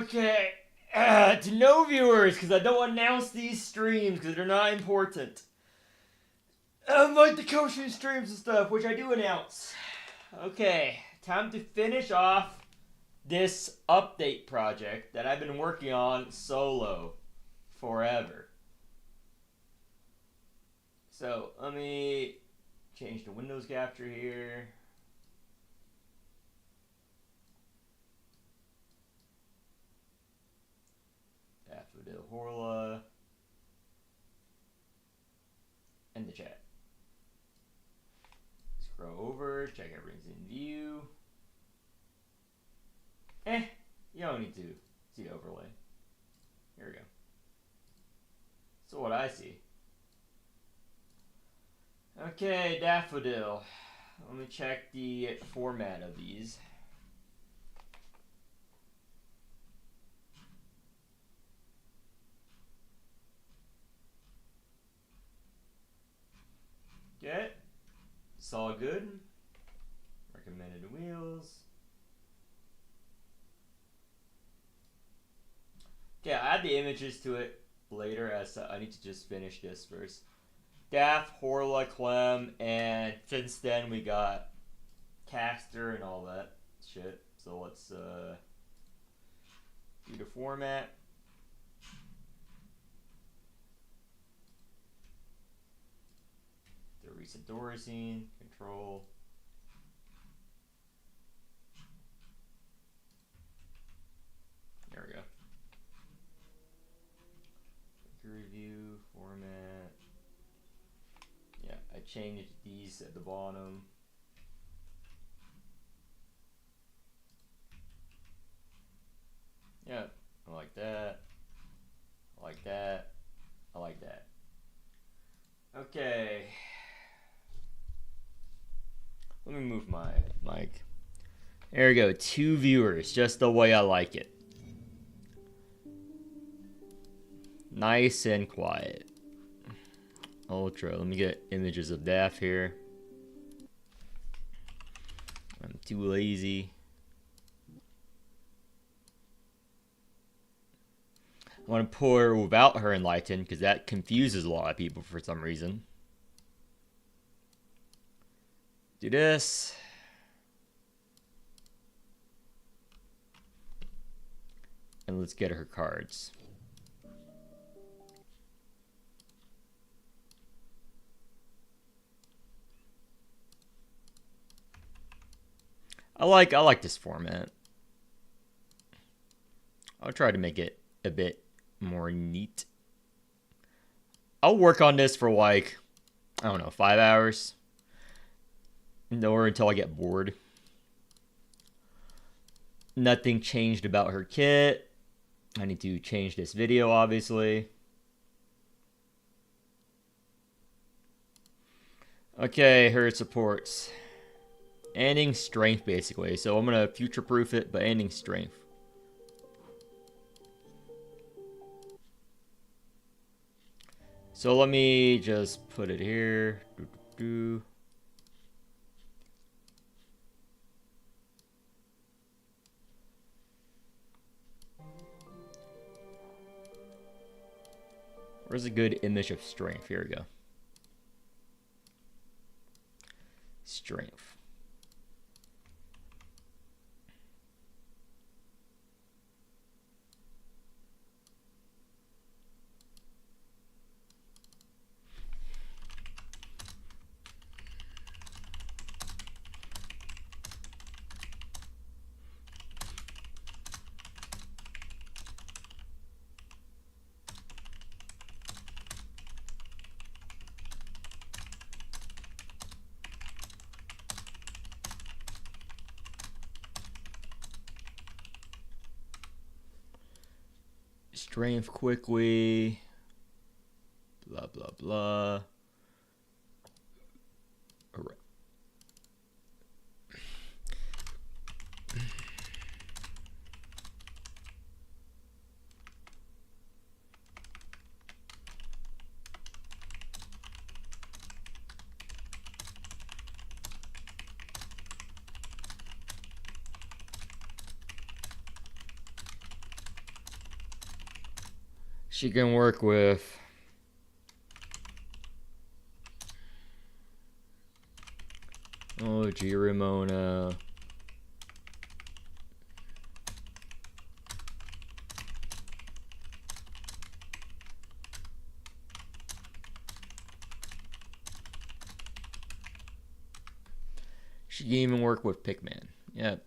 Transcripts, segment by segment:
Okay. To no viewers, because I don't announce these streams because they're not important. Like the coaching streams and stuff, which I do announce. Okay, time to finish off this update project that I've been working on solo forever. So, let me change the Windows capture here. Daffodil Horla. And the chat. Scroll over, check everything's in view. You don't need to see the overlay. Here we go. So what I see. Okay, Daffodil. Let me check the format of these. Okay. It's all good. Recommended wheels. Okay, I'll add the images to it later as I need to just finish this first. Daff, Horla, Clem, and since then we got Caster and all that shit. So let's do the format. The recent Dora scene, control. There we go. Review, format. Yeah, I changed these at the bottom. Yeah, I like that. I like that. I like that. Okay. Let me move my mic. There we go. 2 viewers, just the way I like it. Nice and quiet. Ultra. Let me get images of Daff here. I'm too lazy. I want to pour her without her enlightened because that confuses a lot of people for some reason. Do this. And let's get her cards. I like this format. I'll try to make it a bit more neat. I'll work on this for like, I don't know, 5 hours. Or until I get bored. Nothing changed about her kit. I need to change this video, obviously. Okay, her supports. Ending strength, basically. So I'm going to future-proof it, but ending strength. So let me just put it here. Where's a good image of strength? Here we go. Strength. Strength quickly. Blah, blah, blah. All right. She can work with G Ramona. She can even work with Pikmin. Yep.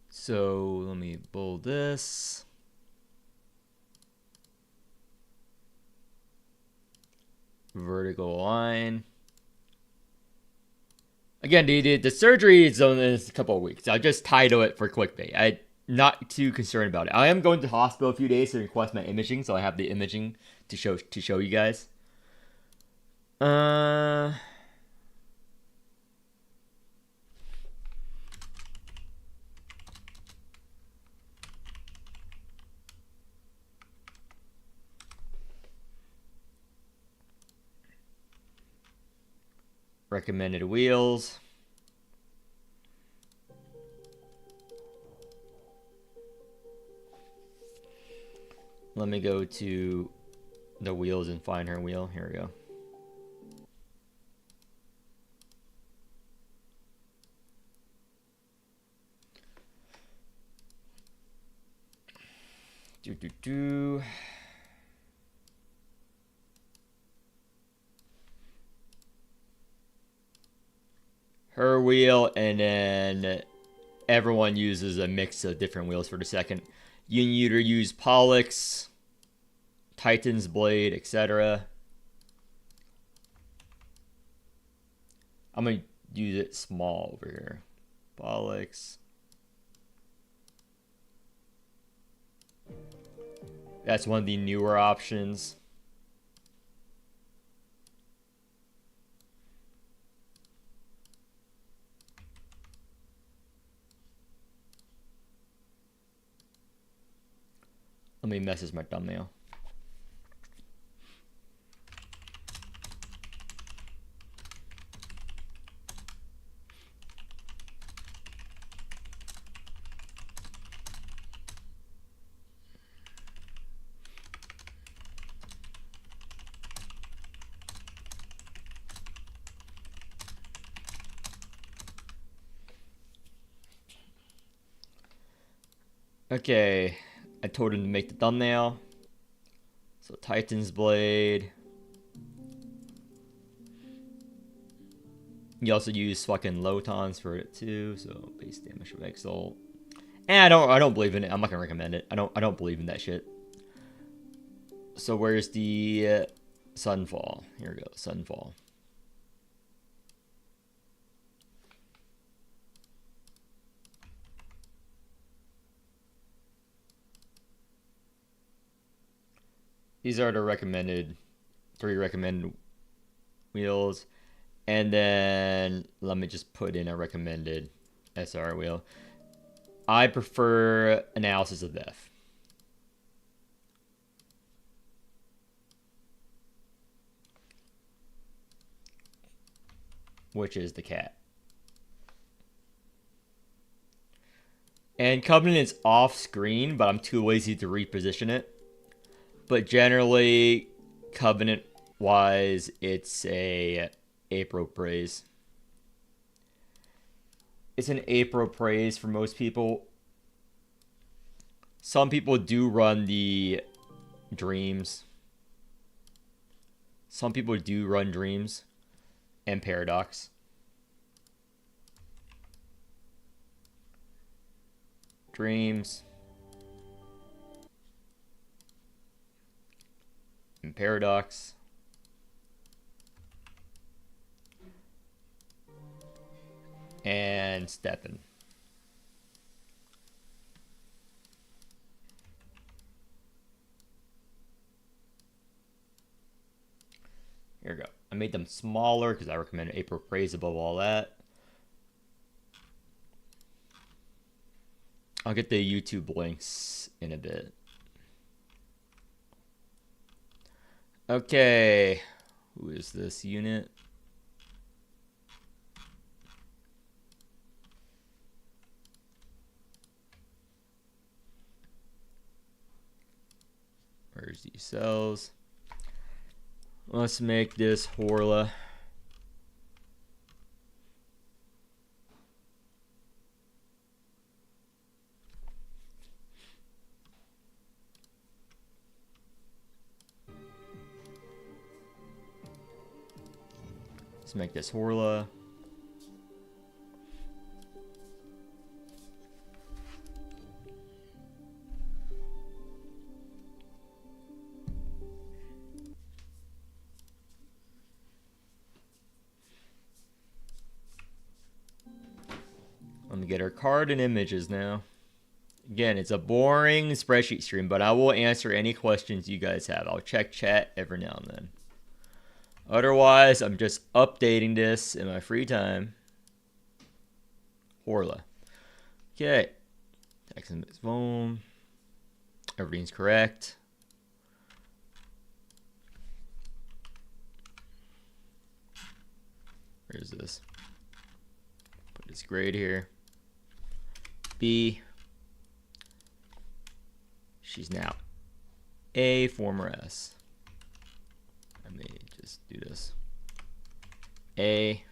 So let me bold this. Vertical line. Again, the surgery is in a couple of weeks. I just title it for clickbait. I'm not too concerned about it. I am going to the hospital a few days to request my imaging, so I have the imaging to show you guys. Recommended wheels. Let me go to the wheels and find her wheel. Here we go. Her wheel, and then everyone uses a mix of different wheels for the second. You can either use Pollux, Titan's Blade, etc. I'm going to use it small over here. Pollux. That's one of the newer options. Let me message my thumbnail. Okay, I told him to make the thumbnail. So Titan's Blade. You also use fucking Lotons for it too, so base damage with Exalt. And I don't believe in it. I'm not gonna recommend it. I don't believe in that shit. So where's the Sunfall? Here we go, Sunfall. These are the recommended, 3 recommended wheels. And then let me just put in a recommended SR wheel. I prefer Analysis of Death. Which is the cat. And Covenant is off screen, but I'm too lazy to reposition it. But generally, Covenant-wise, it's a April praise. It's an April praise for most people. Some people do run the Dreams. Some people do run Dreams and Paradox. Dreams. And Paradox. And Steppen. Here we go. I made them smaller because I recommend April Praise above all that. I'll get the YouTube links in a bit. Okay. Who is this unit? Where's these cells? Let's make this Horla. Let's make this Horla. Let me get our card and images now. Again, it's a boring spreadsheet stream, but I will answer any questions you guys have. I'll check chat every now and then. Otherwise, I'm just updating this in my free time. Horla. Okay. Text in this phone. Everything's correct. Where's this? Put this grade here. B. She's now A, former S. I may just do this. A.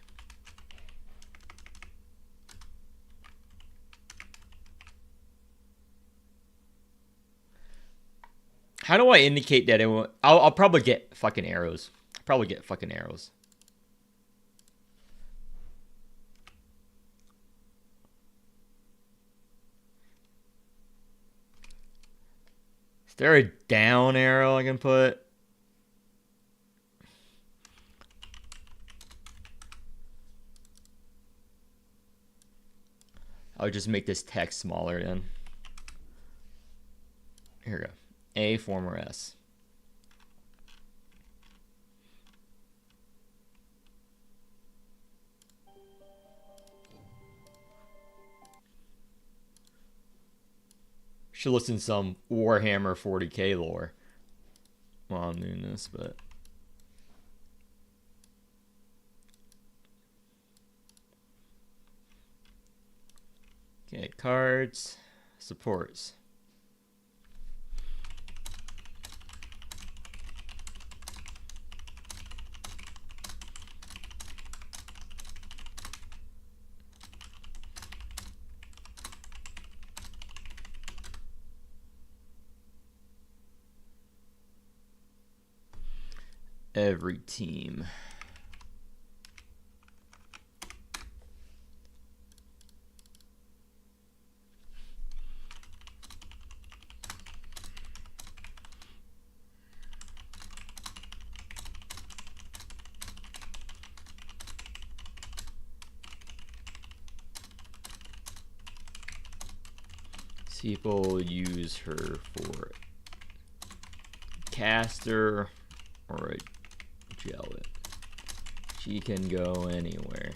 How do I indicate that it will? I'll probably get fucking arrows. Probably get fucking arrows. Is there a down arrow I can put? I'll just make this text smaller then. Here we go. A, former S. Should listen to some Warhammer 40k lore while I'm doing this, but okay, cards, supports. Every team. People use her for caster or a Jellet. She can go anywhere.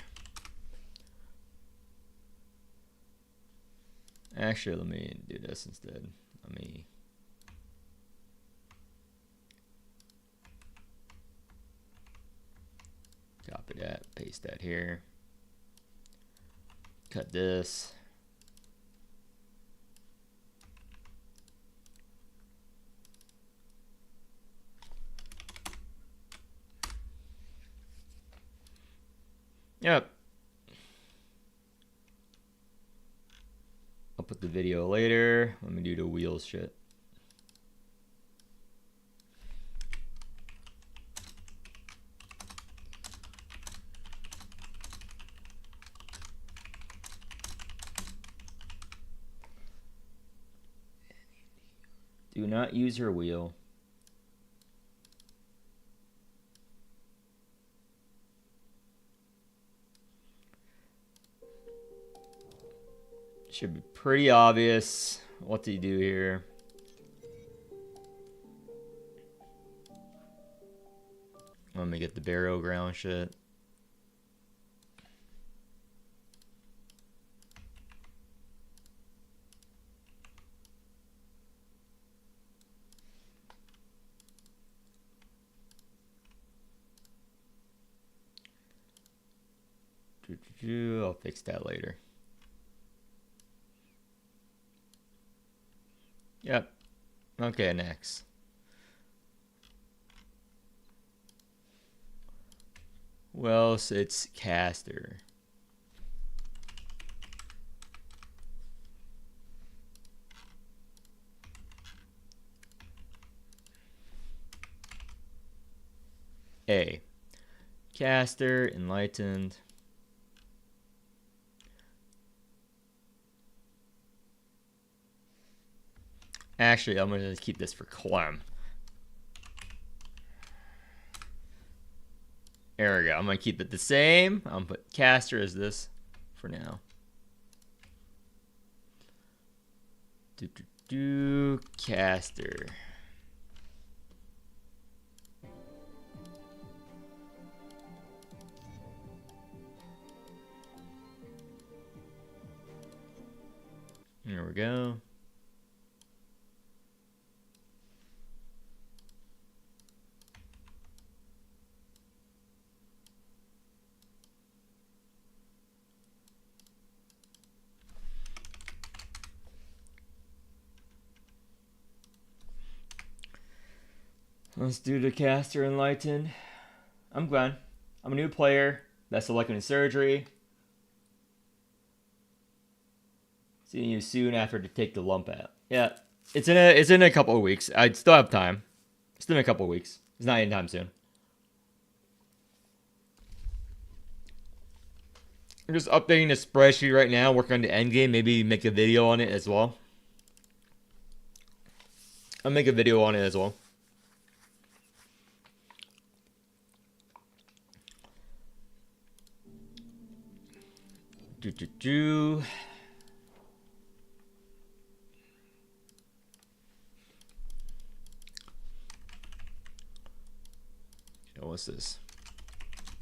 Actually, let me do this instead. Let me copy that, paste that here. Cut this. Yep. I'll put the video later. Let me do the wheels shit. Do not use her wheel. Should be pretty obvious what to do here. Let me get the burial ground shit. I'll fix that later. Yep. Okay, next. Well, it's caster. A. Caster, enlightened. Actually, I'm going to keep this for Clem. There we go. I'm going to keep it the same. I'm going to put caster as this for now. Caster. There we go. Let's do the caster enlighten. I'm Glenn. I'm a new player. Best of luck in surgery. Seeing you soon after to take the lump out. Yeah, it's in a couple of weeks. I still have time. Still in a couple of weeks. It's not anytime soon. I'm just updating the spreadsheet right now. Working on the end game. Maybe make a video on it as well. I'll make a video on it as well. What's this?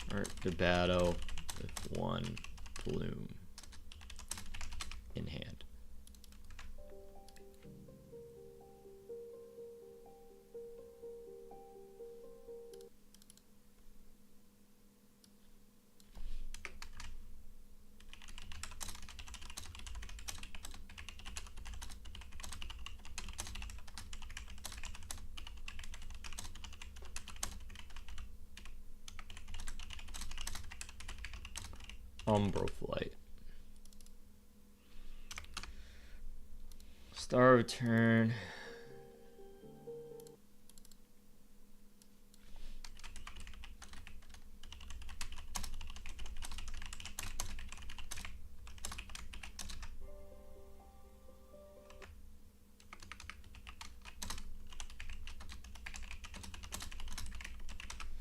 Start the battle with one plume in hand. Umbro flight. Star of turn.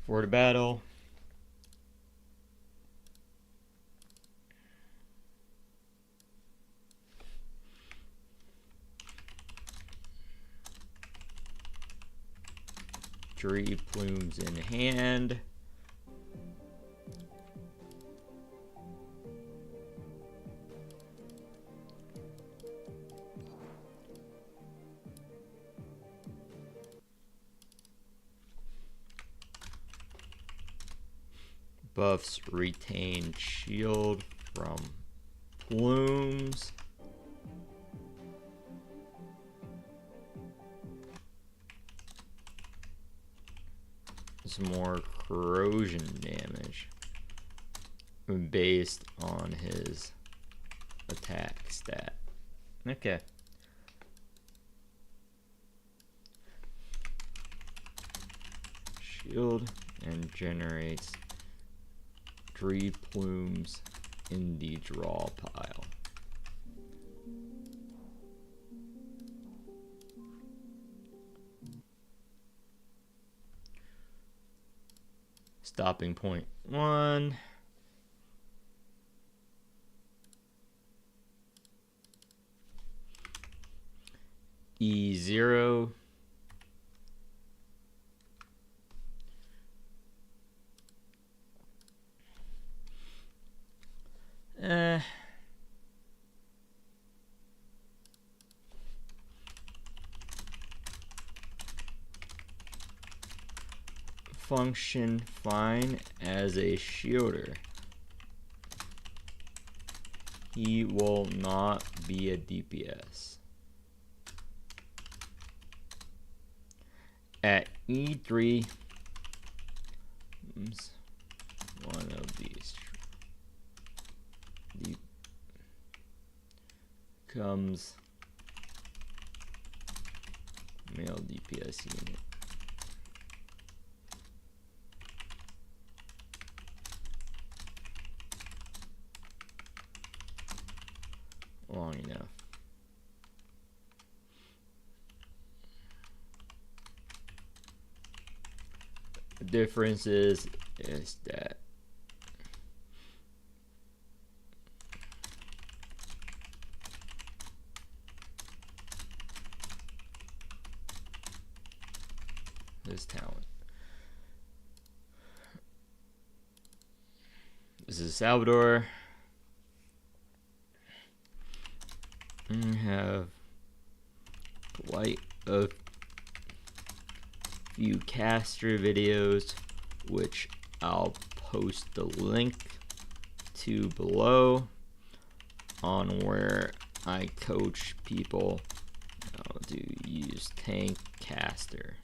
For the battle. Three plumes in hand. Buffs retain shield from plumes. Some more corrosion damage based on his attack stat. Okay. Shield and generates 3 plumes in the draw pile. Stopping point 1. E0. Function fine as a shielder. He will not be a DPS. At E3, one of these comes male DPS unit. Long enough. The difference is that this talent. This is Salvador. I have quite a few caster videos, which I'll post the link to below, on where I coach people how to use tank caster.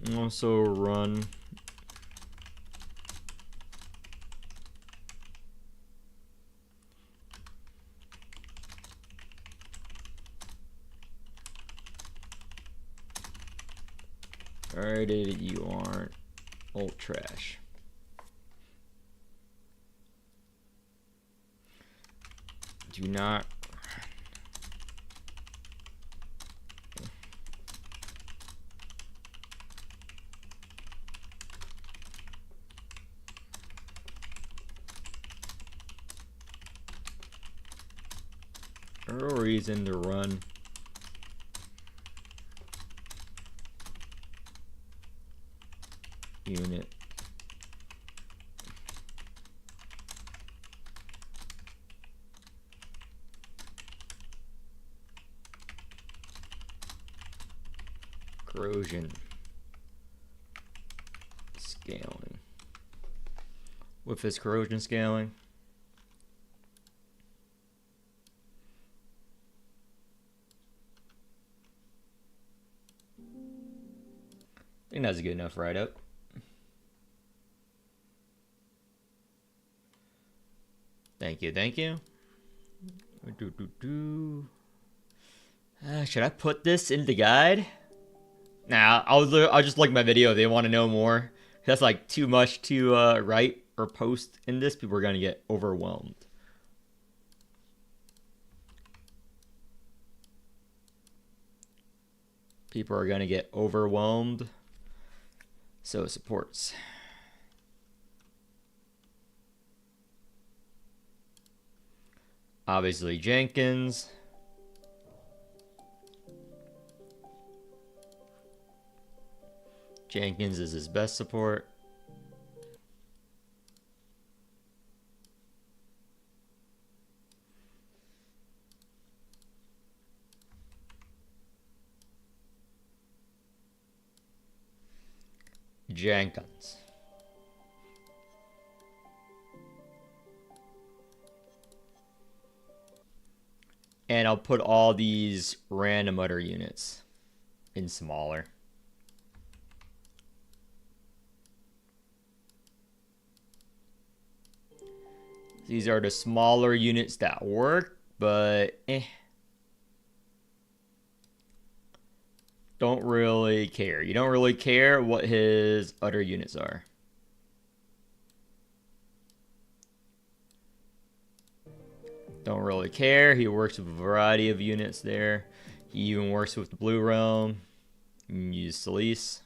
And also run Alright, you aren't old trash. Do not no reason to run unit corrosion scaling. With this corrosion scaling, I think that's a good enough write-up. Thank you, thank you. Should I put this in the guide? Nah, I'll just like my video if they want to know more. That's like too much to write or post in this. People are gonna get overwhelmed. People are gonna get overwhelmed. So supports. Obviously Jenkins. Jenkins is his best support. Jenkins. And I'll put all these random other units in smaller. These are the smaller units that work, but don't really care. You don't really care what his other units are. Don't really care. He works with a variety of units there. He even works with the Blue Realm. You can use Solis.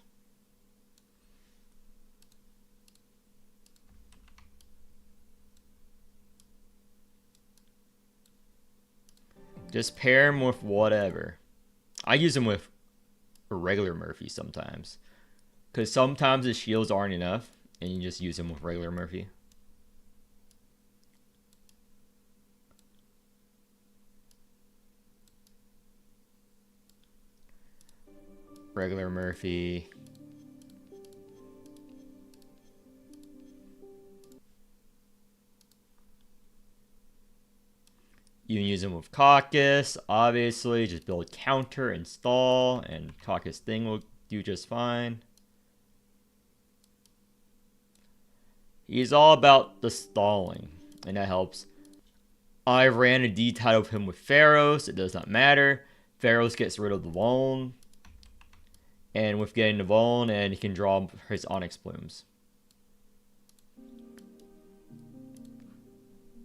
Just pair him with whatever. I use him with a regular Murphy sometimes. Because sometimes his shields aren't enough. And you just use him with regular Murphy. Regular Murphy. You can use them with Caucus, obviously. Just build counter, install, and Caucus thing will do just fine. He's all about the stalling, and that helps. I ran a D title of him with Pharaohs. It does not matter. Pharaohs gets rid of the Vuln. And with getting the Vuln, and he can draw his Onyx Plumes.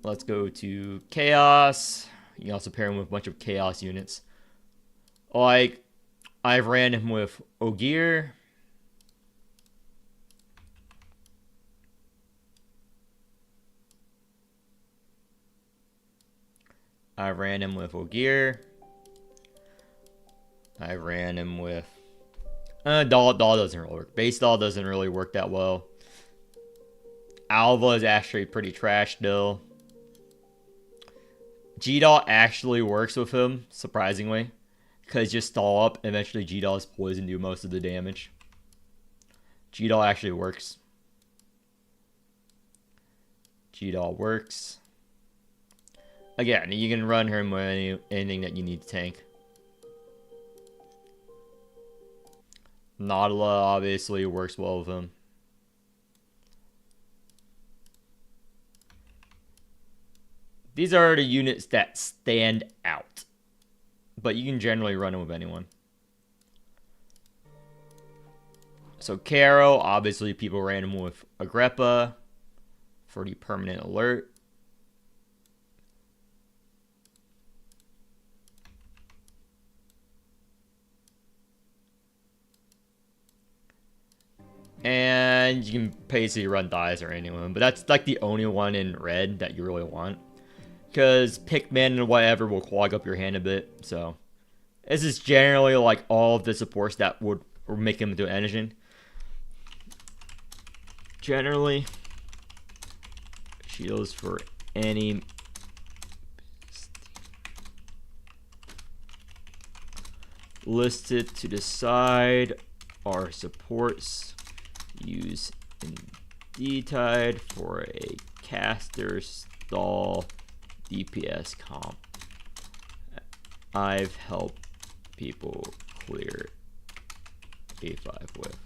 Let's go to Chaos. You can also pair him with a bunch of Chaos units. Like, I ran him with Ogier. I ran him with Ogier. I ran him with... Doll doesn't really work. Base Doll doesn't really work that well. Alva is actually pretty trash still. G-Doll actually works with him, surprisingly. Because just stall up, eventually G-Doll's poison do most of the damage. G-Doll actually works. G-Doll works. Again, you can run her with anything that you need to tank. Nautila obviously works well with him. These are the units that stand out. But you can generally run them with anyone. So Caro, obviously people ran him with Agrippa for the permanent alert. And you can basically run Dies or anyone, but that's like the only one in red that you really want. Because Pikmin and whatever will clog up your hand a bit, so. This is generally like all of the supports that would make him into an engine. Generally, shields for any listed to the side are supports. Use in D-Tide for a caster stall DPS comp. I've helped people clear A5 with.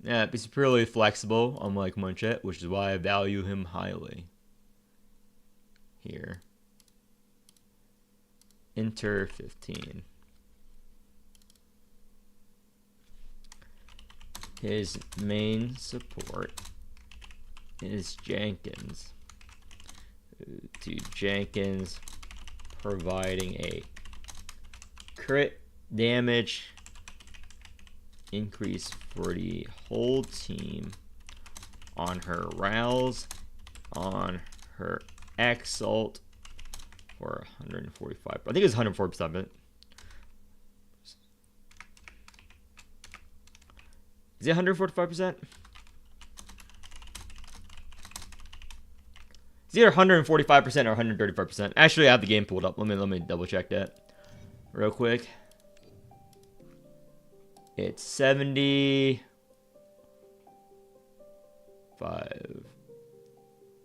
Yeah, he's purely flexible, unlike Munchet, which is why I value him highly. Here. Enter 15. His main support is Jenkins. To Jenkins providing a crit damage increase for the whole team on her rouse, on her exalt for 145. I think it's 140%. Is it 145%? It's either 145% or 135%. Actually, I have the game pulled up. Let me double check that real quick. It's 75.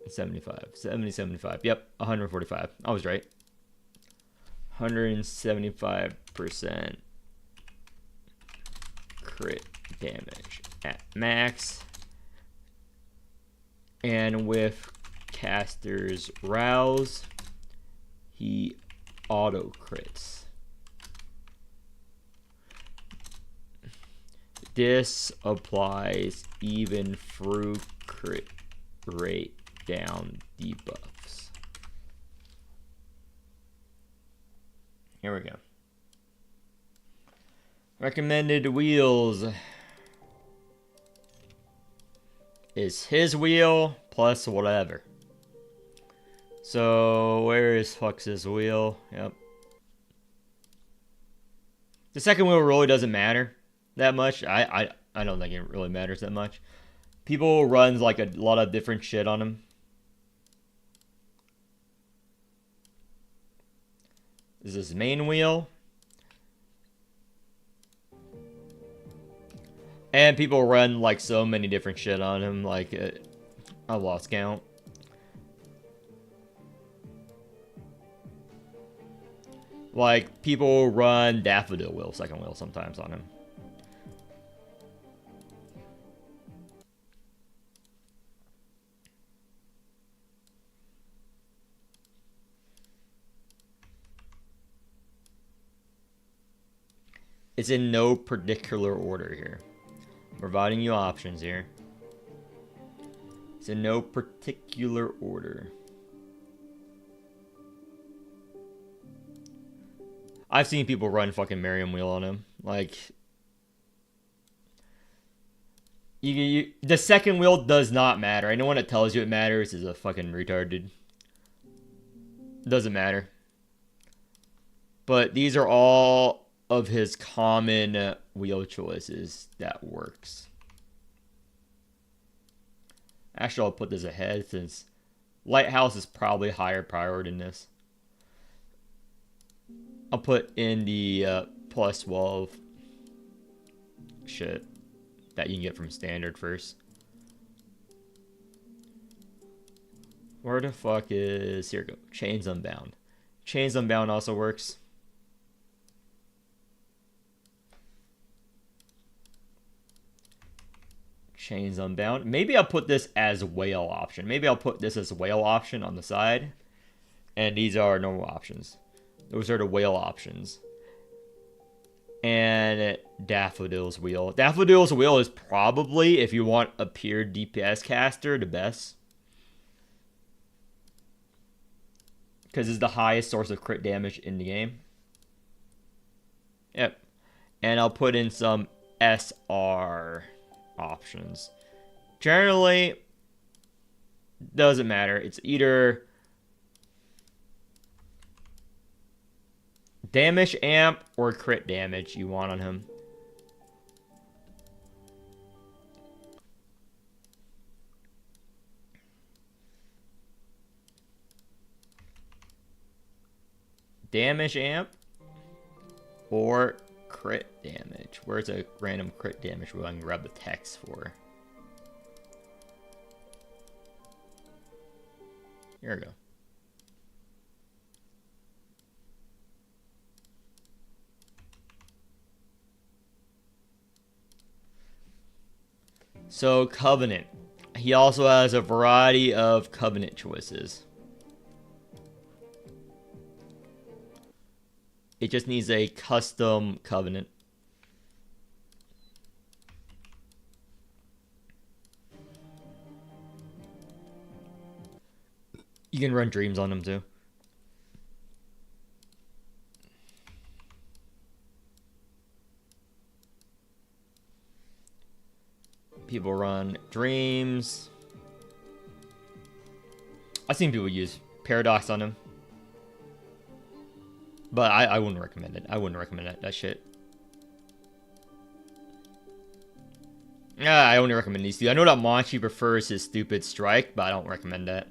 75. Yep, 145. I was right. 175% crit damage at max. And with caster's rouse, he auto crits. This applies even through crit rate down debuffs. Here we go. Recommended wheels is his wheel plus whatever. So where is Flux's wheel? Yep. The second wheel really doesn't matter that much. I don't think it really matters that much. People runs like a lot of different shit on him. This is his main wheel. And people run like so many different shit on him, like I lost count. Like people run Daffodil wheel, second wheel sometimes on him. It's in no particular order here. I'm providing you options here. It's in no particular order. I've seen people run fucking Merriam wheel on him. Like, the second wheel does not matter. Anyone that tells you it matters is a fucking retarded. Doesn't matter. But these are all of his common wheel choices that works. Actually, I'll put this ahead since Lighthouse is probably higher priority than this. I'll put in the plus 12 shit that you can get from standard first. Where the fuck is... Here we go. Chains Unbound. Chains Unbound also works. Chains Unbound. Maybe I'll put this as whale option. Maybe I'll put this as whale option on the side. And these are normal options. Those are the whale options. And Daffodil's Wheel. Daffodil's Wheel is probably, if you want a pure DPS caster, the best. Because it's the highest source of crit damage in the game. Yep. And I'll put in some SR options. Generally, doesn't matter. It's either damage amp or crit damage you want on him. Damage amp or crit damage. Where's a random crit damage where I can grab the text for? Here we go. So, Covenant. He also has a variety of Covenant choices. It just needs a custom Covenant. You can run Dreams on them too. People run Dreams. I've seen people use Paradox on him. But I wouldn't recommend it. I wouldn't recommend that shit. Yeah, I only recommend these two. I know that Monchi prefers his stupid strike, but I don't recommend that.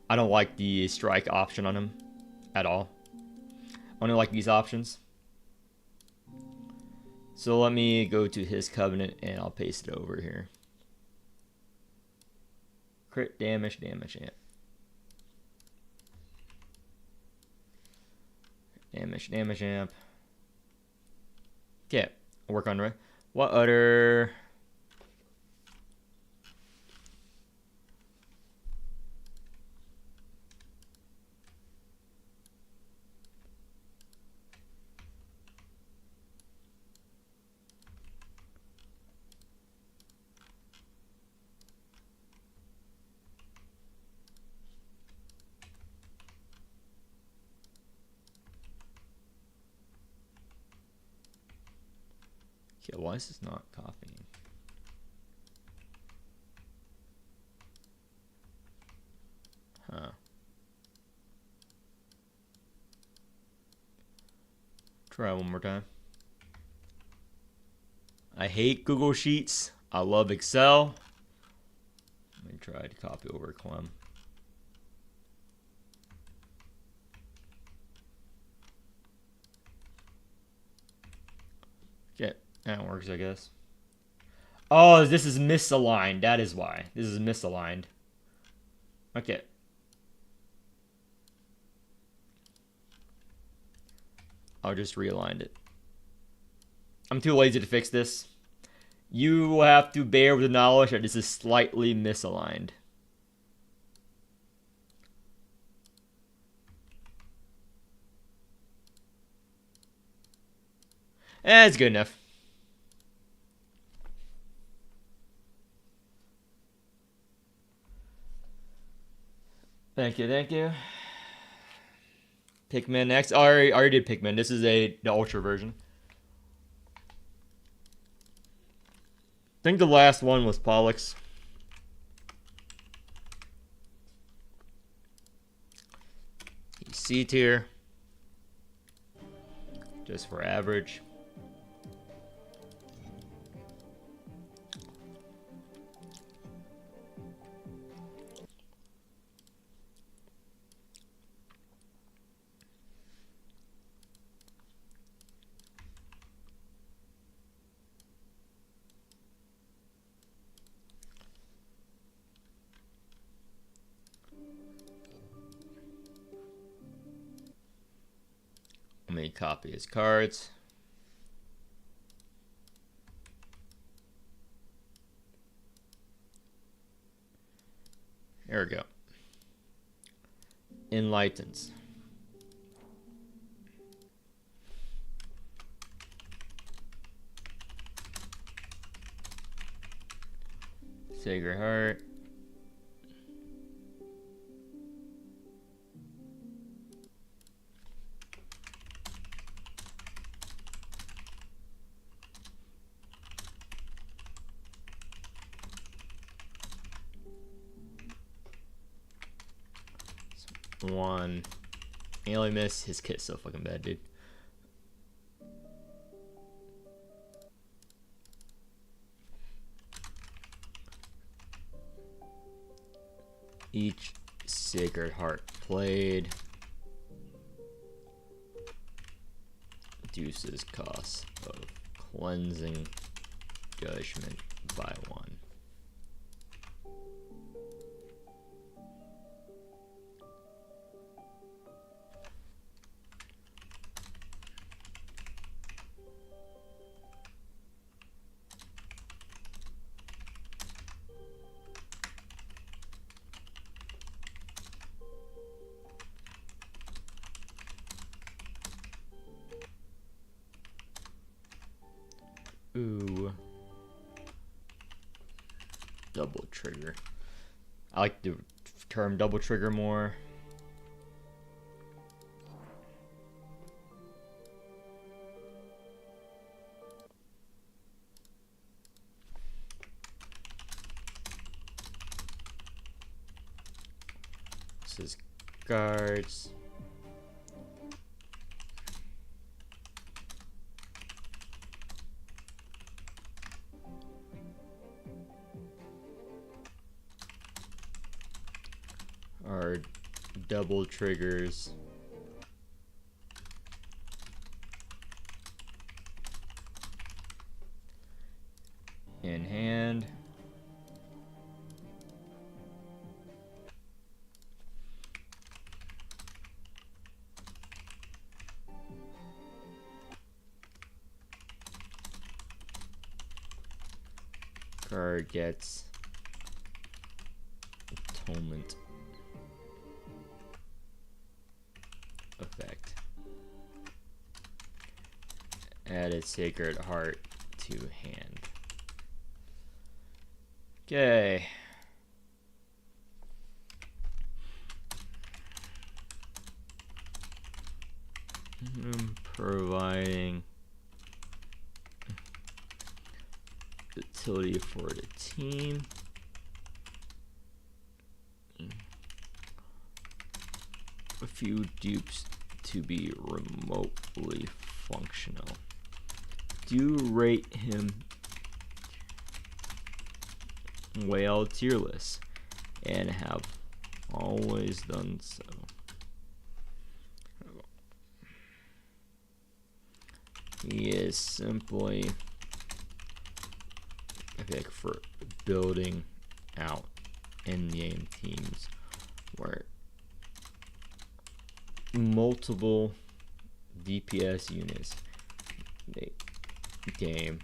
I don't like the strike option on him at all. I only like these options. So let me go to his Covenant and I'll paste it over here. Crit damage, damage amp. Damage amp. Okay, I'll work on it. What other... Okay, why is this not copying? Huh. Try one more time. I hate Google Sheets. I love Excel. Let me try to copy over Clem. Okay, that works, I guess. Oh, this is misaligned. That is why. This is misaligned. Okay. I'll just realign it. I'm too lazy to fix this. You will have to bear with the knowledge that this is slightly misaligned. It's good enough. Thank you, thank you. Pikmin next. Oh, I already did Pikmin. This is the Ultra version. I think the last one was Pollux. C tier. Just for average. Let me copy his cards. There we go. Enlightens. Sacred Heart. One. Alien Miss. His kit's so fucking bad, dude. Each Sacred Heart played reduces cost of cleansing judgment by 1. Ooh. Double trigger. I like the term double trigger more. This is guards. Are double triggers. In hand. Card gets atonement effect. Added Sacred Heart to hand. Okay. Providing utility for the team. A few dupes to be remotely functional. Do rate him whale tier list and have always done so. He is simply a pick for building out in-game teams where multiple DPS units in a game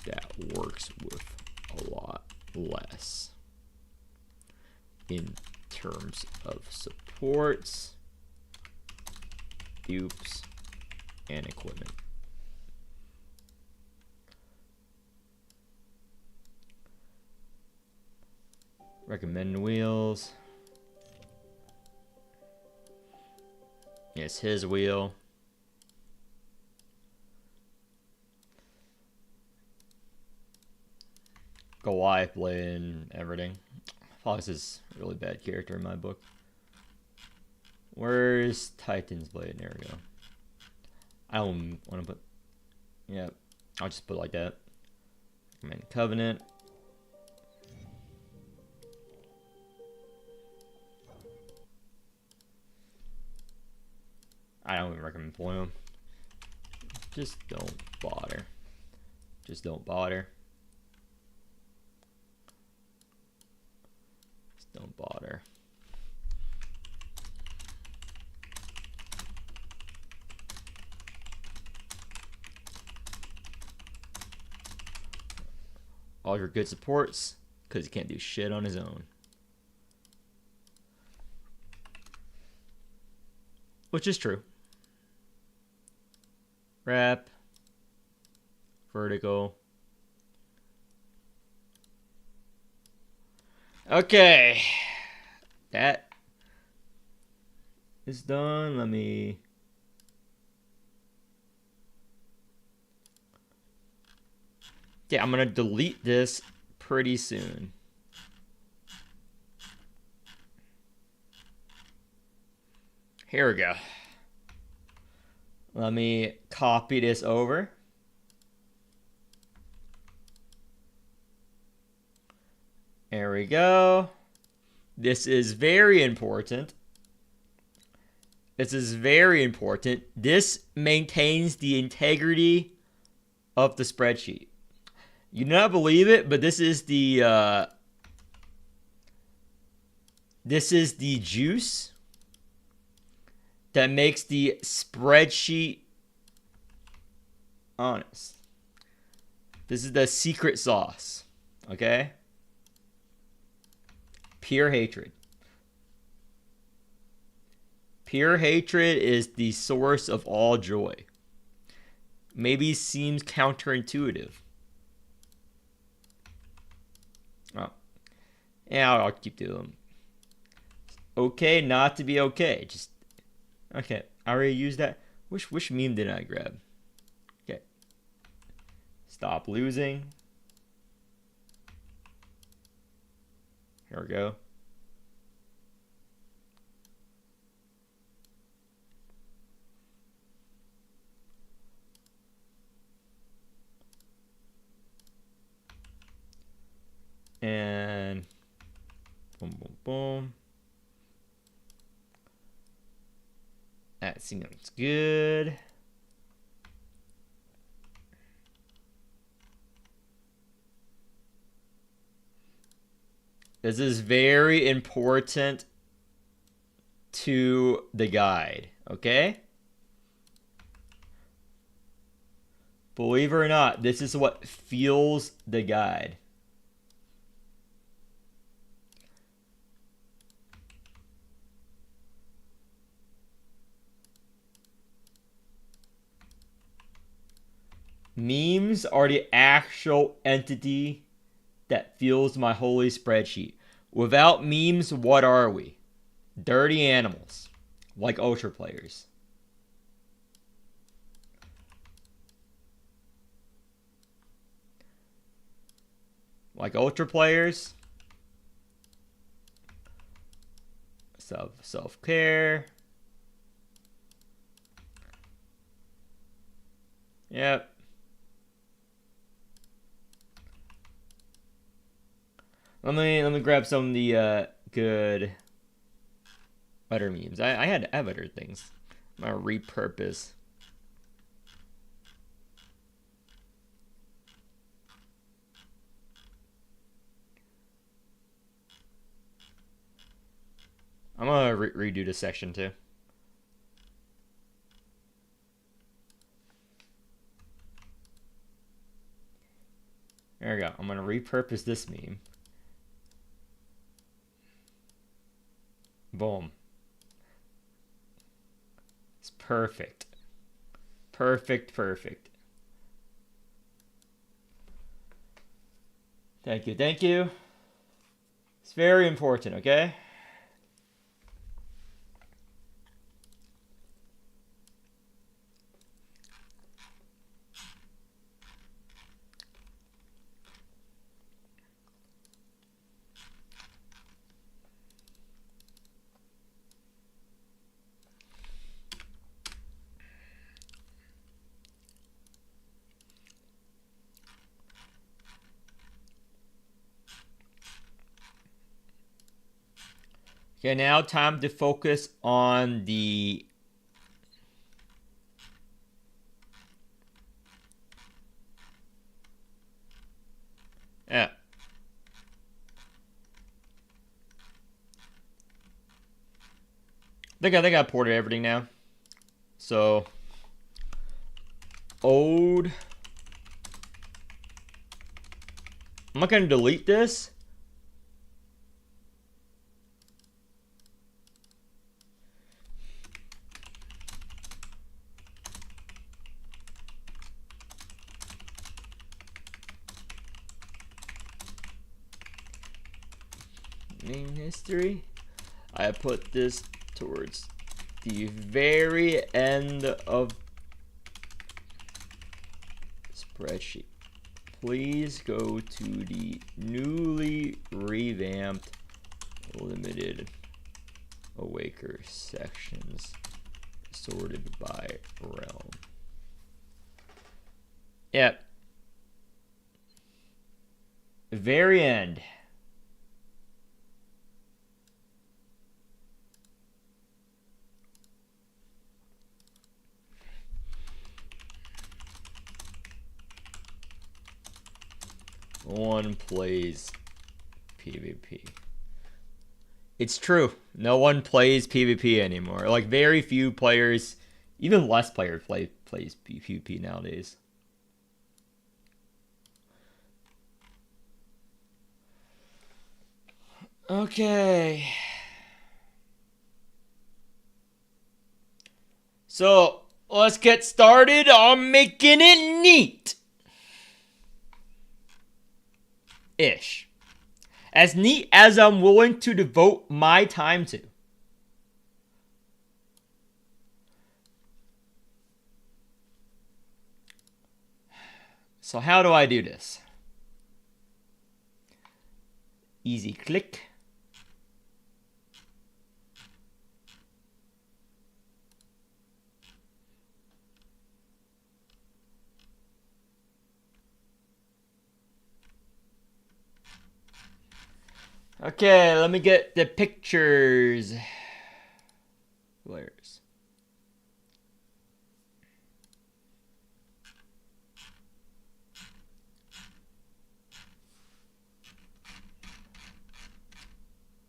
that works with a lot less in terms of supports, dupes, and equipment. Recommend wheels. Yes, his wheel. Goliath blade and everything. Fox is a really bad character in my book. Where's Titan's blade? There we go. I don't want to put... Yeah, I'll just put it like that. Recommend Covenant. I don't even recommend pulling them. Just don't bother. Just don't bother. Just don't bother. All your good supports, because he can't do shit on his own. Which is true. Wrap. Vertical. Okay. That is done. Let me... Yeah, I'm going to delete this pretty soon. Here we go. Let me copy this over. There we go. This is very important. This is very important. This maintains the integrity of the spreadsheet. You do not believe it, but this is the juice that makes the spreadsheet honest. This is the secret sauce, okay? Pure hatred. Pure hatred is the source of all joy. Maybe seems counterintuitive. Oh. Yeah, I'll keep doing them. Okay, not to be okay. Just okay. I already used that. Which meme did I grab? Okay. Stop losing. Here we go. And boom, boom, boom. That seems good. This is very important to the guide, okay? Believe it or not, this is what fuels the guide. Memes are the actual entity that fuels my holy spreadsheet. Without memes, what are we? Dirty animals, like Ultra players. Like Ultra players. Self-care. Yep. Let me grab some of the good other memes. I have other things. I'm gonna repurpose. I'm gonna redo this section too. There we go. I'm gonna repurpose this meme. Boom. It's perfect. Perfect, perfect. Thank you, thank you. It's very important, okay? Okay, now time to focus on the I think I ported everything now. So old. I'm not gonna delete this. Main history. I put this towards the very end of spreadsheet. Please go to the newly revamped limited awaker sections sorted by realm. Yep. Very end. One plays PvP. It's true. No one plays PvP anymore. Like, very few players, even less players plays PvP nowadays. Okay. So, let's get started on making it neat. Ish. As neat as I'm willing to devote my time to. So how do I do this? Easy click. Okay, let me get the pictures. Layers.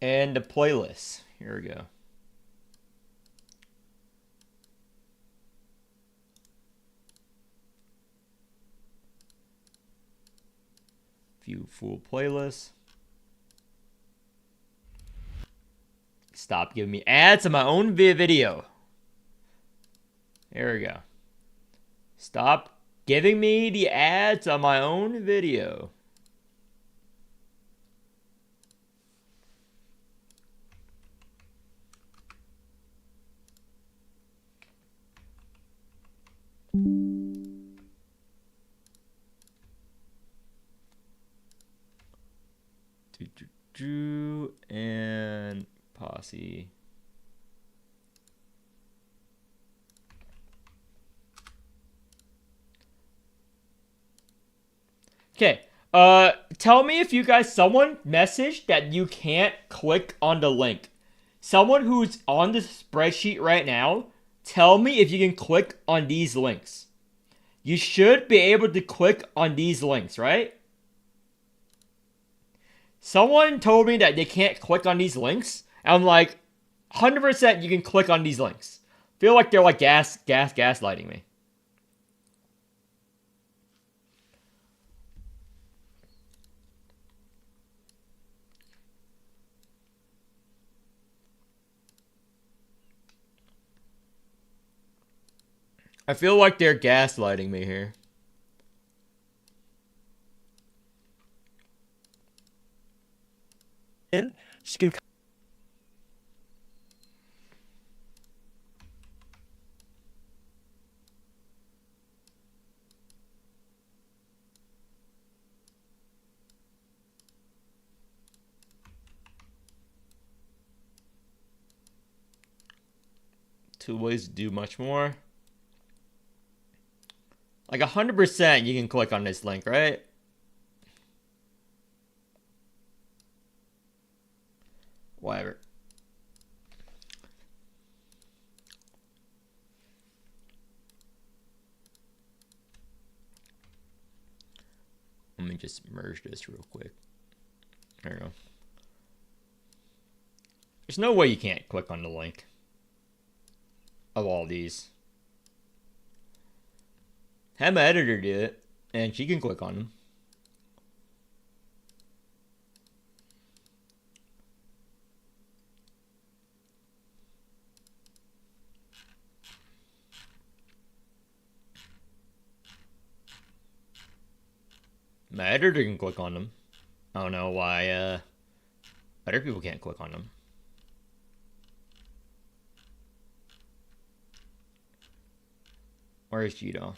And the playlist. Here we go. View full playlist. Stop giving me ads to my own video. There we go. Stop giving me the ads on my own video. And posse. Okay. Tell me if you guys, someone messaged that you can't click on the link. Someone who's on the spreadsheet right now, tell me if you can click on these links. You should be able to click on these links, right? Someone told me that they can't click on these links. And I'm like, 100% you can click on these links. Feel like they're like gaslighting me. I feel like they're gaslighting me here. in. She can. Two ways to do much more. Like 100% you can click on this link, right? Whatever. Let me just merge this real quick. There you go. There's no way you can't click on the link of all these. Have my editor do it, and she can click on them. My editor can click on them. I don't know why other people can't click on them. Where is G-Doll?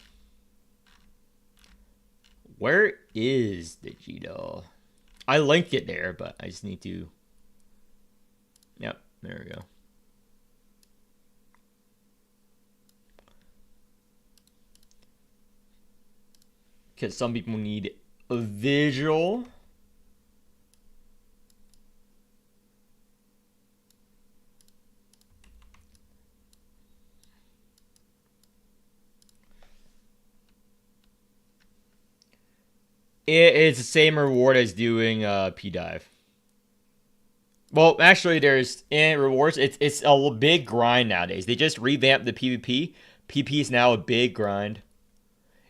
Where is the G-Doll? I linked it there, but I just need to... Yep, there we go. Because some people need a visual. It's the same reward as doing P-Dive. Well, actually, there's in rewards. It's a big grind nowadays. They just revamped the PvP. PvP is now a big grind.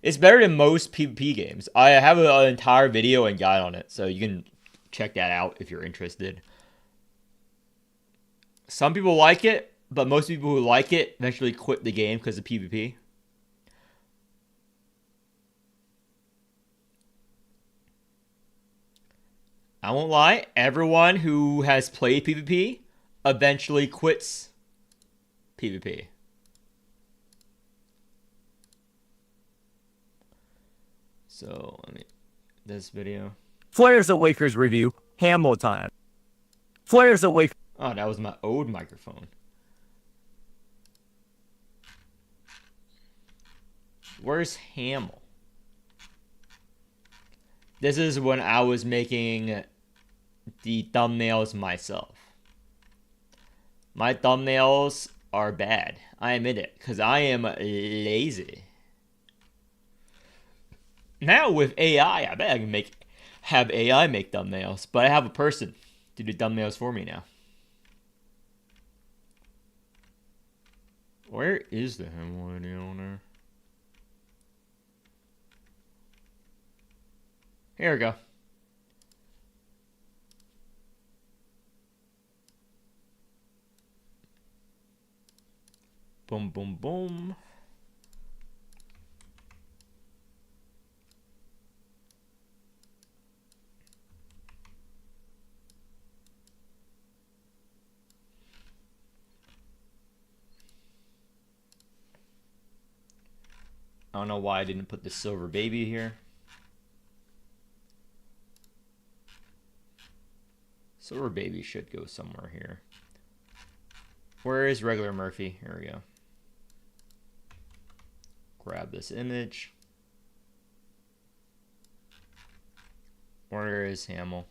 It's better than most PvP games. I have an entire video and guide on it, so you can check that out if you're interested. Some people like it, but most people who like it eventually quit the game because of PvP. I won't lie, everyone who has played PvP eventually quits PvP. So, I mean, this video. Flares Awakers review. Hamo time. Flares Awakers. Oh, that was my old microphone. Where's Hamill? This is when I was making the thumbnails myself. My thumbnails are bad. I admit it, because I am lazy. Now with AI, I bet I can have AI make thumbnails, but I have a person to do thumbnails for me now. Where is the Hamill video on there? Here we go. Boom, boom, boom. I don't know why I didn't put the silver baby here. Silver baby should go somewhere here. Where is regular Murphy? Here we go. Grab this image. Where is Hamill?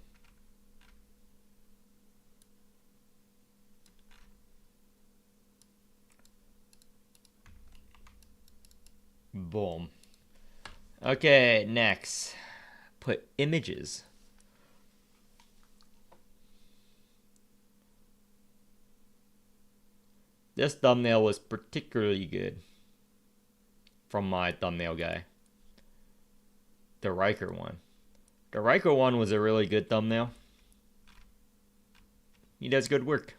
Boom. Okay, next. Put images. This thumbnail was particularly good from my thumbnail guy. The Riker one. The Riker one was a really good thumbnail. He does good work.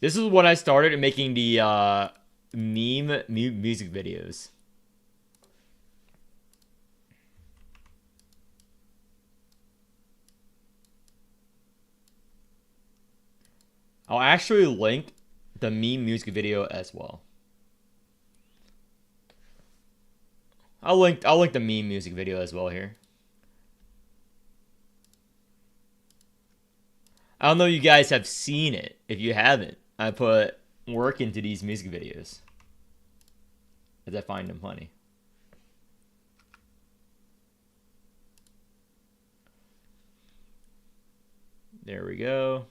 This is when I started making the meme music videos. I'll actually link the meme music video as well. I'll link the meme music video as well here. I don't know if you guys have seen it. If you haven't, I put work into these music videos as I find them funny. There we go.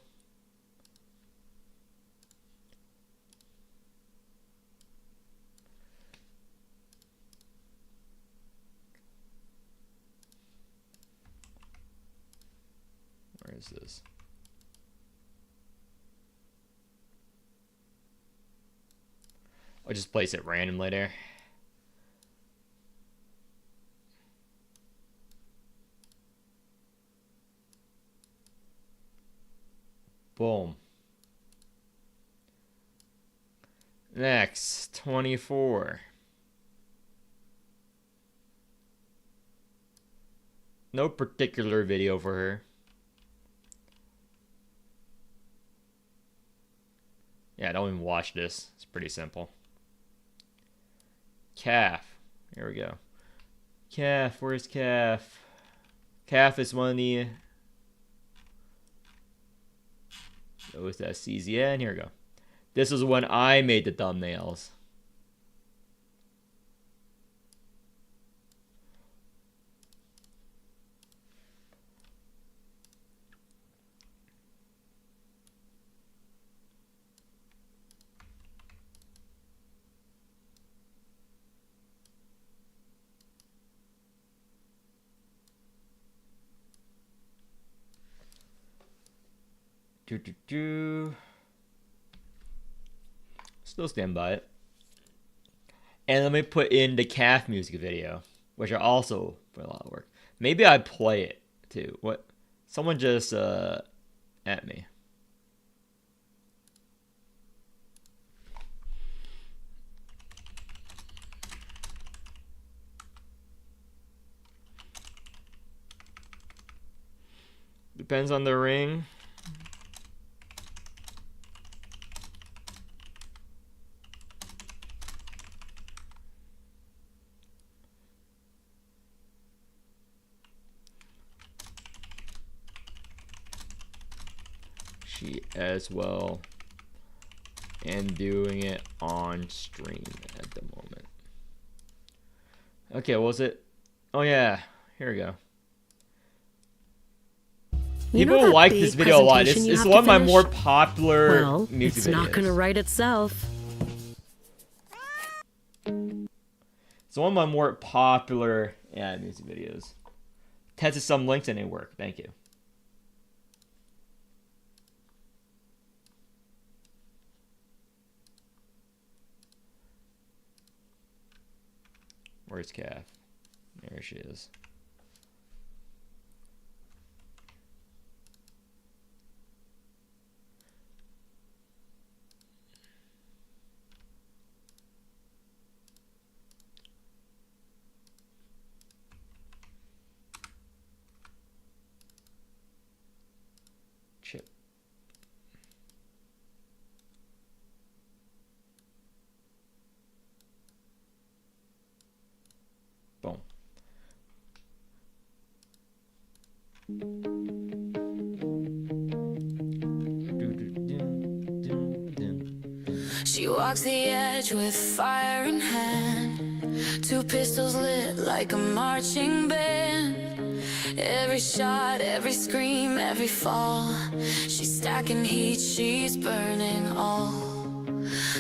Where is this? I'll just place it randomly there. Boom. Next, 24. No particular video for her. Yeah, don't even watch this. It's pretty simple. Calf. Here we go. Calf. Where's Calf? Calf is one of the... Those that sees the end. Here we go. This is when I made the thumbnails. Still stand by it. And let me put in the calf music video, which I also put a lot of work. Maybe I play it too. What? Someone just at me. Depends on the ring. She as well, and doing it on stream at the moment. Okay, what was it? Oh yeah, here we go. People like this video a lot. It's one of my more popular music videos. It's not gonna write itself. It's one of my more popular music videos. Tested some links and they work. Thank you. Where's Calf? There she is. Chip. Boom. She walks the edge with fire in hand, 2 pistols lit like a marching band. Every shot, every scream, every fall, she's stacking heat, she's burning all.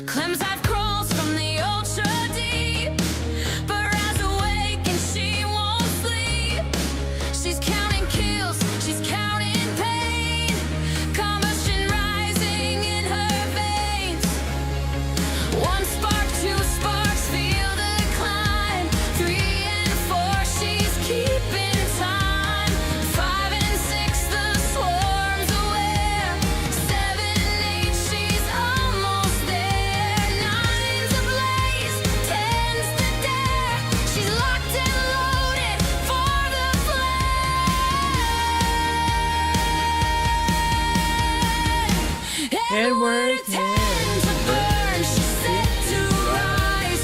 Clem's life crawls from the ultra deep, but rise awake and she won't sleep. She's counting kills, she's counting pain, combustion rising in her veins. 1 spark, 2 sparks, feel the climb. 3 and 4, she's keeping time. 5 and 6, the swarm's aware. 7 and 8, she's almost there. 9 And we're tend to burn. She's set to rise.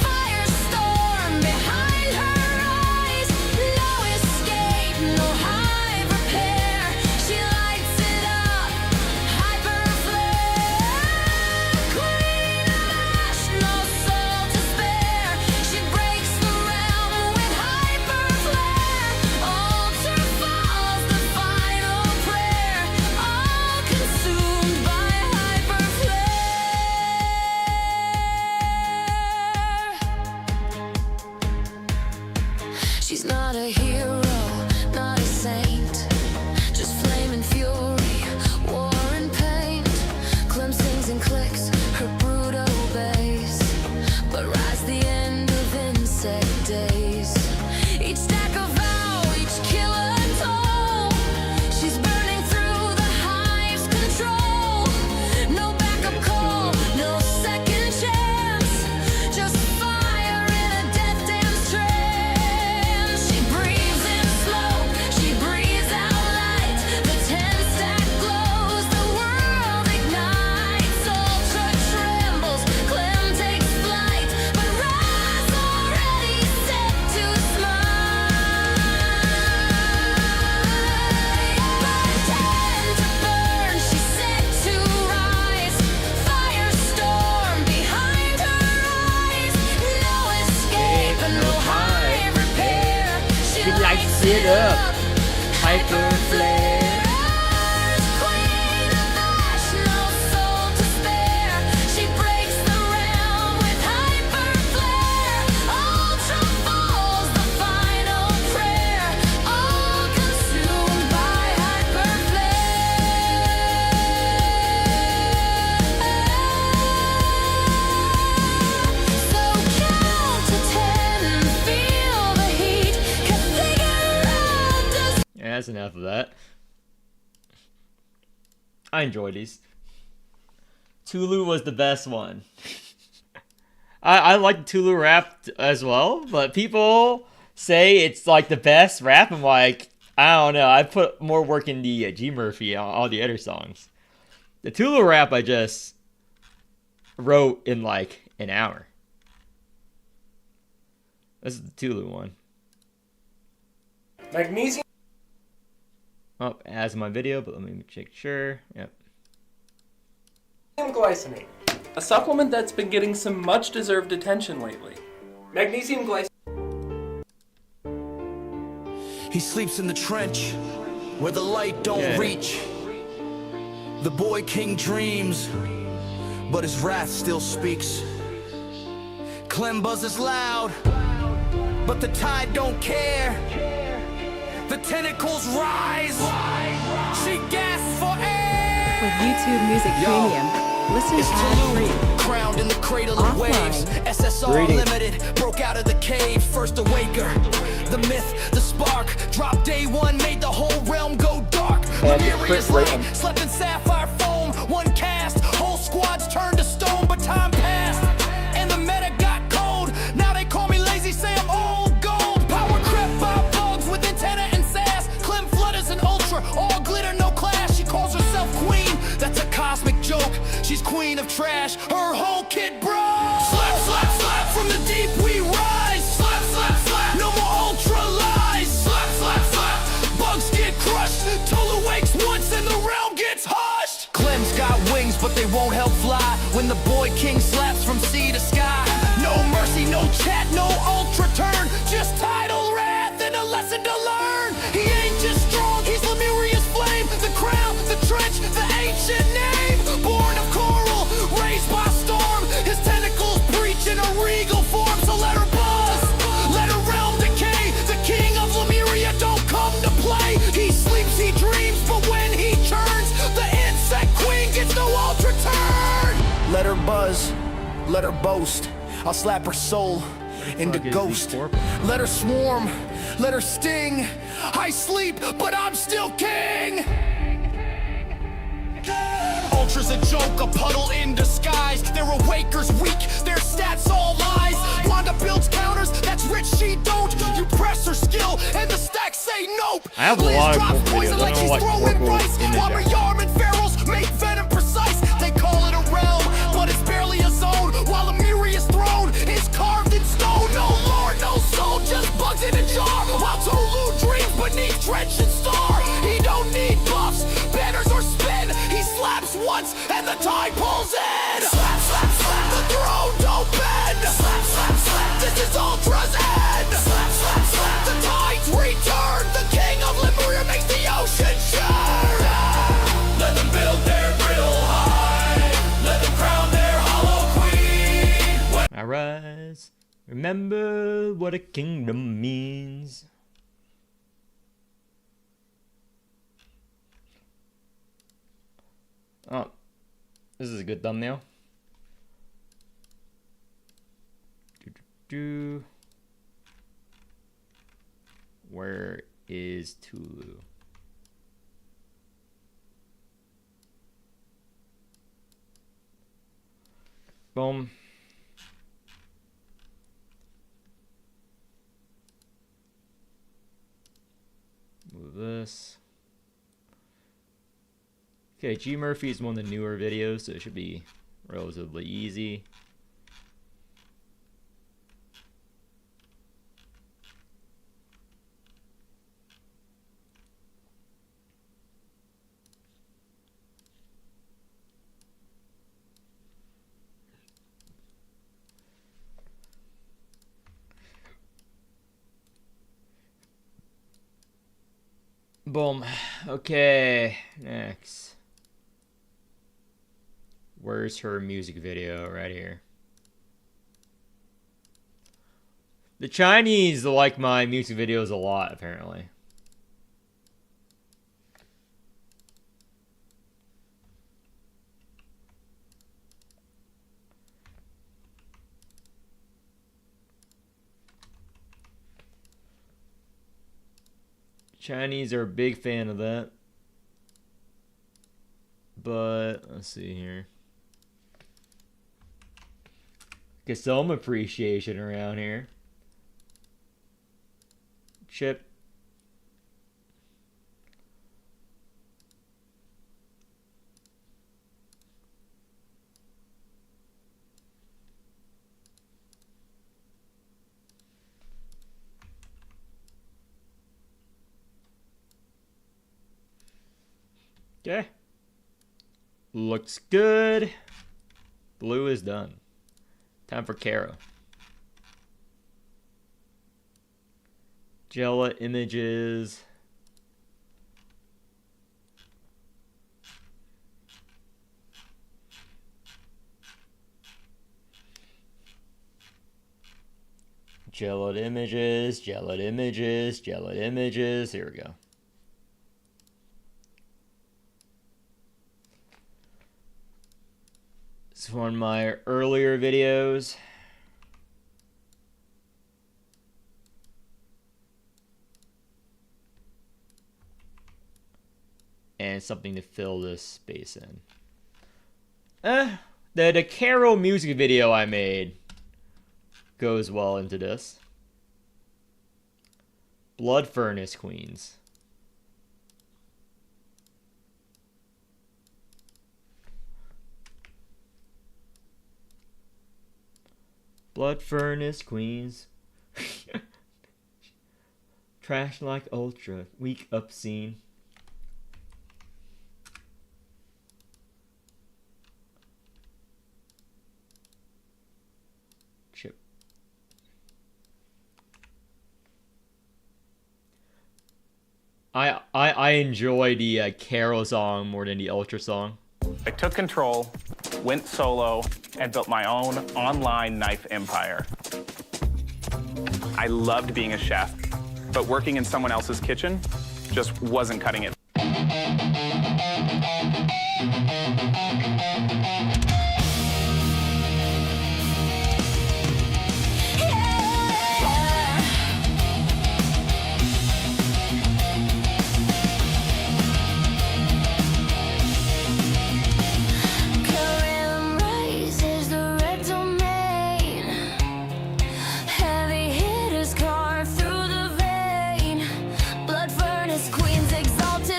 Firestorm behind her eyes. No escape, no hive repair. She lights it up, hyper flare. Queen of ash, no soul to spare. She breaks the realm with hyper flare. Altar falls, the final prayer. All consumed by hyper flare. She's not a hero, not a saint. Just flame and fury, war and paint. Clem sings and clicks, her brood obeys. But rise the end of insect days. Each stack of vow, each kill a toll. She's burning through the hive's control. No backup call, no second chance. Just fire in a death dance trance. She breathes in smoke, she breathes out light. The 10 stack glows, the world ignites. Ultra trembles, Clem takes flight. But Rise already set to smite. But tend to burn, she's set to rise. Firestorm behind her eyes. No escape and no high repair. She lights it up, hyper flare. Queen of ash, no soul to spare. She breaks the realm with hyper flare. Ultra falls, the final prayer. All consumed by hyper flare. So count to 10 and feel the heat. Can figure out does Yeah, that's enough of that. I enjoy these. Tulu was the best one. I like the Tulu rap as well, but people say it's like the best rap. I'm like, I don't know. I put more work in the G Murphy on all the other songs. The Tulu rap I just wrote in like an hour. This is the Tulu one. Magnesium Oh, as my video, but let me check sure. Yep. glycinate, a supplement that's been getting some much-deserved attention lately. Magnesium glycinate. He sleeps in the trench where the light don't Yeah. reach. The boy king dreams, but his wrath still speaks. Clem buzzes loud, but the tide don't care. The tentacles rise. She gasps for air. With YouTube Music Premium, listen It's ad-free. Tulu, crowned in the cradle of waves. SSR Greetings. Limited, broke out of the cave, first awaker. The myth, the spark, dropped day one, made the whole realm go dark. Lemuria's lane, slept in sapphire foam, one cast, whole squads turned to stone, but time passed, and the meta got cold. Now they call me lazy, say I'm old gold. Power crept by bugs with antenna and sass. Clem flutters an ultra, all glitter, no clash. She calls herself queen, that's a cosmic joke. She's queen of trash, her whole kit broke. Slap, slap, slap, from the deep we rise. Slap, slap, slap, no more ultra lies. Slap, slap, slap, bugs get crushed. Tulu wakes once and the realm gets hushed. Clem's got wings, but they won't help fly when the boy king slaps from sea to sky. No mercy, no chat, no ultra turn, just tidal wrath and a lesson to learn. He ain't just strong, he's Lemuria's flame. The crown, the trench, the ancient name. Born of coral, raised by storm. His tentacles breach in a regal form. So let her buzz, let her realm decay. The king of Lemuria don't come to play. He sleeps, he dreams, but when he turns, the insect queen gets no ultra turn. Let her buzz, let her boast. I'll slap her soul into fuck is ghost. the corporal? Let her swarm, let her sting. I sleep, but I'm still king. Ultra's a joke, a puddle in disguise. Their awakers weak, their stats all lies. Wanda builds counters, that's rich, she don't. You press her skill, and the stacks say nope. I have a Liz lot of drops Corporal poison videos. I like don't know she's what throwing Corporal rice. image While are. Yarm and Ferals make venom precise. once and the tide pulls in. Slap, slap, slap. The throne don't bend. Slap, slap, slap. This is Ultra's end. Slap, slap, slap. The tides return. The king of Lemuria makes the ocean churn. Let them build their brittle hide. Let them crown their hollow queen. I rise. Remember what a kingdom means. Oh, this is a good thumbnail. Where is Tulu? Boom. Move this. Okay, G Murphy is one of the newer videos, so it should be relatively easy. Boom. Okay, next. Where's her music video? Right here. The Chinese like my music videos a lot, apparently. Chinese are a big fan of that. But let's see here. Get some appreciation around here. Chip. Okay. Looks good. Blue is done. Time for Caro. Jella images. Jelled images, jelled images, jelled images. Here we go. It's one of my earlier videos. And something to fill this space in. The Caro music video I made goes well into this. Blood Furnace Queens. Blood Furnace Queens. Trash like Ultra. Weak obscene. Chip. I enjoy the Caro song more than the Ultra song. I took control, went solo, and built my own online knife empire. I loved being a chef, but working in someone else's kitchen just wasn't cutting it.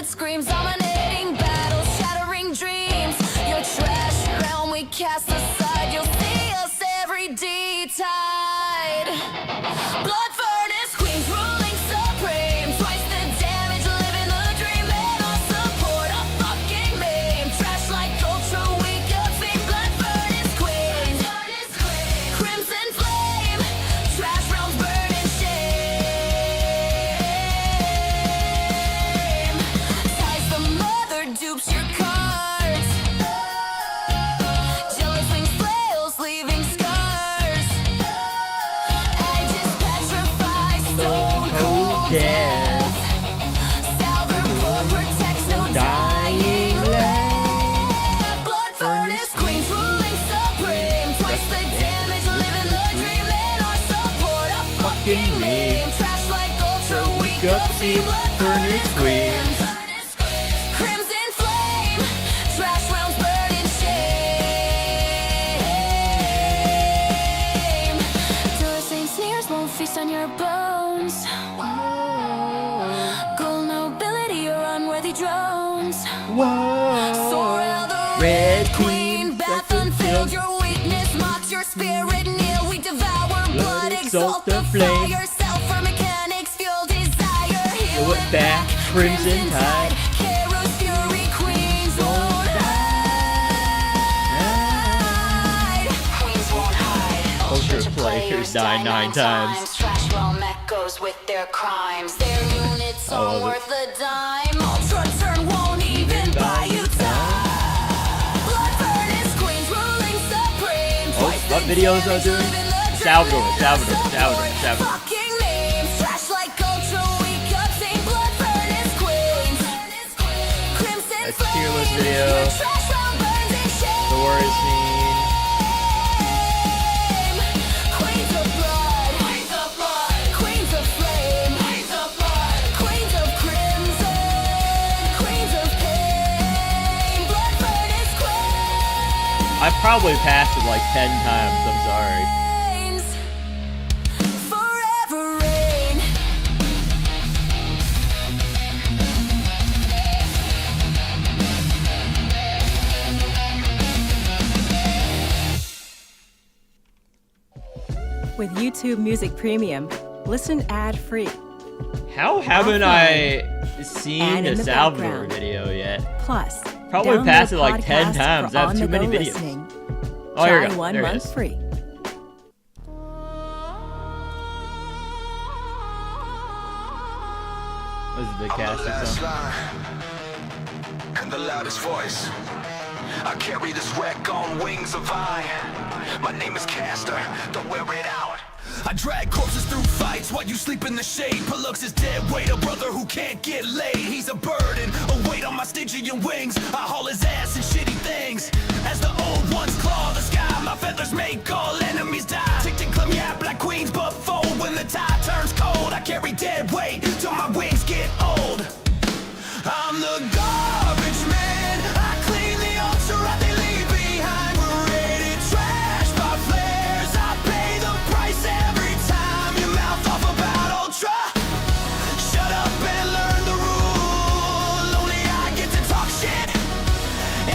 Screams dominating battles, shattering dreams. Your trash realm we cast aside. You'll see us every D-tide. Blood furnace queens ruling supreme. Twice the damage, living the dream. And our support, a fucking meme. Trash like Ultra, fucking me. Trash like ultra weak Got up, the furnace queens. Crimson flame, trash rounds burn in shame. Doors and sneers won't feast on your bones. Gold nobility or unworthy drones. Soar out the Red Queen, bath unfilled. Your weakness mocks your spirit. Kneel, we devour blood, exalt the flame. fire. Self for mechanics, fuel desire. Heal it back, Crimson Tide. Heroes, fury, queens won't hide. Queens won't hide. Ultra players die 9 times. Trash realm echoes with their crimes. Their units I are love it. worth a dime. Ultra turn won't even buy you time. Blood furnace queens ruling supreme. What videos are doing? Salvador. Fucking names. Trash like ultra weak obscene blood furnace queens. Crimson That's tier list flame. video. Your trash round burns in shame. The war is seen. Queens of blood. Queens of blood. Queens of flame. Queens of blood. Queens of crimson. Queens of pain. Blood furnace queens. I probably passed it like 10 times. I'm sorry. Forever reign. With YouTube Music Premium, listen ad-free. How haven't I And seen in the the Salvador background. video yet? Plus, Probably download passed it like 10 podcasts times. for I have too many on-the-go videos. listening. Oh, here we Try go. 1 There it month is. free. This is the I'm the casting last song. line and the loudest voice. I carry this wreck on wings of iron. My name is Caster, don't wear it out. I drag corpses through fights while you sleep in the shade. Pollux is dead weight, a brother who can't get laid. He's a burden, a weight on my Stygian wings. I haul his ass and shitty things. As the old ones claw the sky, my feathers make all enemies die. Ticked and clum, yeah, black queens, but fold when the tide turns cold. I carry dead weight till my wings get old. I'm the garbage man. I clean the altar out they leave behind. We're rated trash by flares. I pay the price every time you mouth off about Ultra. Shut up and learn the rule. Only I get to talk shit.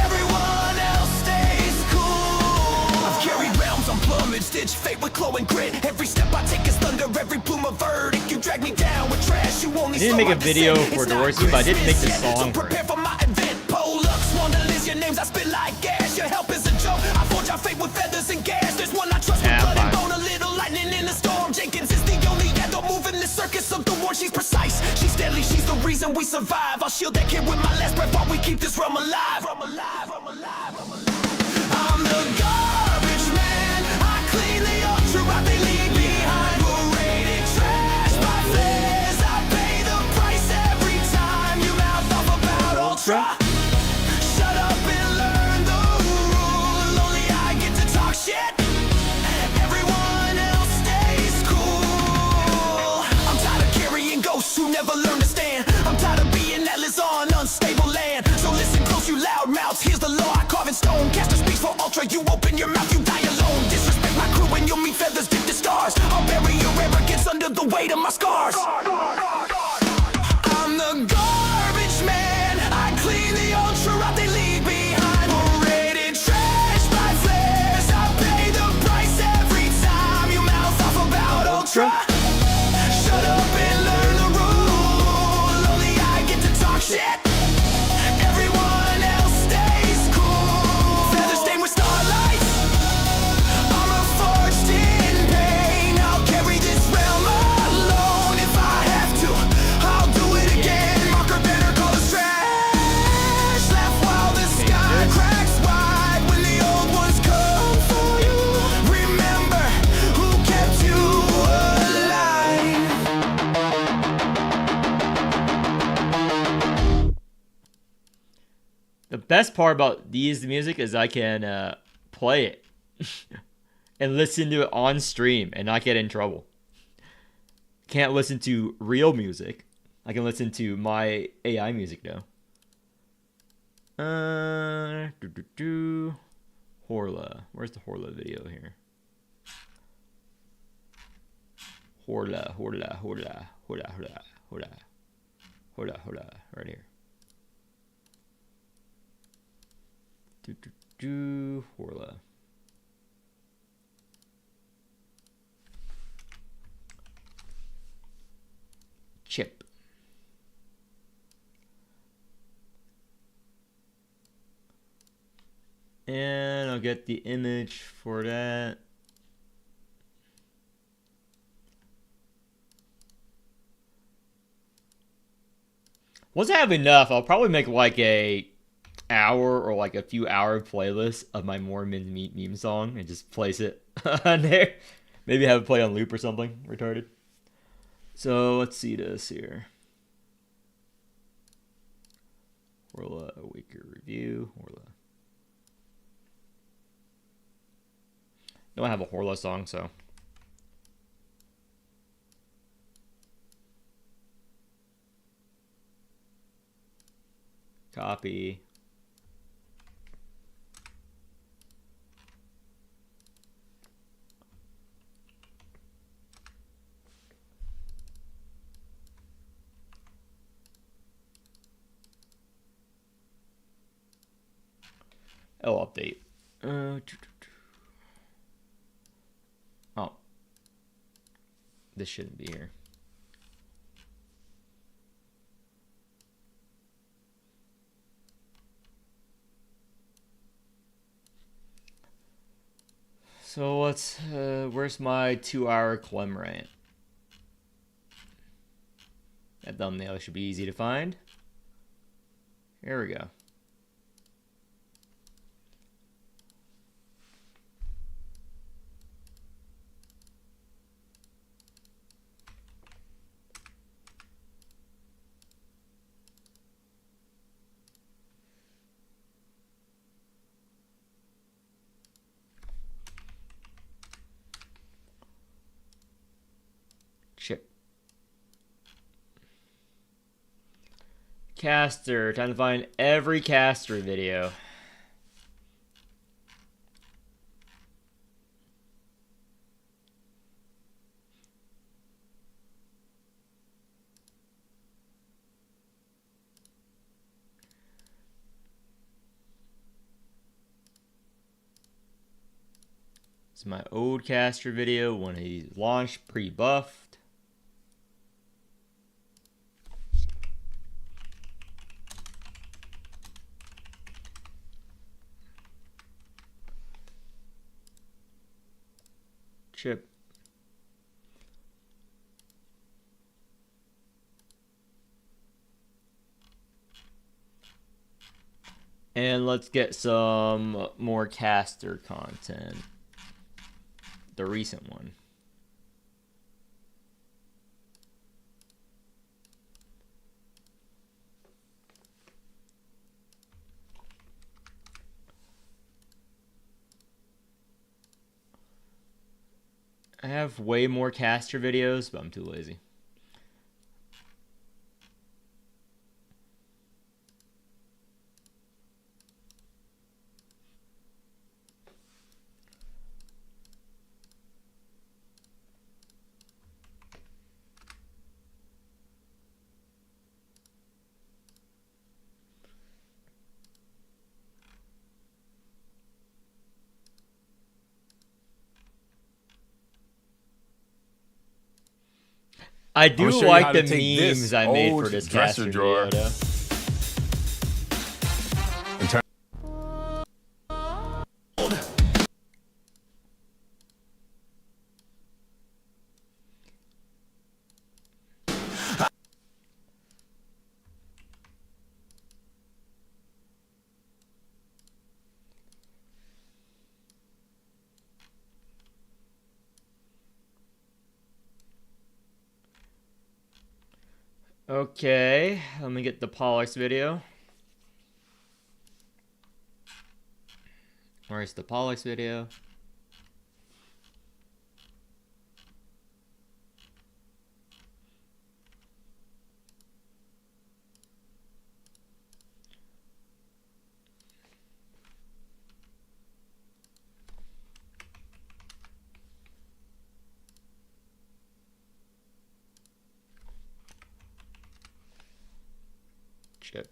Everyone else stays cool. I've carried realms on plumage, stitch fate with claw and grit. Every step I take is thunder, every plume of verdict. You drag me down with trash, you only I didn't slow make a my video descent. for It's not Dorsey, but I did make the Christmas yet, song so for it. prepare for my event. Pollux, Wanda, Liz, your names I spit like gas. Your help is a joke. I forge our fate with feathers and gas. There's one I trust with Yeah, blood and fine. bone. A little lightning in the storm. Jenkins is the only adult move in the circus of the war. She's precise, she's deadly, she's the reason we survive. I'll shield that kid with my last breath while we keep this realm alive. I'm the garbage man. I clean the ultra out they leave behind. We're rated trash by flares. I pay the price every time you mouth off about Ultra. Shut up and learn the rule. Only I get to talk shit. Everyone else stays cool. I'm tired of carrying ghosts who never learn to stand. I'm tired of being Atlas on unstable land. So listen close, you loud mouths. Here's the law I carve in stone. Caster speaks for Ultra. You open your mouth, you die alone. Disrespect my crew and you'll meet feathers dipped to stars. I'll bury your arrogance under the weight of my scars. I'm the garbage man. I clean the Ultra out they leave behind. We're rated trash by flares. I pay the price every time you mouth off about Ultra. Shut up and learn the rule. Only I get to talk shit. Everyone else stays cool. Feathers stained with starlight. Armor forged in pain. I'll carry this realm alone if I have to. I'll do it again. Marker better call us trash. Laugh while the sky cracks wide when the old ones come for you. Remember who kept you alive. The best part about these music is I can play it and listen to it on stream and not get in trouble. Can't listen to real music. I can listen to my AI music though. Horla. Where's the Horla video here? Horla. Right here. Horla. Chip. And I'll get the image for that. Once I have enough, I'll probably make like a hour or like a few hour playlist of my Morimens meme song and just place it on there. Maybe have it play on loop or something retarded. So let's see this here. Horla Waker review. Horla. Don't have a Horla song, so. Copy. Oh, update. Oh. This shouldn't be here. So let's, where's my 2-hour Clem rant? That thumbnail should be easy to find. Here we go. Chip. Caster. Time to find every caster video. This is my old caster video when he launched pre-buffed. Chip. And let's get some more caster content. The recent one. I have way more caster videos, but I'm too lazy. I do like the memes I made for this caster video, though. Okay, let me get the Pollux video. Where's the Pollux video? shit.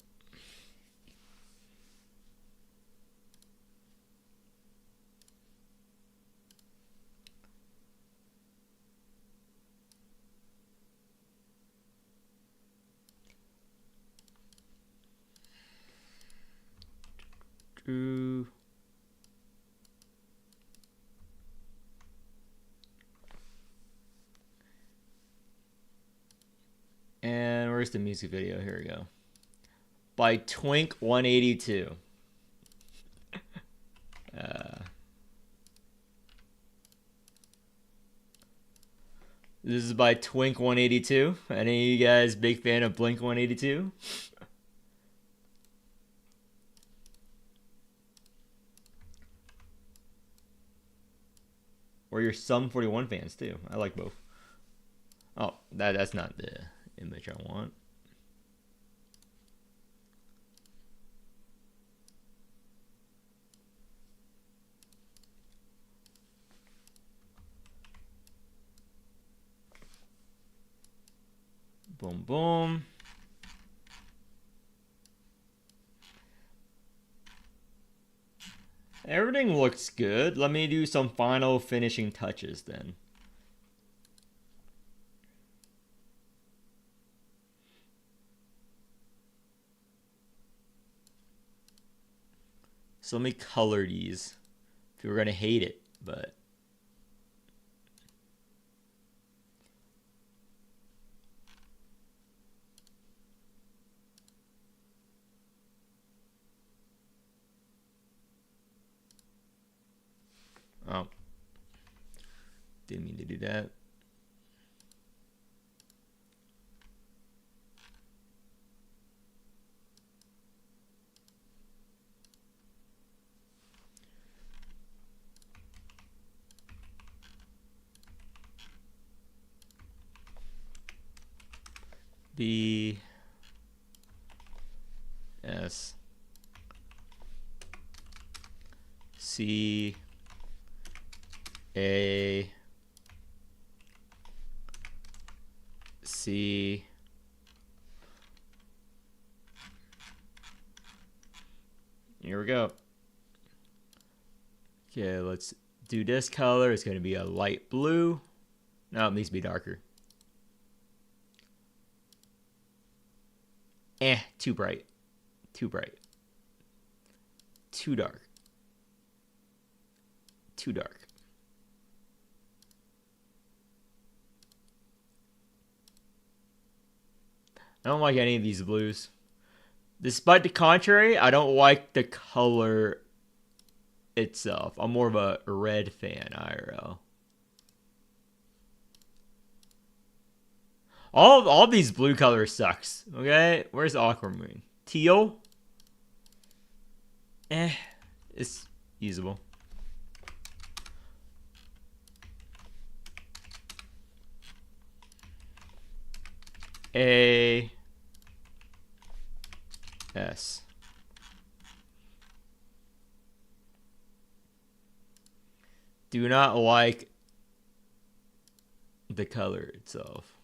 True. And where's the music video? Here we go. By Twink 182. This is by Twink 182. Any of you guys big fan of Blink 182? Or your Sum 41 fans too. I like both. Oh, that's not the image I want. Boom, boom. Everything looks good. Let me do some final finishing touches then. So let me color these. If you were gonna hate it, but oh, didn't mean to do that. B S C A C Here we go. Okay, let's do this color. It's going to be a light blue. No, it needs to be darker. Too bright. Too bright. Too dark. Too dark. I don't like any of these blues. Despite the contrary, I don't like the color itself. I'm more of a red fan, IRL. All these blue colors sucks. Okay, where's Aquamarine? Teal. It's usable. A S. Do not like the color itself.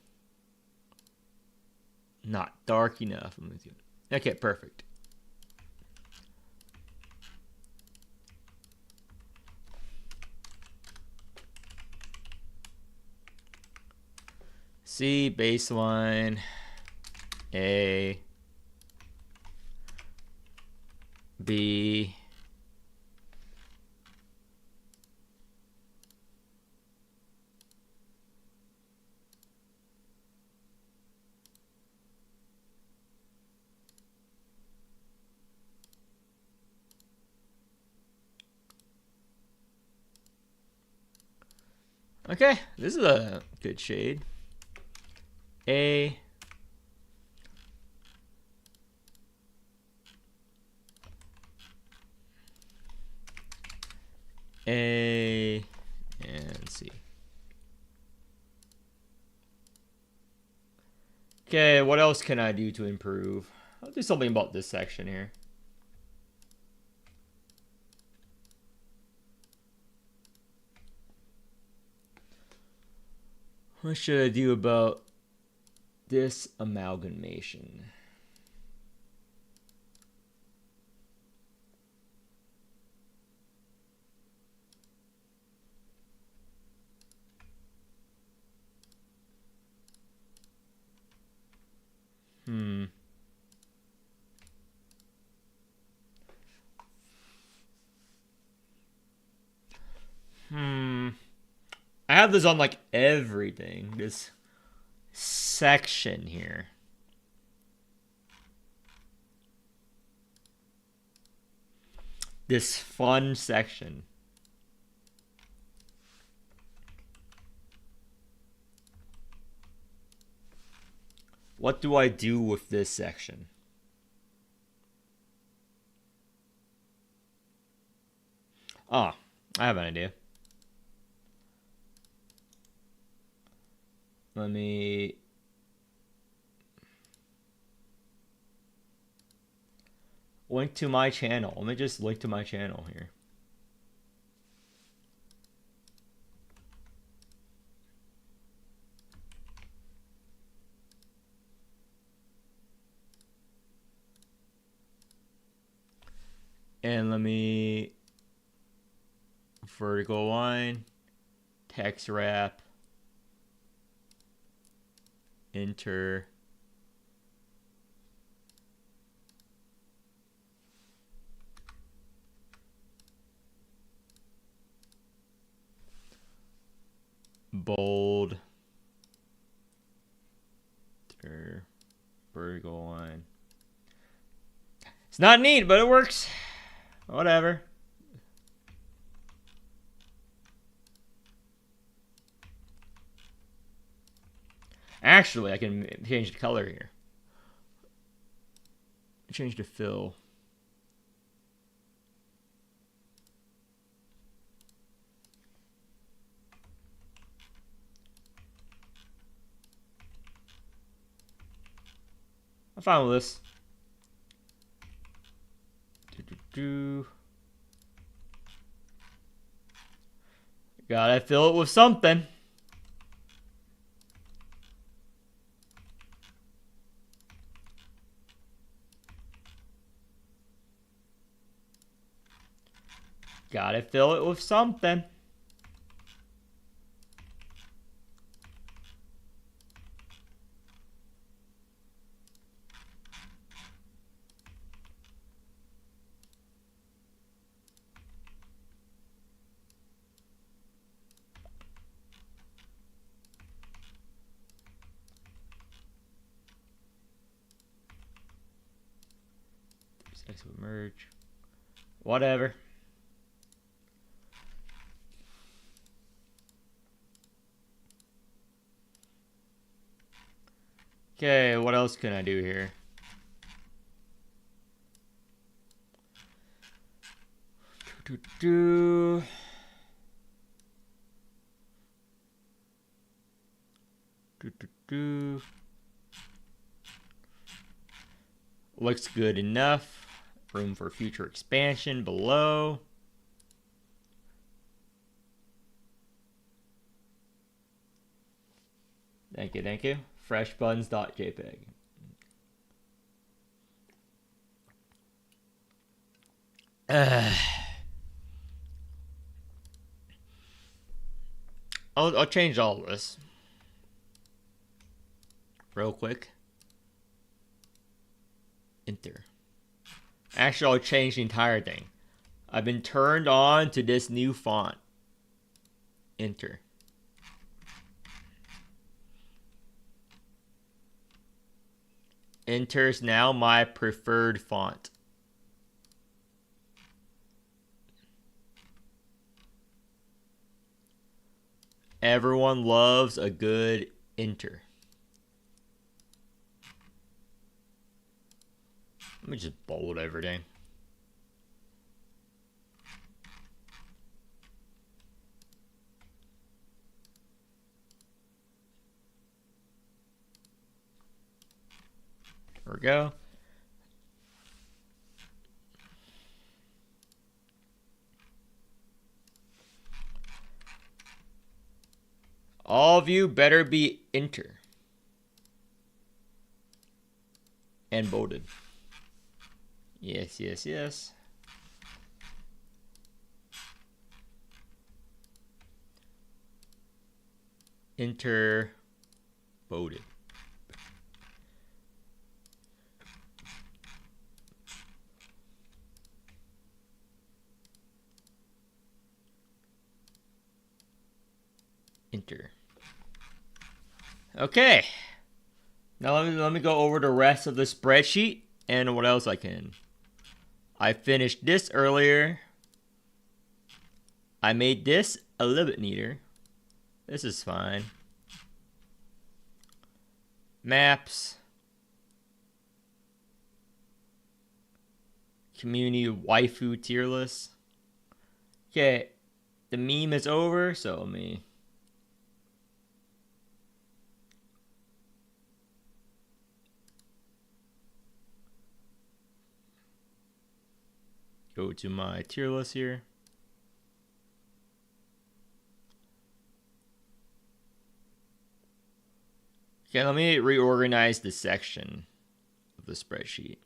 Not dark enough. Okay, perfect. C baseline. A B Okay, this is a good shade. A and C. Okay, what else can I do to improve? I'll do something about this section here. What should I do about this amalgamation? have this on like everything. This section here. This fun section. What do I do with this section? Oh, I have an idea. Let me link to my channel. Let me just link to my channel here. And let me vertical line, text wrap, enter. Bold. Vertical line. It's not neat, but it works. Whatever. Actually, I can change the color here. Change to fill. I'm fine with this. Gotta fill it with something. Gotta fill it with something. Sex will merge. Whatever. Okay, what else can I do here? Looks good enough. Room for future expansion below. Thank you, thank you. Freshbuns.jpg. I'll change all of this real quick. Enter. Actually, I'll change the entire thing. I've been turned on to this new font. Enter. Enter is now my preferred font. Everyone loves a good enter. Let me just bold everything. There we go. All of you better be enter. And bolded. Yes, yes, yes. Enter bolded. Enter. Okay. Now let me go over the rest of the spreadsheet and what else I can. I finished this earlier. I made this a little bit neater. This is fine. Maps. Community waifu tier list. Okay. The meme is over, so let me... go to my tier list here. Okay, let me reorganize the section of the spreadsheet.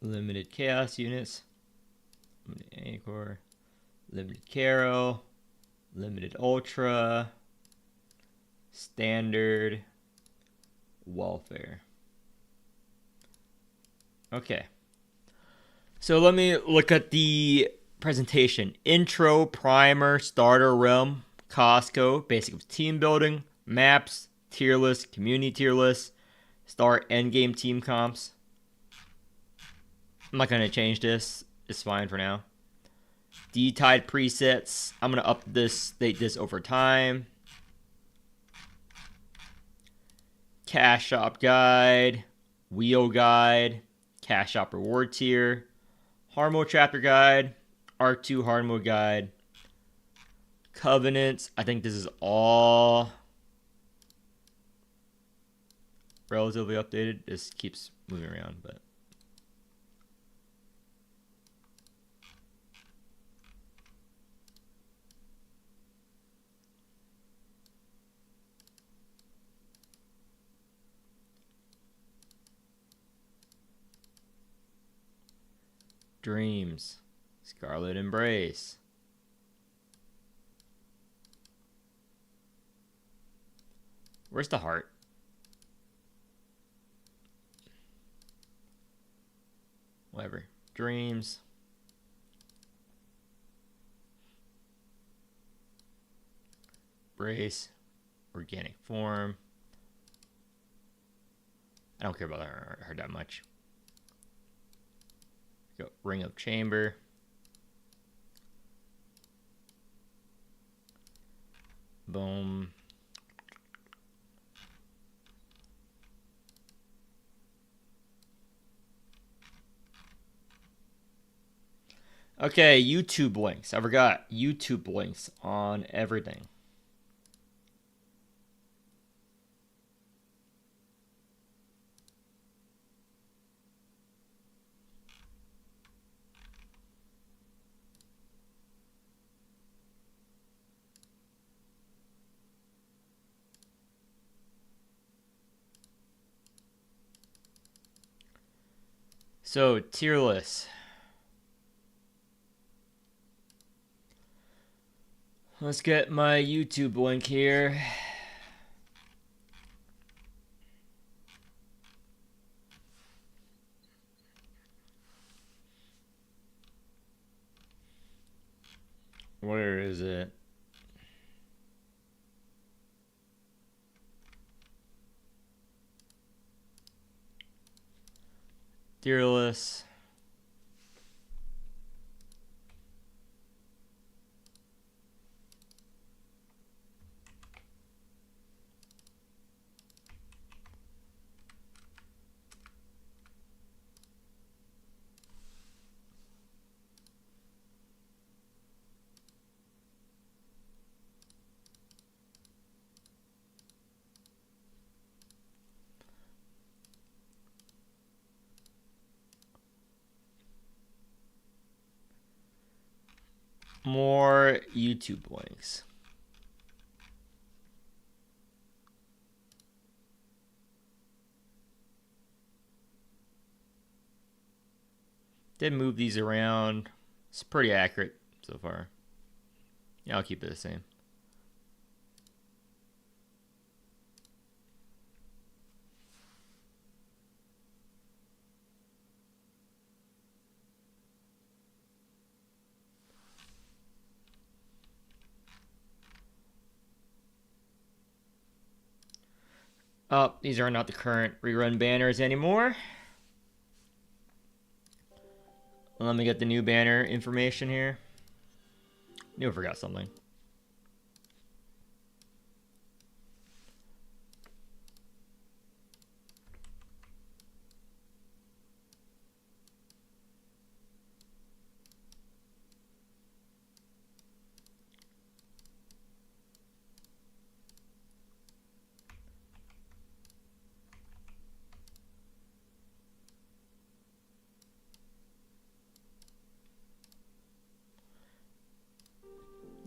Limited chaos units. Limited Anchor, limited Caro, limited Ultra, standard, welfare. Okay. So let me look at the presentation. Intro, primer, starter realm, Costco, basic of team building, maps, tier list, community tier list, start endgame team comps. I'm not going to change this. It's fine for now. D-Tide presets. I'm going to update this over time. Cash Shop Guide. Wheel Guide. Cash Shop Reward Tier. Hard Mode Chapter Guide. R2 Hard Mode Guide. Covenants. I think this is all relatively updated. This keeps moving around, but... Dreams, Scarlet Embrace. Where's the heart? Whatever. Dreams. Brace. Organic form. I don't care about her that much. Go Ring of Chamber. Boom. Okay, YouTube links. I forgot YouTube links on everything. So, tier list. Let's get my YouTube link here. Where is it? Tier list. More YouTube links. Did move these around. It's pretty accurate so far. Yeah, I'll keep it the same. Oh, these are not the current rerun banners anymore. Let me get the new banner information here. Knew I forgot something.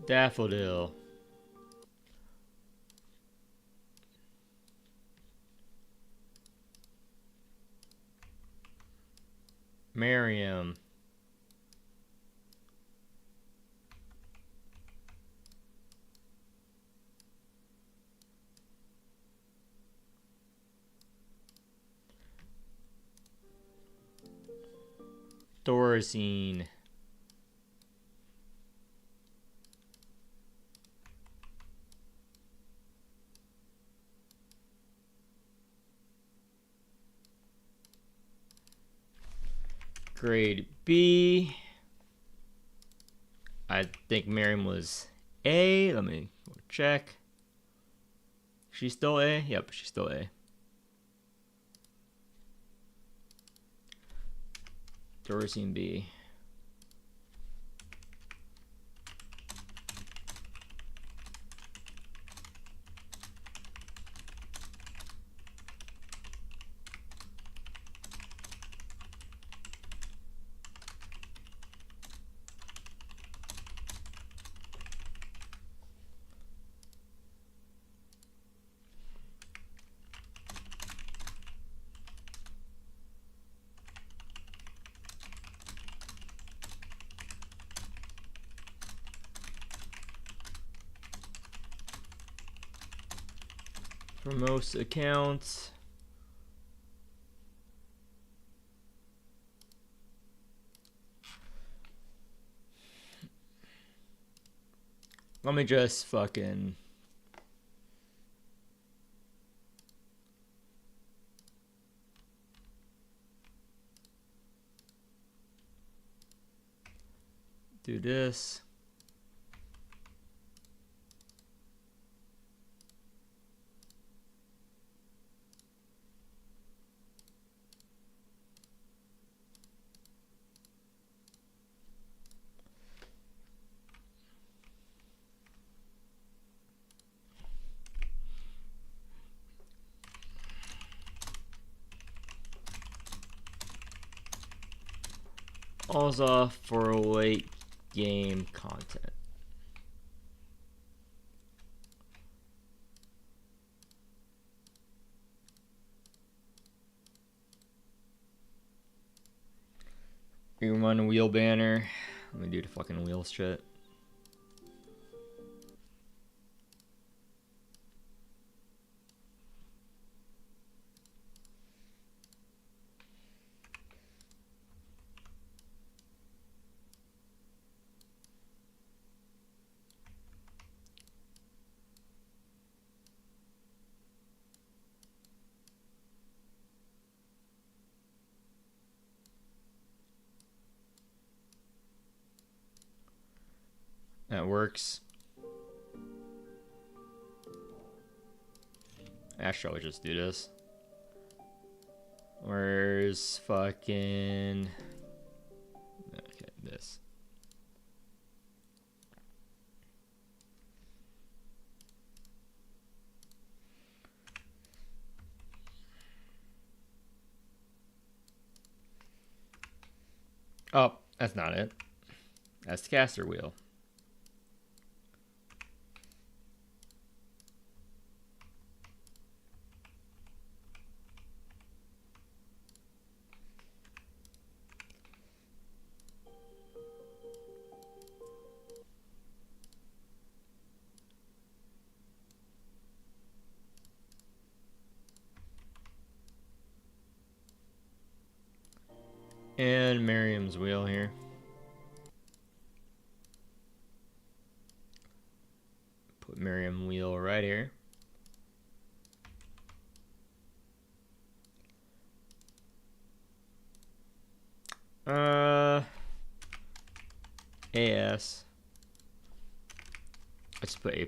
Daffodil. Miriam. Thorazine. Grade B. I think Miriam was A. Let me check. She's still A? Yep, she's still A. Thorazine B. For most accounts. Let me just fucking do this. All's off for late game content. We run a wheel banner. Let me do the fucking wheel shit. That works. Actually, I'll just do this. Where's fucking... Okay, this. Oh, that's not it. That's the caster wheel. And Miriam's wheel here. Put Miriam wheel right here. AS. Let's put A+.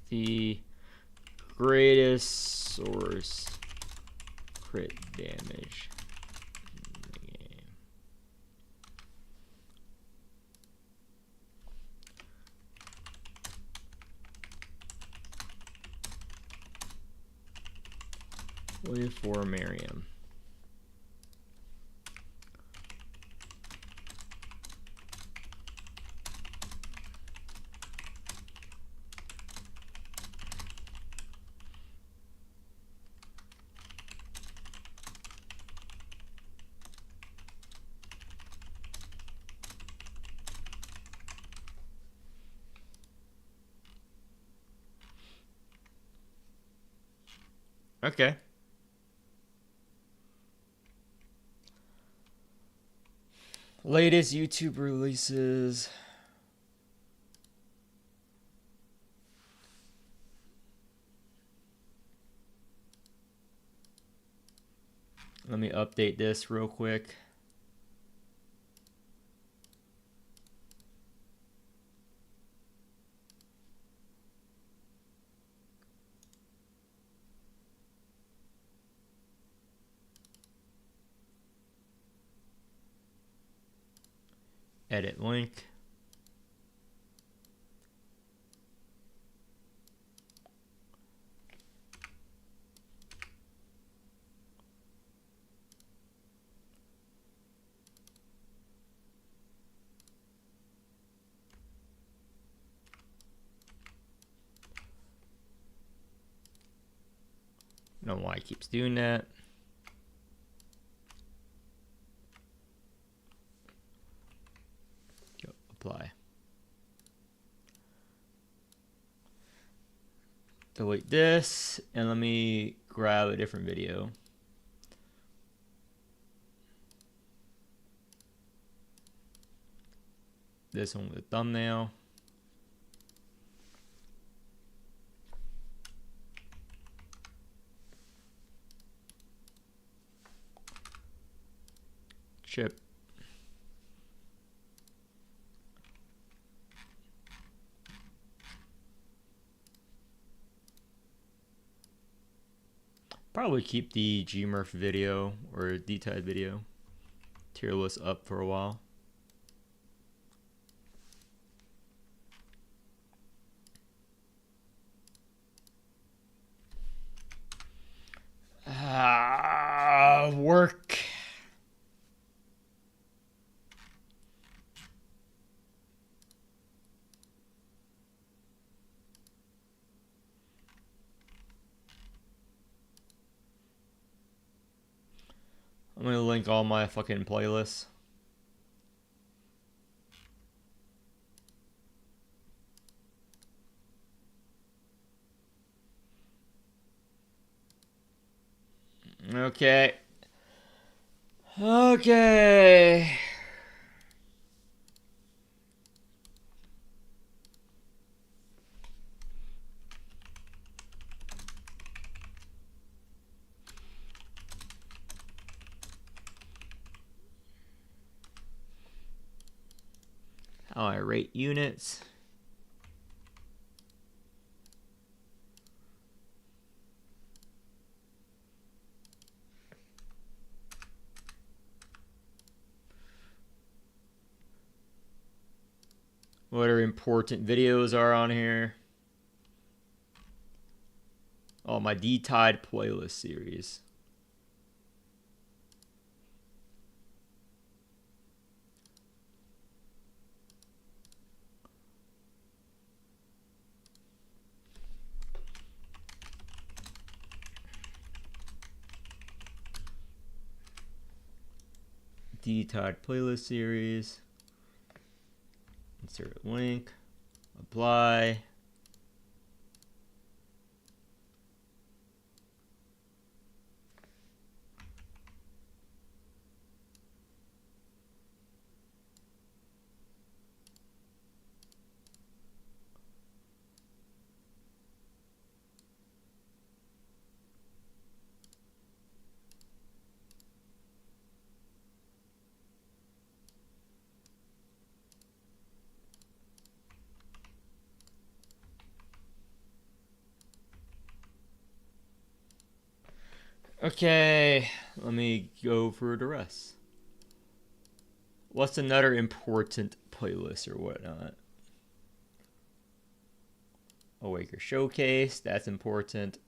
The greatest source crit damage in the game. Only for Miriam. Okay. Latest YouTube releases. Let me update this real quick. Edit link. I don't know why it keeps doing that. Go, apply. Delete this, and let me grab a different video. This one with a thumbnail. Chip. Probably keep the Gmurph video or D-Tide video tier list up for a while. Work. I'm gonna link all my fucking playlists. Okay. Okay. How I rate units. What are important videos are on here? Oh, my D-Tide playlist series. Todd playlist series. Insert link. Apply. Okay, let me go for the rest. What's another important playlist or whatnot? Awaker Showcase, that's important.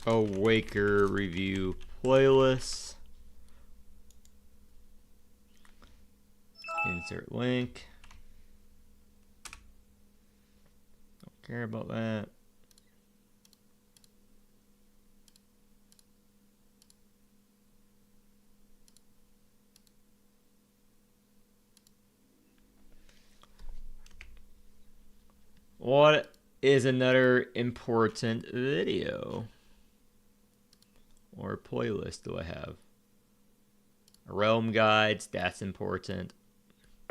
Awaker review playlist. Insert link. Don't care about that. What is another important video or playlist do I have? Realm guides, that's important.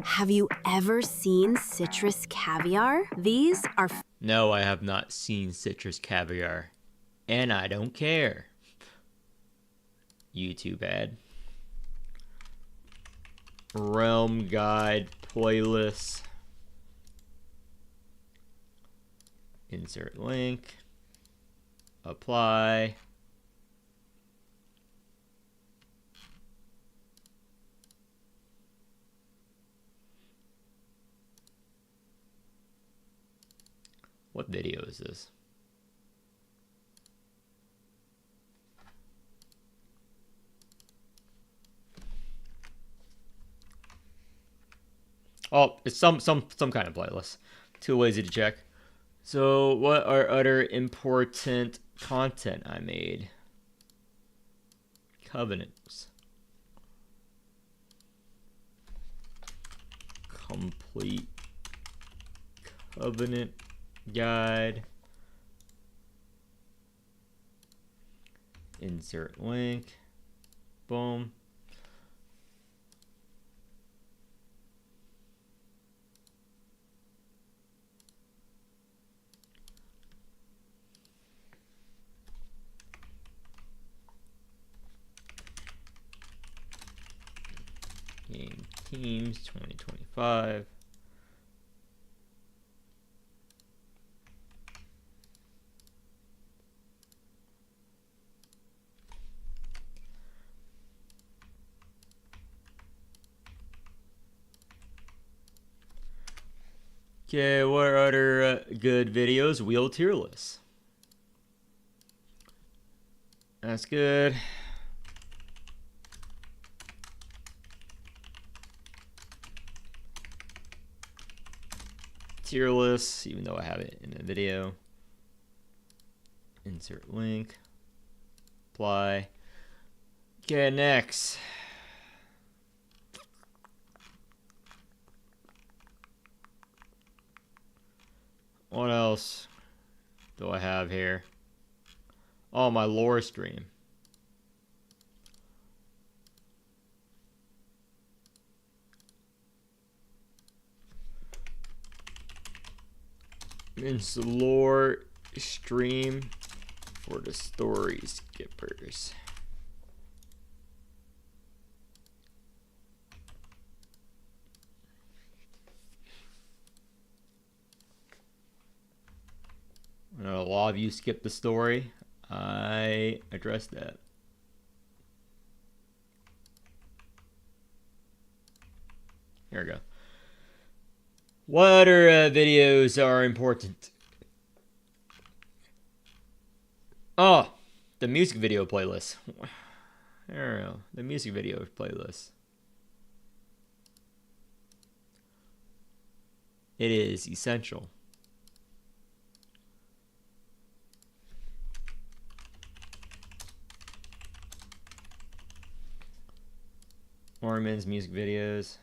Have you ever seen citrus caviar? These are... No, I have not seen citrus caviar. And I don't care. YouTube ad. Realm guide playlist. Insert link. Apply. What video is this? Oh, it's some kind of playlist. Too lazy to check. So, what are other important content I made? Covenants. Complete covenant guide. Insert link. Boom. Game Teams 2025. Okay, what are other good videos? Wheel tier list. That's good. Tier list, even though I have it in the video. Insert link. Apply. Okay, next. What else do I have here? Oh, my lore stream. It's the lore stream for the story skippers. I know a lot of you skip the story. I addressed that. Here we go. What other videos are important? Oh, the music video playlist. I don't know. The music video playlist. It is essential. Morimens music videos.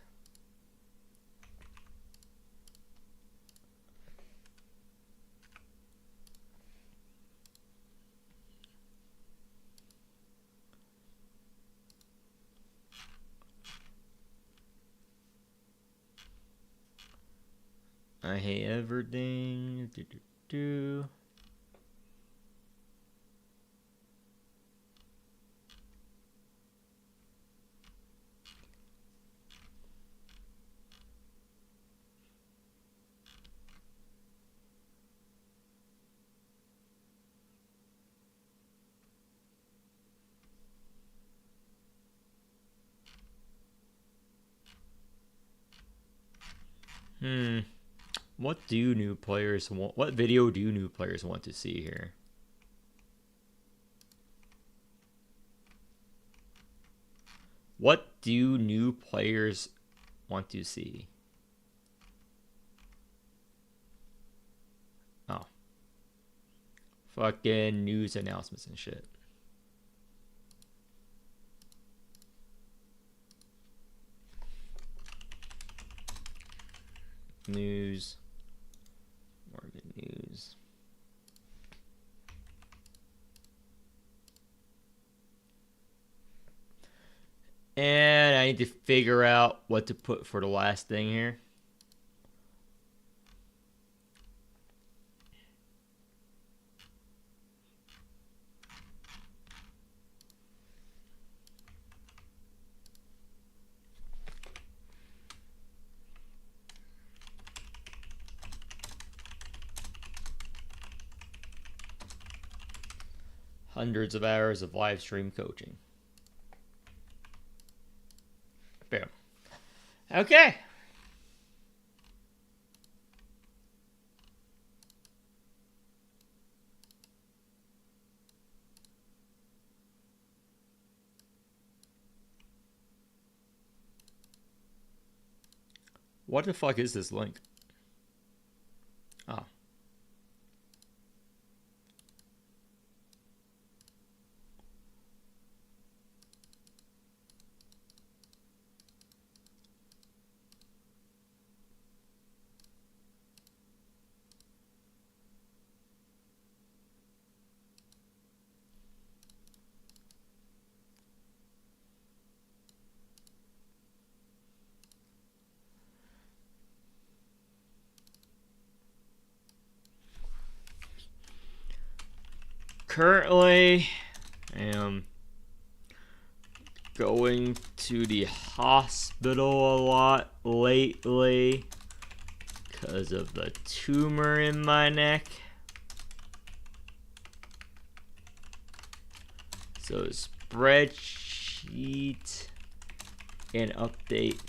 I hate everything. What do new players want? What video do new players want to see here? What do new players want to see? Oh. Fucking news announcements and shit. News. More good news. And I need to figure out what to put for the last thing here. Hundreds of hours of live stream coaching. Boom. Okay. What the fuck is this link? Oh. Currently, I am going to the hospital a lot lately because of the tumor in my neck. So spreadsheet and update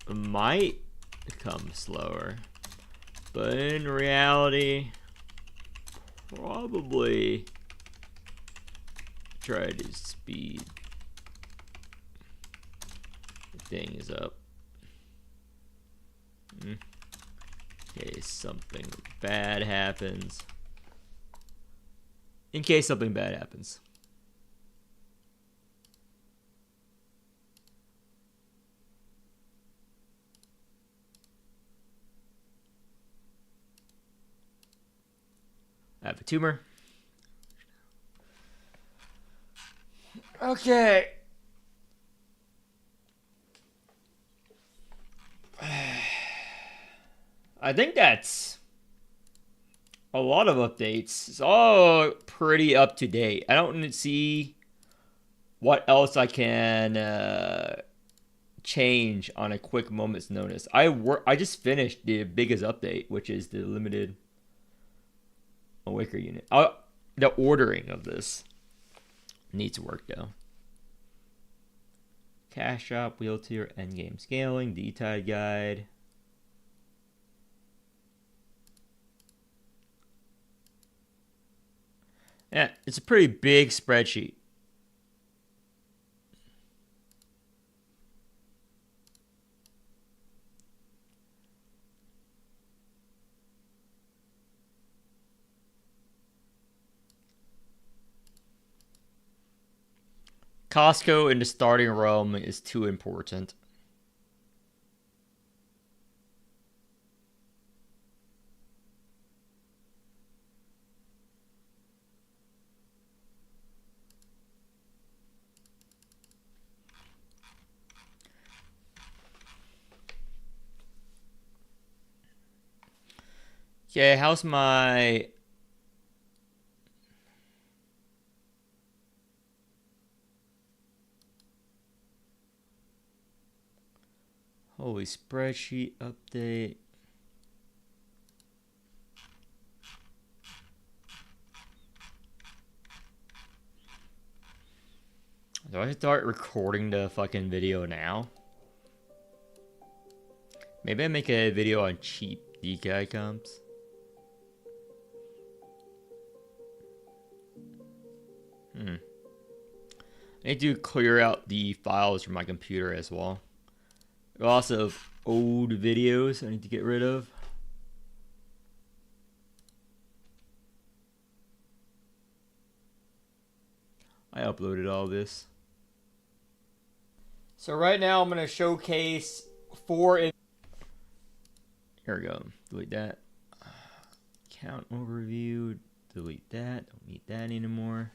might come slower, but in reality, probably try to speed things up in case something bad happens. In case something bad happens. I have a tumor. Okay. I think that's a lot of updates. It's all pretty up to date. I don't see what else I can change on a quick moment's notice. I just finished the biggest update, which is the limited Awaker unit. The ordering of this needs work though. Cash shop, wheel tier, endgame scaling, D-tide guide. Yeah, it's a pretty big spreadsheet. Costco in the starting realm is too important. Okay, how's my... Holy spreadsheet update. Do I start recording the fucking video now? Maybe I make a video on cheap DK comps. I need to clear out the files from my computer as well. Lots of old videos I need to get rid of. I uploaded all this. So right now I'm going to showcase 4... Here we go. Delete that. Account overview. Delete that. Don't need that anymore.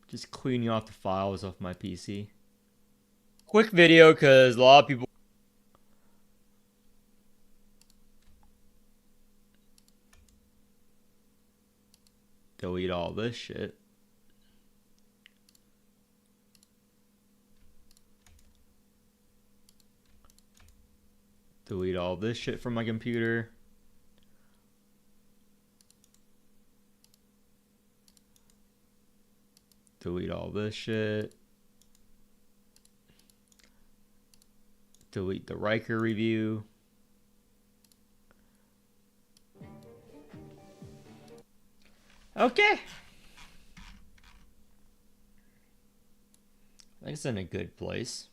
Just cleaning off the files off my PC. Quick video because a lot of people... Delete all this shit. Delete all this shit from my computer. Delete all this shit. Delete the Riker review. Okay. I think it's in a good place.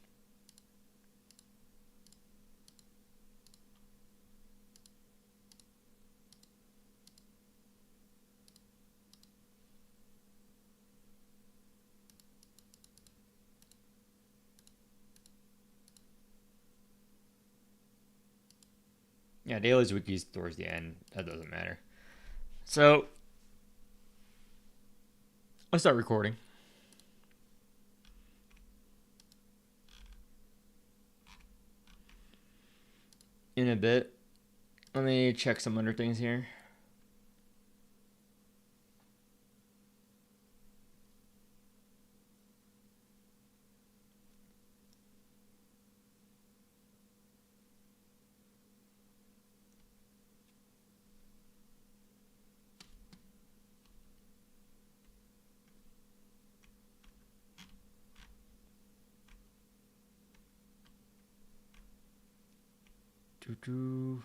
Yeah, Dailies Wikis towards the end. That doesn't matter. So, let's start recording. In a bit. Let me check some other things here. Doo-doo.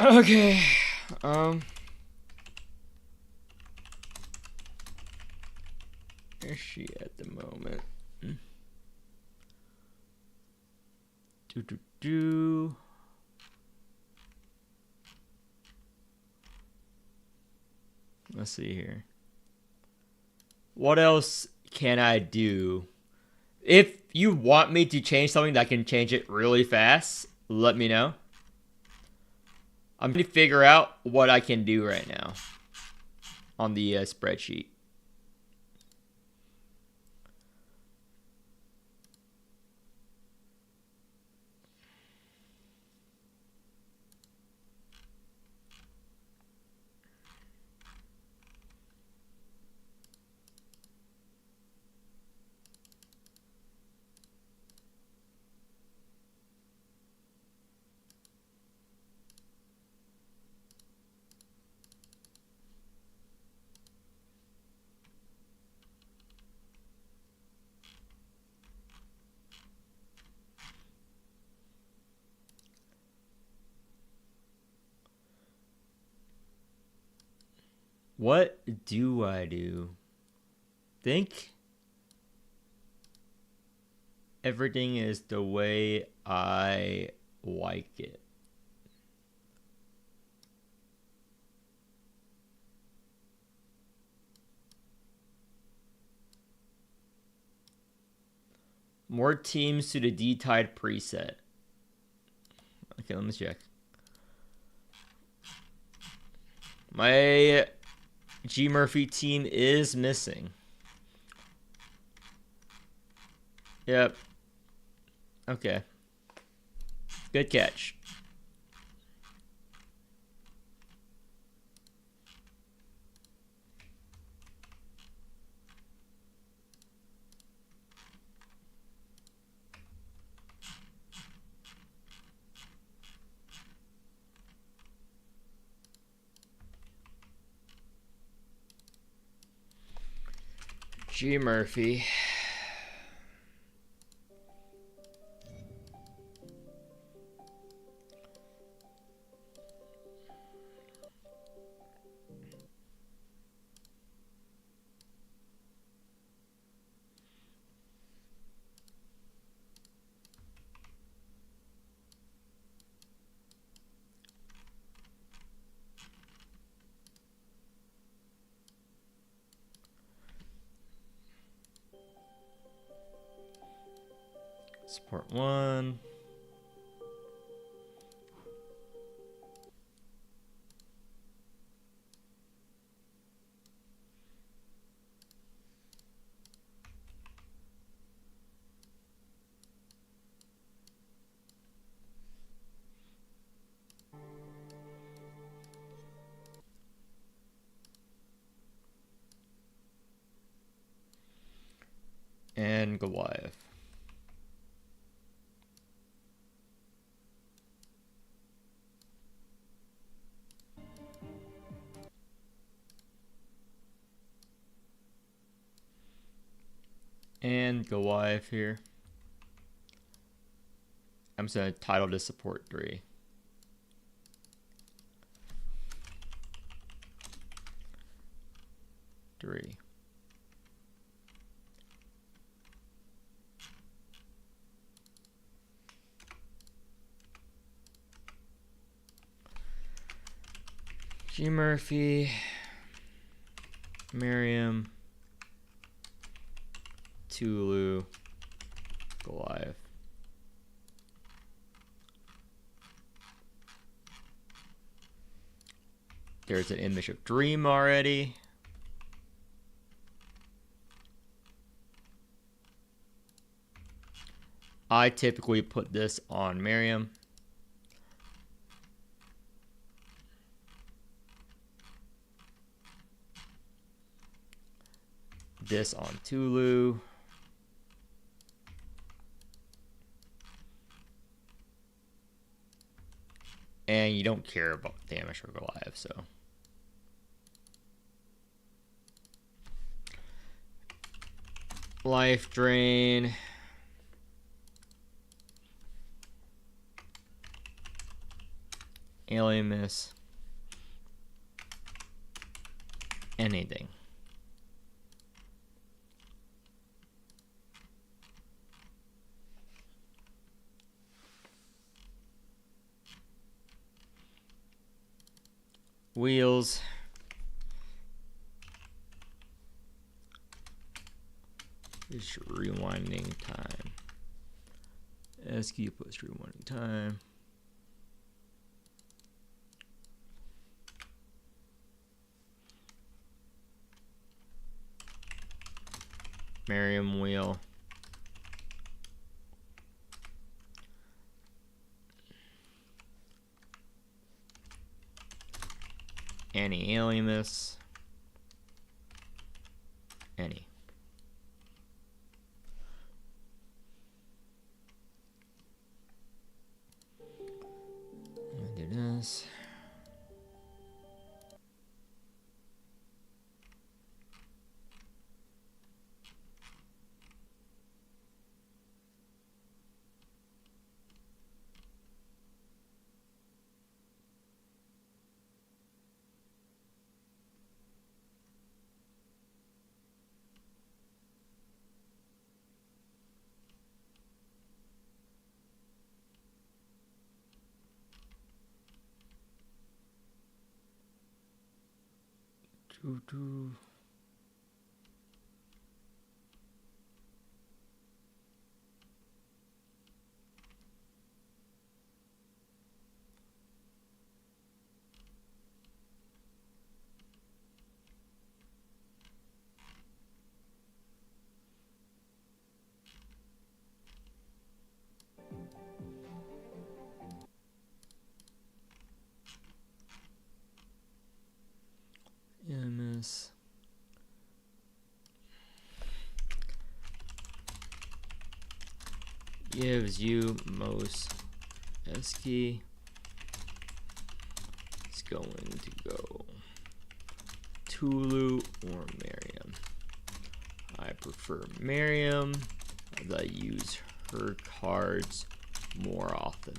Okay. Where's she at the moment? Do. Let's see here. What else can I do? If you want me to change something that can change it really fast, let me know. I'm going to figure out what I can do right now on the spreadsheet. What do I do? Think everything is the way I like it. More teams to the D-Tide preset. Okay, let me check. My G Murphy team is missing. Yep. Okay. Good catch. G Murphy. Support 1. And Goliath. And Goliath here. I'm just going to title this support 3. G Murphy, Miriam, Tulu, Goliath. There's an image of Dream already. I typically put this on Miriam. This on Tulu. And you don't care about damage for Goliath, so. Life Drain. Alien Miss. Anything. Wheels. Is rewinding time. SQ plus rewinding time. Miriam wheel. Any Alienus. Any. I'm gonna do this. Doo-doo. MS gives you most S key. It's going to go Tulu or Miriam. I prefer Miriam as I use her cards more often.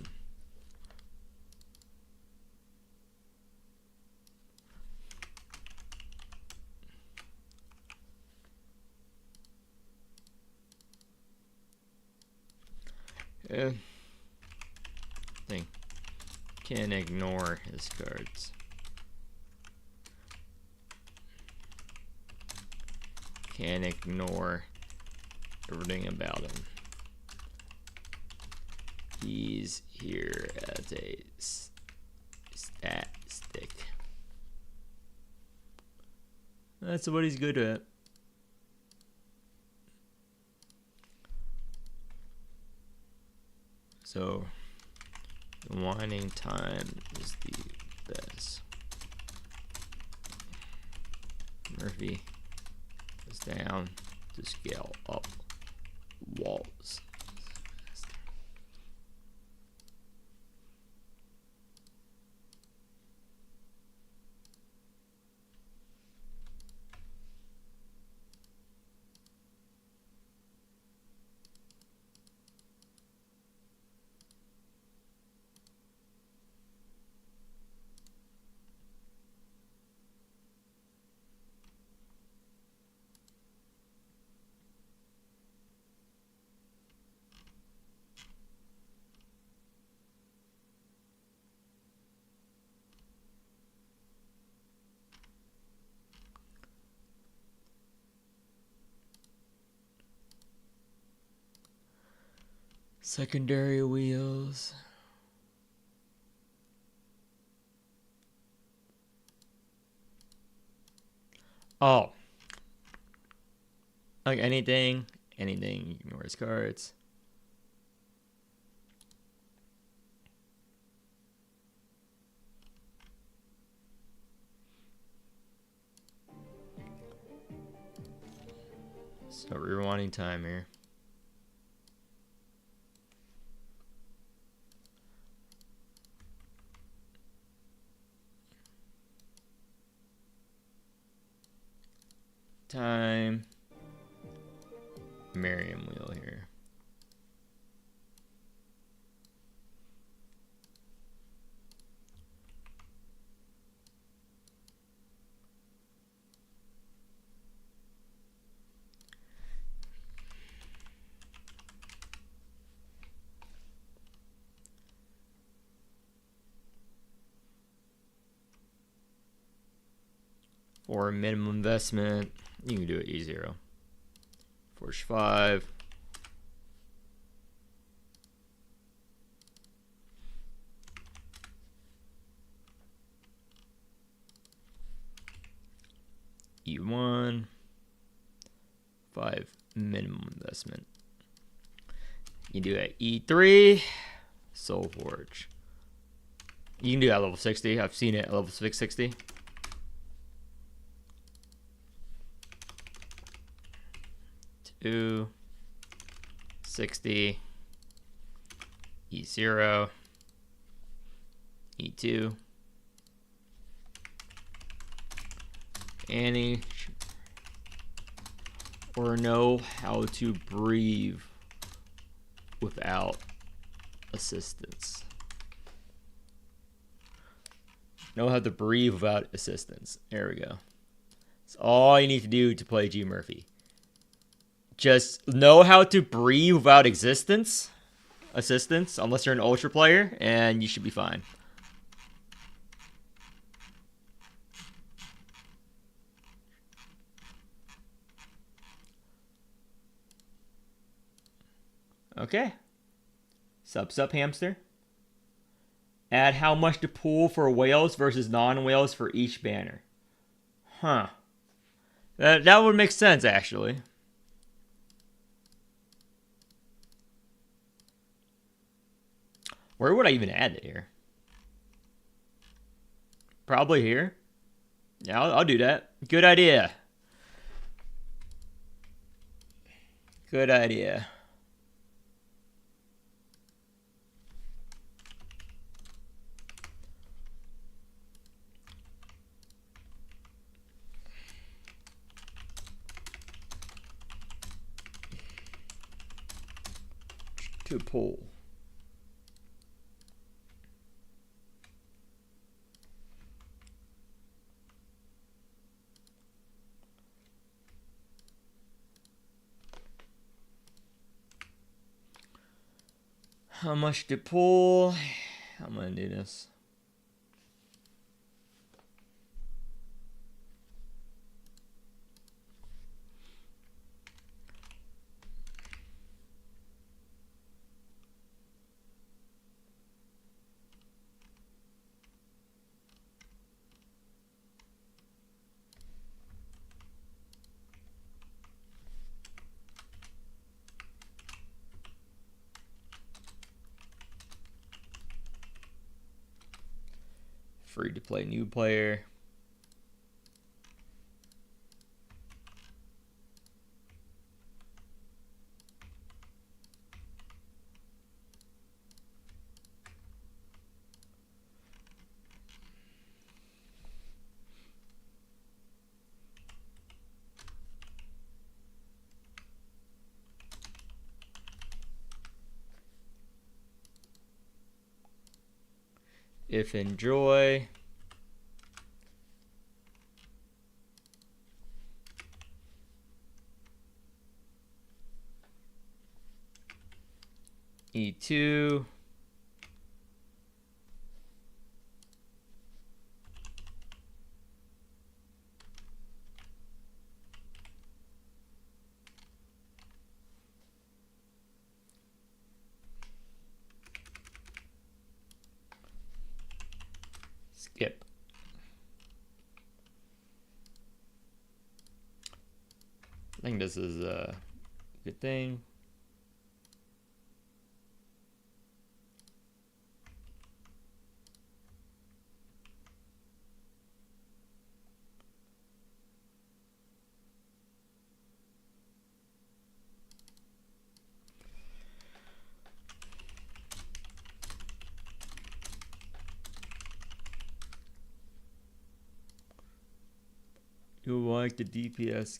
Thing can ignore his cards. Can ignore everything about him. He's here as a stat stick. That's what he's good at. So, the winding time is the best. Murphy goes down to scale up walls. Secondary wheels. Oh. Like anything, you can ignore his cards. So rewinding time here. Time. Miriam wheel here. For minimum investment, you can do it E0. Force 5. E1. 5 minimum investment. You do it E3. Soul Forge. You can do that at level 60. I've seen it at level 660. Two, 60, E0, E2, Annie, or know how to breathe without assistance. Know how to breathe without assistance. There we go. That's all you need to do to play G Murphy. Just know how to breathe without assistance, unless you're an ultra player, and you should be fine. Okay. Sup hamster. Add how much to pool for whales versus non-whales for each banner. Huh. That would make sense, actually. Where would I even add it here? Probably here. Yeah, I'll do that. Good idea. Good idea. To pull. How much to pull? I'm gonna do this. Free to play new player. If enjoy. E2. Skip. I think this is a good thing. You like the DPS?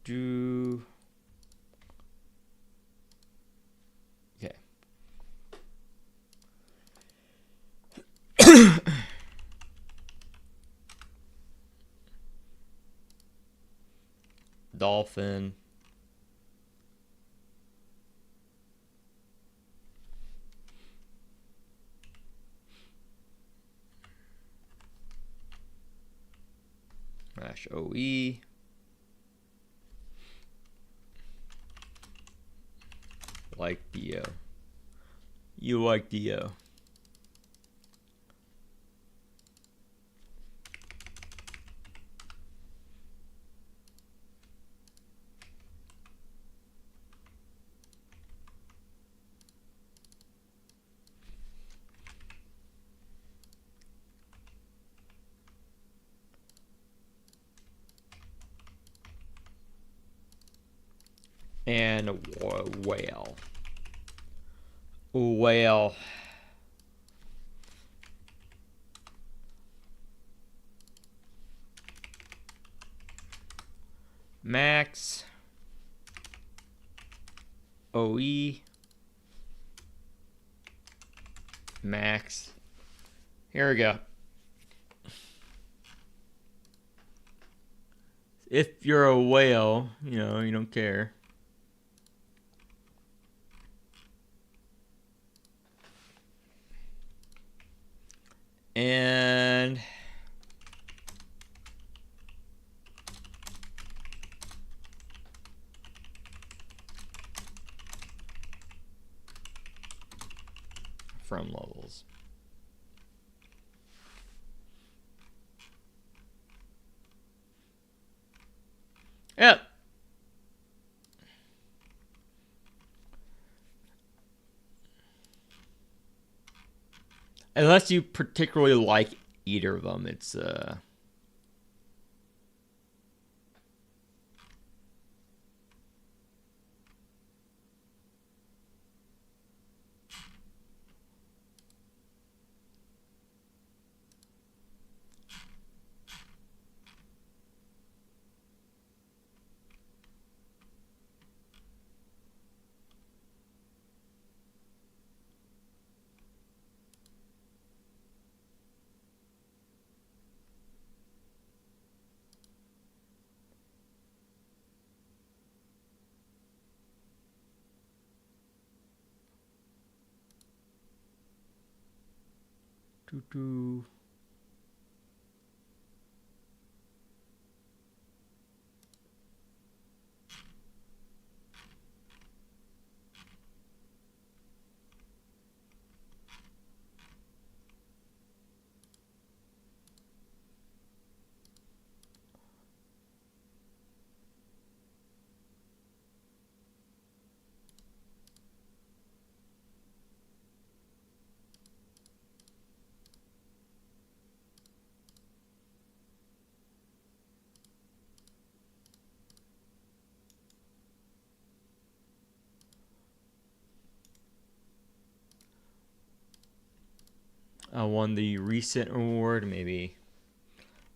Do okay. Dolphin. Rash OE. Like Dio. You like Dio. And a whale. Whale. Max. OE. Max. Here we go. If you're a whale, you know, you don't care. And from levels. Yep. Unless you particularly like either of them, it's doo-doo. I won the recent award. Maybe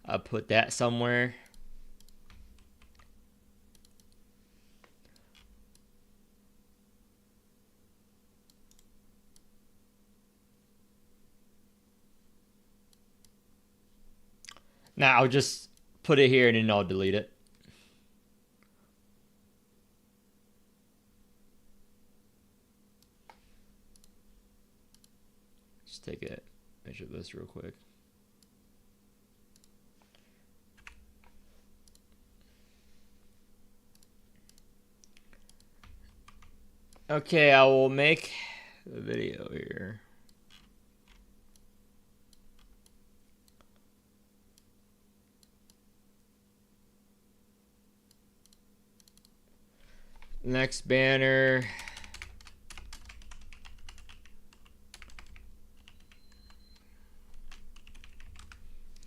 I'll put that somewhere. Now I'll just put it here and then I'll delete it. Just take a measure this real quick. Okay, I will make the video here. Next banner.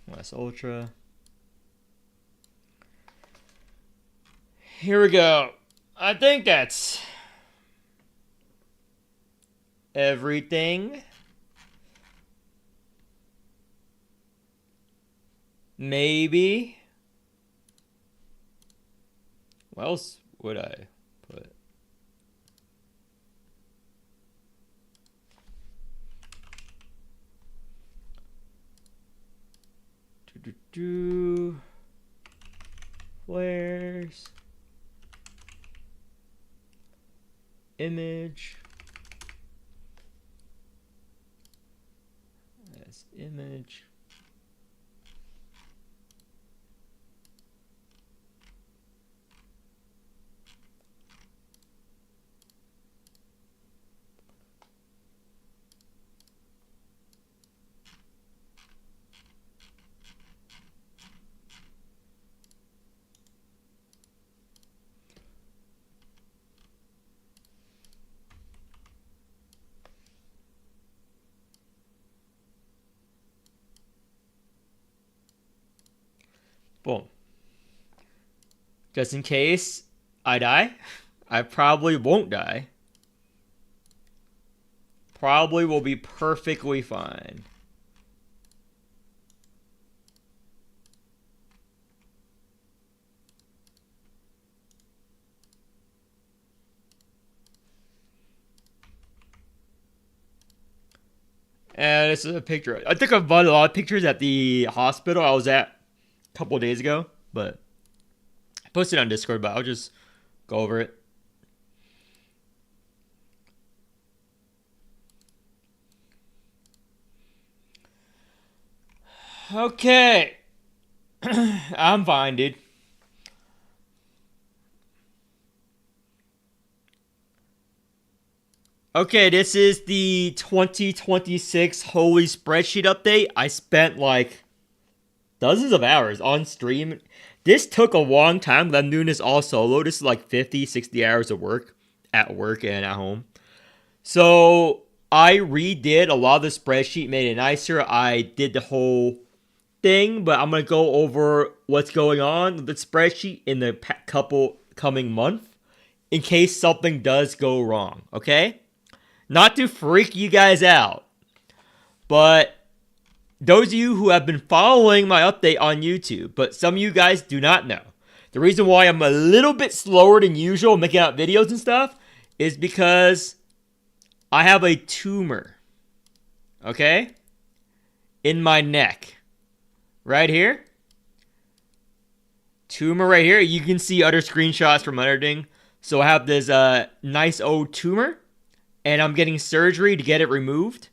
Less Ultra. Here we go. I think that's everything. Maybe. What else would I put? Flares. Image. That's image. Boom. Just in case I die, I probably won't die. Probably will be perfectly fine. And this is a picture. I took a lot of pictures at the hospital I was at a couple of days ago, but I posted it on Discord, but I'll just go over it. Okay. I'm fine, dude. Okay, this is the 2026 Holy Spreadsheet update. I spent like dozens of hours on stream. This took a long time, but I'm doing this all solo. This is like 50, 60 hours of work at work and at home. So I redid a lot of the spreadsheet, made it nicer. I did the whole thing, but I'm going to go over what's going on with the spreadsheet in the couple coming month in case something does go wrong, okay? Not to freak you guys out, but those of you who have been following my update on YouTube, but some of you guys do not know. The reason why I'm a little bit slower than usual making out videos and stuff is because I have a tumor, okay, in my neck, right here. Tumor right here. You can see other screenshots from editing. So I have this nice old tumor, and I'm getting surgery to get it removed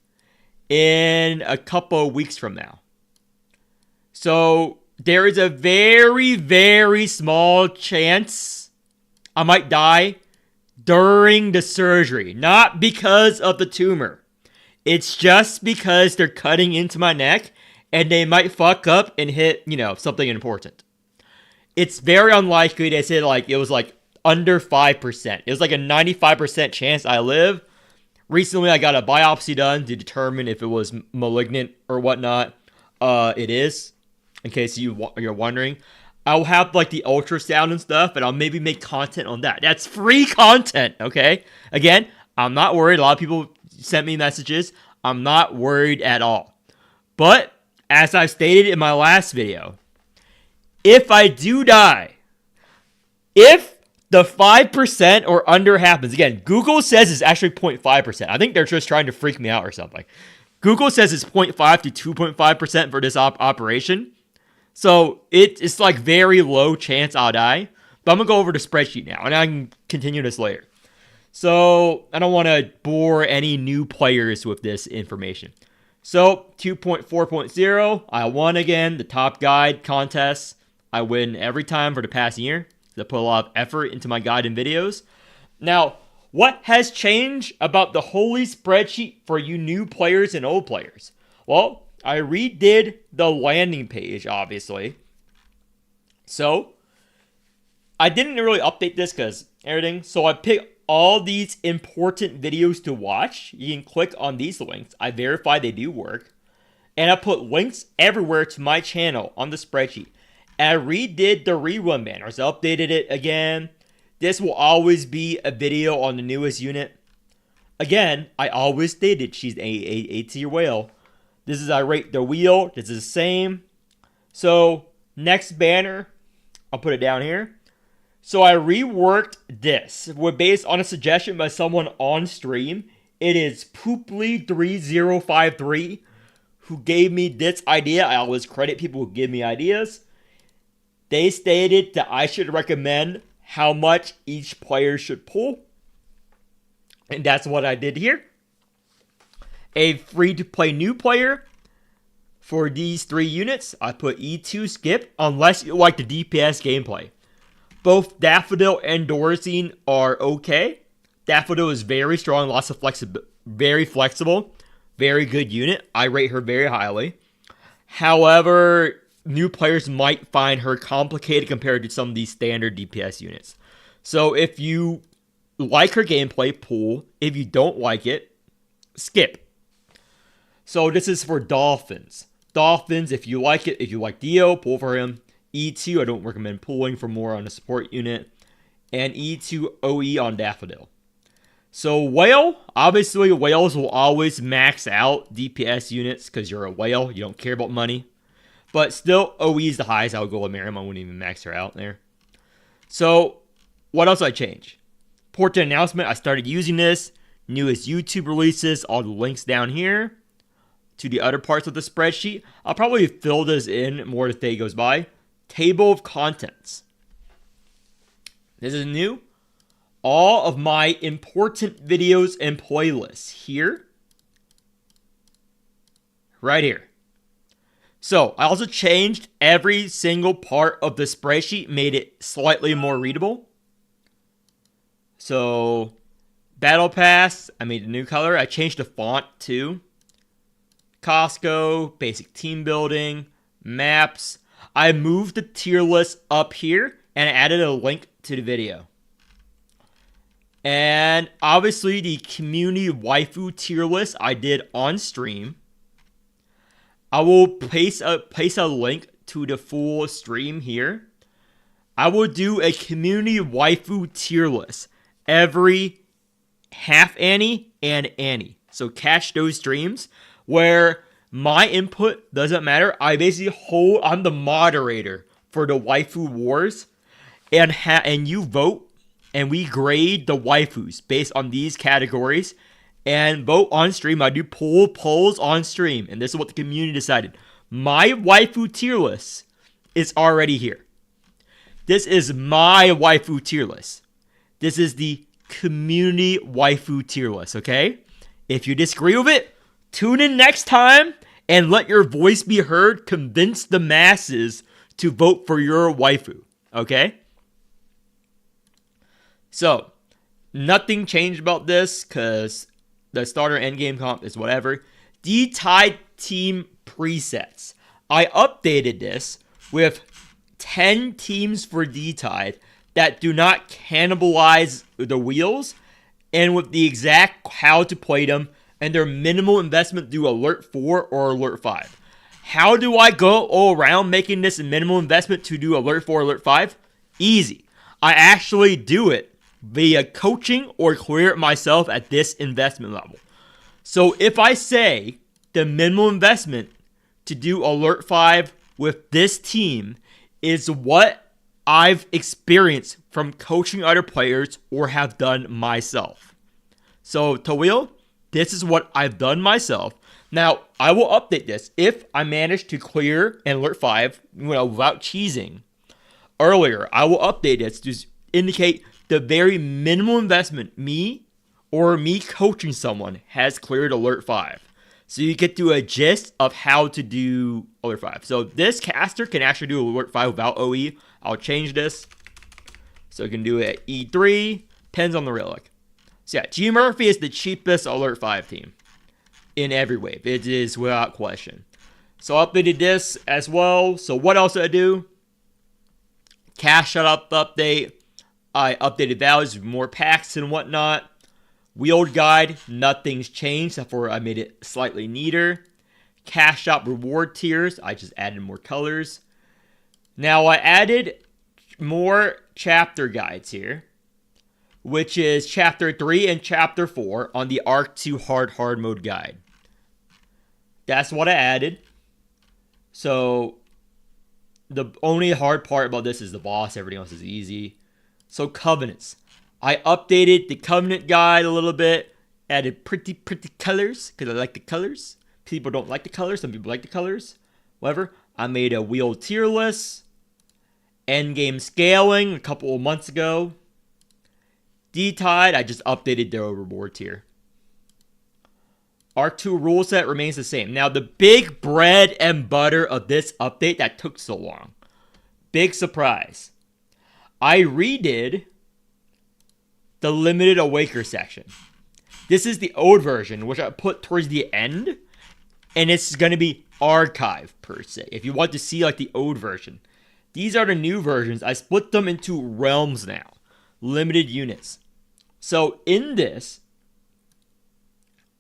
in a couple of weeks from now. So there is a very, very small chance I might die during the surgery. Not because of the tumor. It's just because they're cutting into my neck and they might fuck up and hit, something important. It's very unlikely. They said it was under 5%. It was like a 95% chance I live. Recently, I got a biopsy done to determine if it was malignant or whatnot. It is, in case you're wondering. I'll have the ultrasound and stuff, and I'll maybe make content on that. That's free content, okay? Again, I'm not worried. A lot of people sent me messages. I'm not worried at all. But, as I've stated in my last video, if I do die, if the 5% or under happens. Again, Google says it's actually 0.5%. I think they're just trying to freak me out or something. Google says it's 0.5 to 2.5% for this operation. So it's very low chance I'll die. But I'm going to go over the spreadsheet now, and I can continue this later. So I don't want to bore any new players with this information. So 2.4.0, I won again the top guide contest. I win every time for the past year. I put a lot of effort into my guide and videos. Now, what has changed about the Holy Spreadsheet for you new players and old players? Well, I redid the landing page, obviously. So, I didn't really update this because everything. So, I picked all these important videos to watch. You can click on these links. I verify they do work. And I put links everywhere to my channel on the spreadsheet. And I redid the rerun banners. I updated it again. This will always be a video on the newest unit. Again, I always stated she's a tier whale. This is I rate the wheel. This is the same. So, next banner. I'll put it down here. So, I reworked this. Based on a suggestion by someone on stream. It is Pooply3053 who gave me this idea. I always credit people who give me ideas. They stated that I should recommend how much each player should pull. And that's what I did here. A free-to-play new player for these 3 units. I put E2 skip unless you like the DPS gameplay. Both Daffodil and Dorazine are okay. Daffodil is very strong, lots of very flexible, very good unit. I rate her very highly. However, new players might find her complicated compared to some of these standard DPS units. So if you like her gameplay, pull. If you don't like it, skip. So this is for Dolphins. Dolphins, if you like it, if you like Dio, pull for him. E2, I don't recommend pulling for more on a support unit. And E2 OE on Daffodil. So Whale, obviously whales will always max out DPS units because you're a whale. You don't care about money. But still, OE is the highest I would go with Miriam. I wouldn't even max her out there. So, what else I change? Important announcement. I started using this. Newest YouTube releases. All the links down here. to the other parts of the spreadsheet. I'll probably fill this in more as the day goes by. Table of contents. This is new. All of my important videos and playlists here. Right here. So, I also changed every single part of the spreadsheet, made it slightly more readable. So, Battle Pass, I made a new color. I changed the font too. Costco, basic team building, maps. I moved the tier list up here and added a link to the video. And obviously the community waifu tier list I did on stream. I will place a link to the full stream here. I will do a community waifu tier list every half Annie and Annie. So catch those streams where my input doesn't matter. I basically I'm the moderator for the waifu wars, and you vote, and we grade the waifus based on these categories. And vote on stream. I do polls on stream. And this is what the community decided. My waifu tier list is already here. This is my waifu tier list. This is the community waifu tier list, okay? If you disagree with it, tune in next time and let your voice be heard. Convince the masses to vote for your waifu, okay? So, nothing changed about this because the starter endgame comp is whatever. D-Tide team presets. I updated this with 10 teams for D-Tide that do not cannibalize the wheels, and with the exact how to play them and their minimal investment through Alert 4 or Alert 5. How do I go all around making this a minimal investment to do Alert 4 or Alert 5? Easy. I actually do it via coaching or clear it myself at this investment level. So if I say the minimal investment to do Alert 5 with this team is what I've experienced from coaching other players or have done myself. So Tawil, this is what I've done myself. Now, I will update this if I manage to clear an Alert 5 without cheesing earlier. I will update this to indicate the very minimal investment me coaching someone has cleared Alert 5. So you get to a gist of how to do Alert 5. So this caster can actually do Alert 5 without OE. I'll change this. So you can do it at E3. Depends on the relic. So yeah, G Murphy is the cheapest Alert 5 team in every wave. It is without question. So I updated this as well. So what else did I do? Cash shut update. I updated values with more packs and whatnot. Wheeled guide, nothing's changed except for I made it slightly neater. Cash shop reward tiers, I just added more colors. Now I added more chapter guides here, which is chapter 3 and chapter 4 on the Arc 2 hard mode guide. That's what I added. So the only hard part about this is the boss, everything else is easy. So covenants. I updated the covenant guide a little bit. Added pretty colors because I like the colors. People don't like the colors. Some people like the colors. Whatever. I made a wheel tier list. Endgame scaling a couple of months ago. D-Tide, I just updated their reward tier. R2 rule set remains the same. Now the big bread and butter of this update that took so long. Big surprise. I redid the limited awaker section. This is the old version, which I put towards the end, and it's going to be archive per se. If you want to see like the old version, these are the new versions. I split them into realms now, limited units. So in this,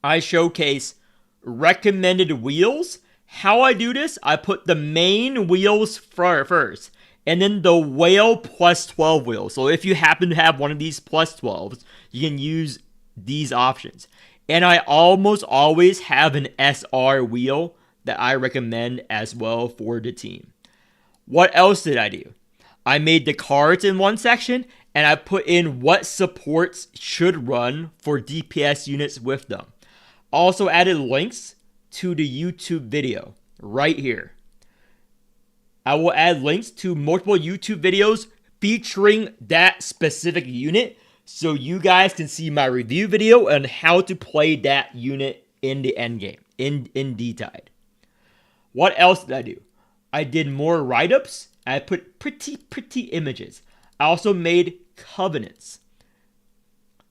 I showcase recommended wheels. How I do this, I put the main wheels first. And then the whale plus 12 wheels. So if you happen to have one of these plus 12s, you can use these options. And I almost always have an SR wheel that I recommend as well for the team. What else did I do? I made the cards in one section, and I put in what supports should run for DPS units with them. Also added links to the YouTube video right here. I will add links to multiple YouTube videos featuring that specific unit so you guys can see my review video on how to play that unit in the endgame, in D-Tide. What else did I do? I did more write-ups. I put pretty images. I also made covenants.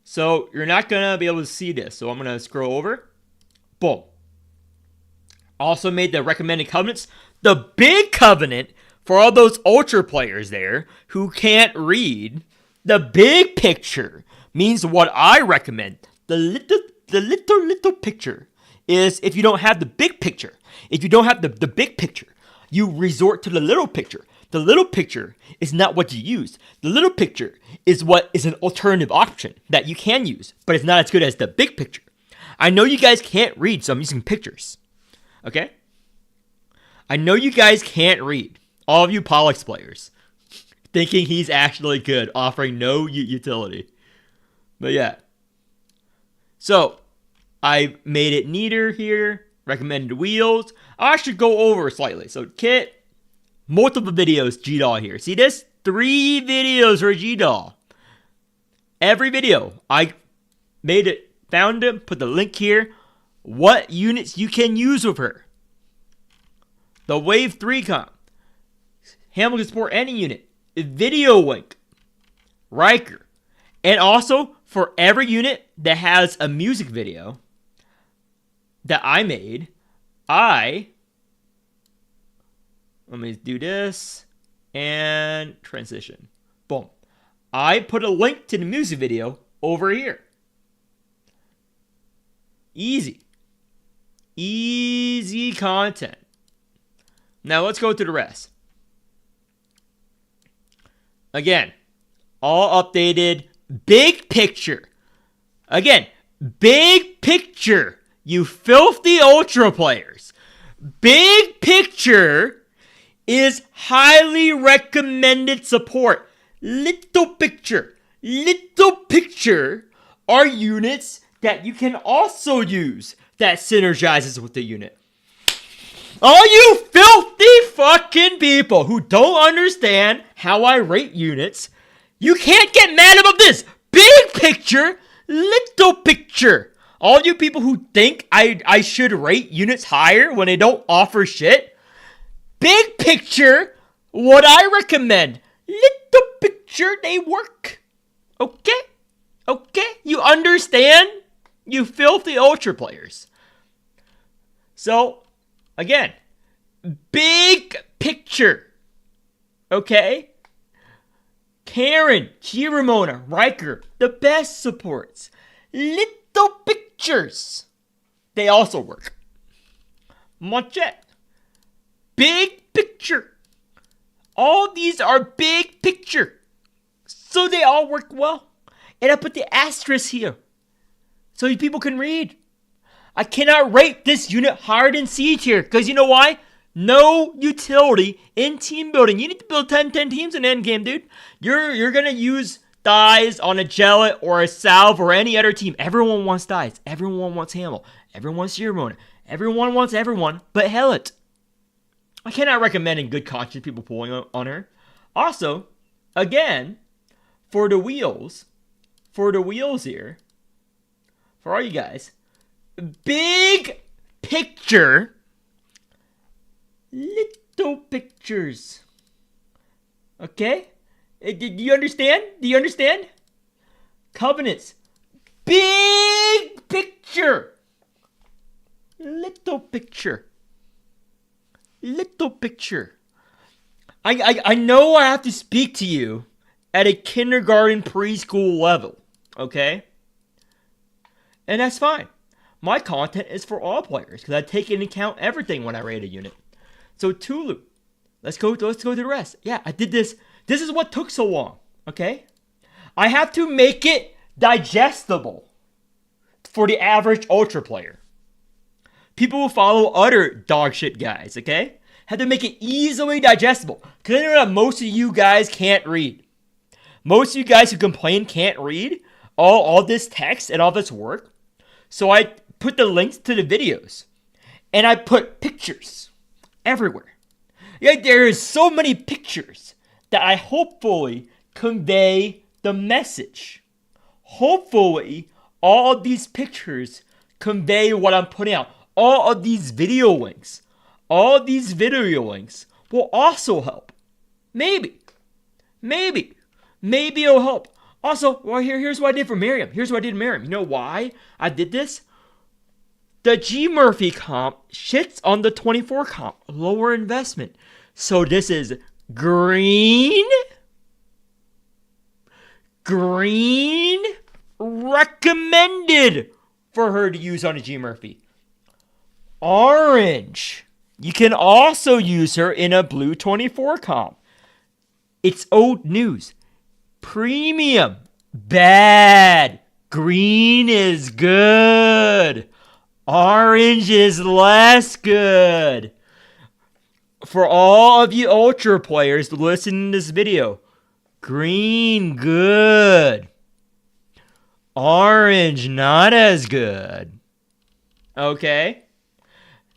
So you're not going to be able to see this. So I'm going to scroll over. Boom. Also made the recommended covenants. The big covenant for all those ultra players there who can't read. The big picture means what I recommend. The little picture is if you don't have the big picture. If you don't have the big picture, you resort to the little picture. The little picture is not what you use. The little picture is what is an alternative option that you can use, but it's not as good as the big picture. I know you guys can't read, so I'm using pictures. Okay? I know you guys can't read. All of you Pollux players. Thinking he's actually good, offering no utility. But yeah. So, I made it neater here. Recommended wheels. I'll actually go over slightly. So, kit. Multiple videos, G-Doll here. See this? 3 videos for G-Doll. Every video, I made it, found them, put the link here. What units you can use with her. The Wave 3 comp. Hamilton can support any unit. Video link. Riker. And also, for every unit that has a music video that I made, let me do this and transition. Boom. I put a link to the music video over here. Easy. Easy content. Now let's go through the rest. Again, all updated. Big picture. Again, big picture. You filthy ultra players. Big picture is highly recommended support. Little picture are units that you can also use that synergizes with the unit. All you filthy fucking people who don't understand how I rate units, you can't get mad about this. Big picture, little picture. All you people who think I should rate units higher when they don't offer shit, big picture, what I recommend. Little picture, they work. Okay? Okay? You understand? You filthy ultra players. So, again, big picture. Okay? Karen, Chiramona, Riker, the best supports. Little pictures. They also work. Monchette. Big picture. All these are big picture. So they all work well. And I put the asterisk here. So you people can read. I cannot rate this unit higher than C tier. Because you know why? No utility in team building. You need to build 10 teams in endgame, dude. You're going to use dies on a Jellet or a Salve or any other team. Everyone wants dies. Everyone wants Hamel. Everyone wants Chiramona. Everyone wants everyone but Hellet. I cannot recommend in good conscience people pulling on her. Also, again, for the wheels here, for all you guys, big picture, little pictures. Okay? Do you understand? Do you understand? Covenants, big picture, little picture. Little picture. I know I have to speak to you at a kindergarten preschool level, okay? And that's fine. My content is for all players because I take into account everything when I rate a unit. So Tulu, let's go through the rest. Yeah, I did this. This is what took so long, okay? I have to make it digestible for the average ultra player. People will follow other dog shit guys, okay? Had to make it easily digestible. Because I know that most of you guys can't read. Most of you guys who complain can't read all this text and all this work. So I put the links to the videos. and I put pictures everywhere. Yeah, there is so many pictures that I hopefully convey the message. Hopefully, all of these pictures convey what I'm putting out. All of these video links. All of these video links will also help. Maybe it'll help. Also, well, here's what I did for Miriam. You know why I did this? The G Murphy comp shits on the 24 comp. Lower investment. So this is green. Recommended for her to use on a G Murphy. Orange. You can also use her in a blue 24 comp. It's old news. Premium. Bad. Green is good. Orange is less good. For all of you Ultra players listening to this video, green good. Orange not as good. Okay?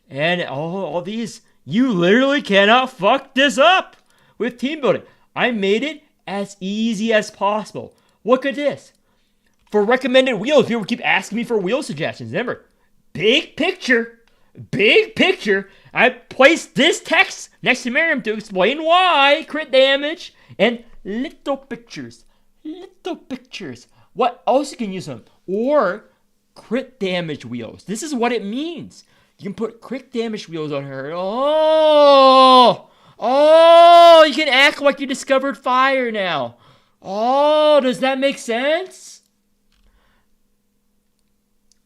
And all these, you literally cannot fuck this up with team building. I made it as easy as possible. Look at this. For recommended wheels, people keep asking me for wheel suggestions. Remember, big picture. I placed this text next to Miriam to explain why crit damage and little pictures. What else you can use them? Or crit damage wheels. This is what it means. You can put crit damage wheels on her. Oh, you can act like you discovered fire now. Oh, does that make sense?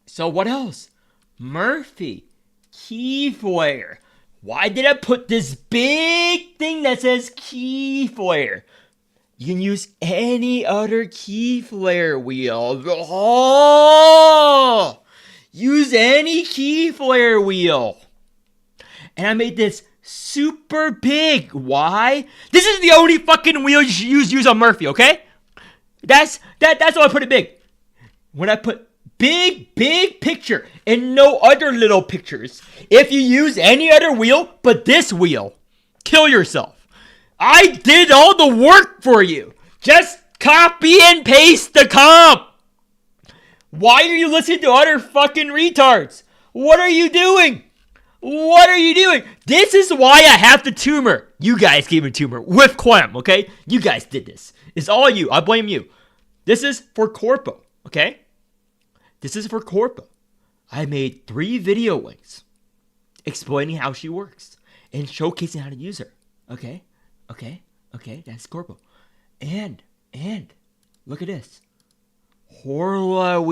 So what else? Murphy. Key flare. Why did I put this big thing that says key flare? You can use any other key flare wheel. Oh! Use any key flare wheel. And I made this super big. Why? This is the only fucking wheel you should use on Murphy, okay? That's why I put it big. When I put big picture and no other little pictures, if you use any other wheel but this wheel, kill yourself. I did all the work for you. Just copy and paste the comp. Why are you listening to other fucking retards? What are you doing? This is why I have the tumor. You guys gave me a tumor with Clem, okay? You guys did this. It's all you. I blame you. This is for Corpo, okay? This is for Corpo. I made 3 video links explaining how she works and showcasing how to use her, okay? Okay, that's Corpo. And look at this. Horla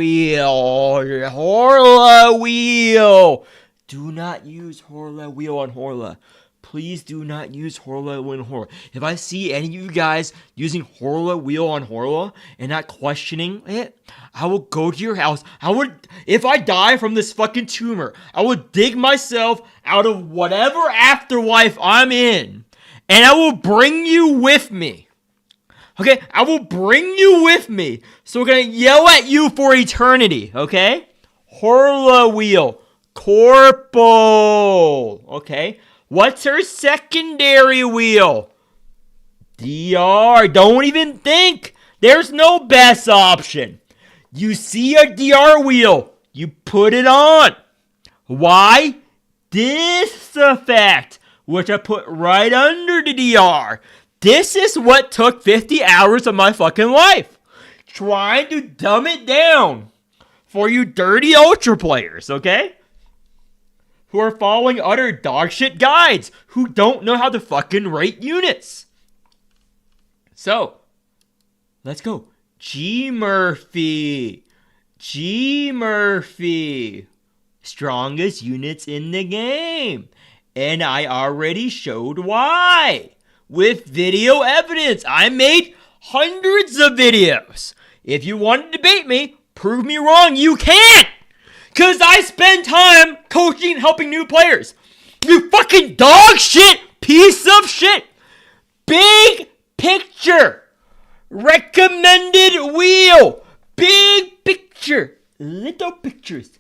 wheel. Do not use Horla wheel on Horla. Please do not use Horla wheel on Horla. If I see any of you guys using Horla wheel on Horla and not questioning it, I will go to your house. If I die from this fucking tumor, I would dig myself out of whatever afterlife I'm in, and I will bring you with me. Okay, I will bring you with me. So we're going to yell at you for eternity, okay? Horla wheel. Corpo. Okay. What's her secondary wheel? DR. Don't even think. There's no best option. You see a DR wheel, you put it on. Why? This effect, which I put right under the DR. This is what took 50 hours of my fucking life. Trying to dumb it down for you dirty Ultra players, okay? Who are following other dogshit guides who don't know how to fucking rate units. So, let's go. G Murphy. Strongest units in the game. And I already showed why. With video evidence. I made hundreds of videos. If you want to debate me, prove me wrong, you can't. Because I spend time coaching and helping new players. You fucking dog shit piece of shit. Big picture. Recommended wheel. Big picture. Little pictures.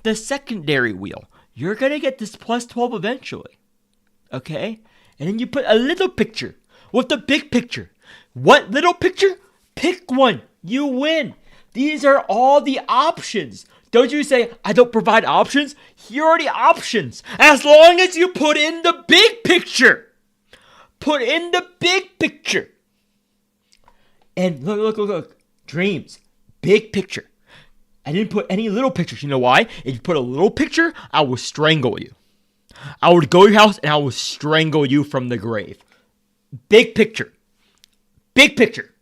the secondary wheel. You're going to get this plus 12 eventually. Okay? And then you put a little picture with the big picture. What little picture? Pick one. You win. These are all the options. Don't you say, I don't provide options? Here are the options. As long as you put in the big picture. Put in the big picture. And look. Dreams. Big picture. I didn't put any little pictures. You know why? If you put a little picture, I will strangle you. I would go to your house and I will strangle you from the grave. Big picture. Big picture.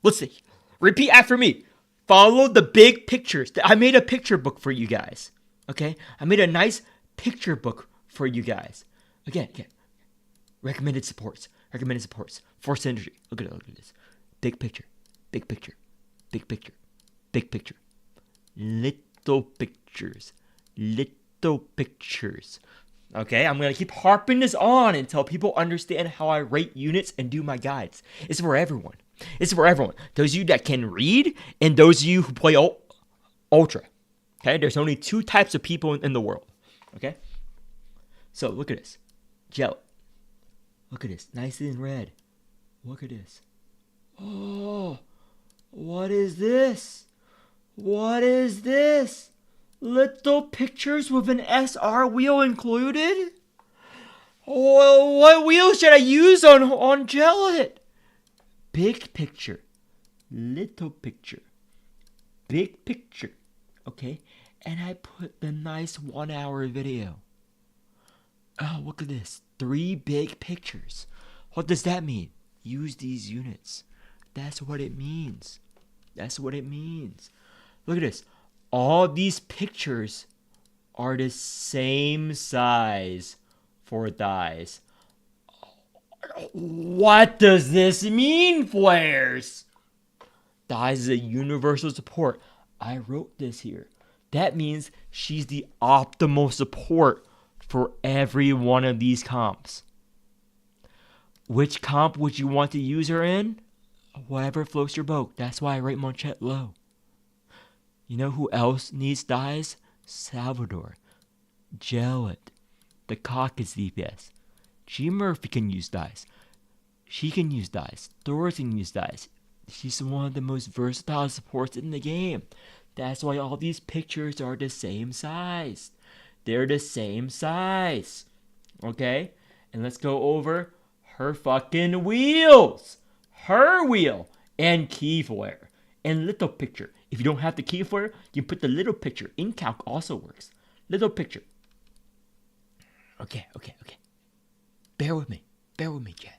Let's see. Repeat after me. Follow the big pictures. I made a picture book for you guys. Okay? I made a nice picture book for you guys. Again. Recommended supports. Force energy. Look at this. Big picture. Big picture. Big picture. Big picture. Little pictures. Little pictures. Okay, I'm going to keep harping this on until people understand how I rate units and do my guides. It's for everyone. It's for everyone. Those of you that can read and those of you who play Ultra. Okay, there's only 2 types of people in the world. Okay, so look at this. Gel. Look at this. Nice and red. Look at this. Oh, what is this? What is this? Little pictures with an SR wheel included? Oh, what wheel should I use on Gellet? Big picture. Little picture. Big picture. Okay? And I put the nice 1-hour video. Oh, look at this. 3 big pictures. What does that mean? Use these units. That's what it means. That's what it means. Look at this. All these pictures are the same size for dies. What does this mean, players? Dies is a universal support. I wrote this here. That means she's the optimal support for every one of these comps. Which comp would you want to use her in? Whatever floats your boat. That's why I rate Monchette low. You know who else needs dies? Salvador. Gellet. The Caucus DPS. G Murphy can use dies. She can use dies. Thor can use dies. She's one of the most versatile supports in the game. That's why all these pictures are the same size. They're the same size. Okay? And let's go over her fucking wheels. Her wheel. And key flare. And little picture. If you don't have the key flare, you put the little picture. In calc also works. Little picture. Okay. Bear with me, Chad.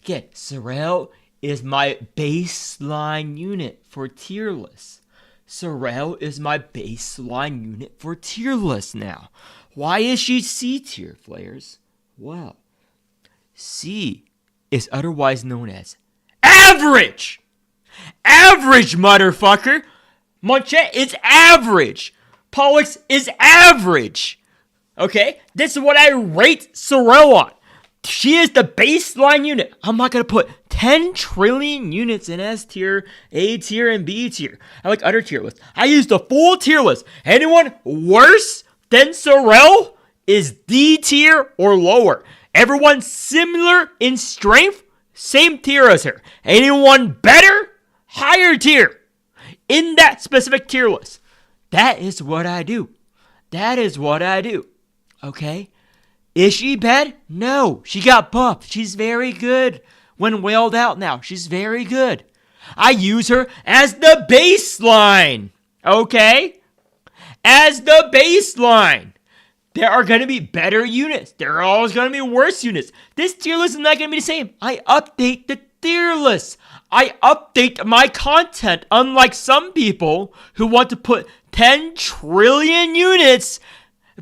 Again, Sorrel is my baseline unit for tier list. Sorrel is my baseline unit for tier list now. Why is she C tier, players? Well, C is otherwise known as average! Average, motherfucker! Monchette is average! Pollux is average! Okay? This is what I rate Sorrel on. She is the baseline unit. I'm not going to put 10 trillion units in S tier, A tier, and B tier. I like other tier lists. I use the full tier list. Anyone worse than Sorrel is D tier or lower. Everyone similar in strength, same tier as her. Anyone better, higher tier in that specific tier list. That is what I do. Okay? Is she bad? No. She got buffed. She's very good. When wailed out now, she's very good. I use her as the baseline. Okay? As the baseline. There are going to be better units. There are always going to be worse units. This tier list is not going to be the same. I update the tier list. I update my content, unlike some people who want to put 10 trillion units,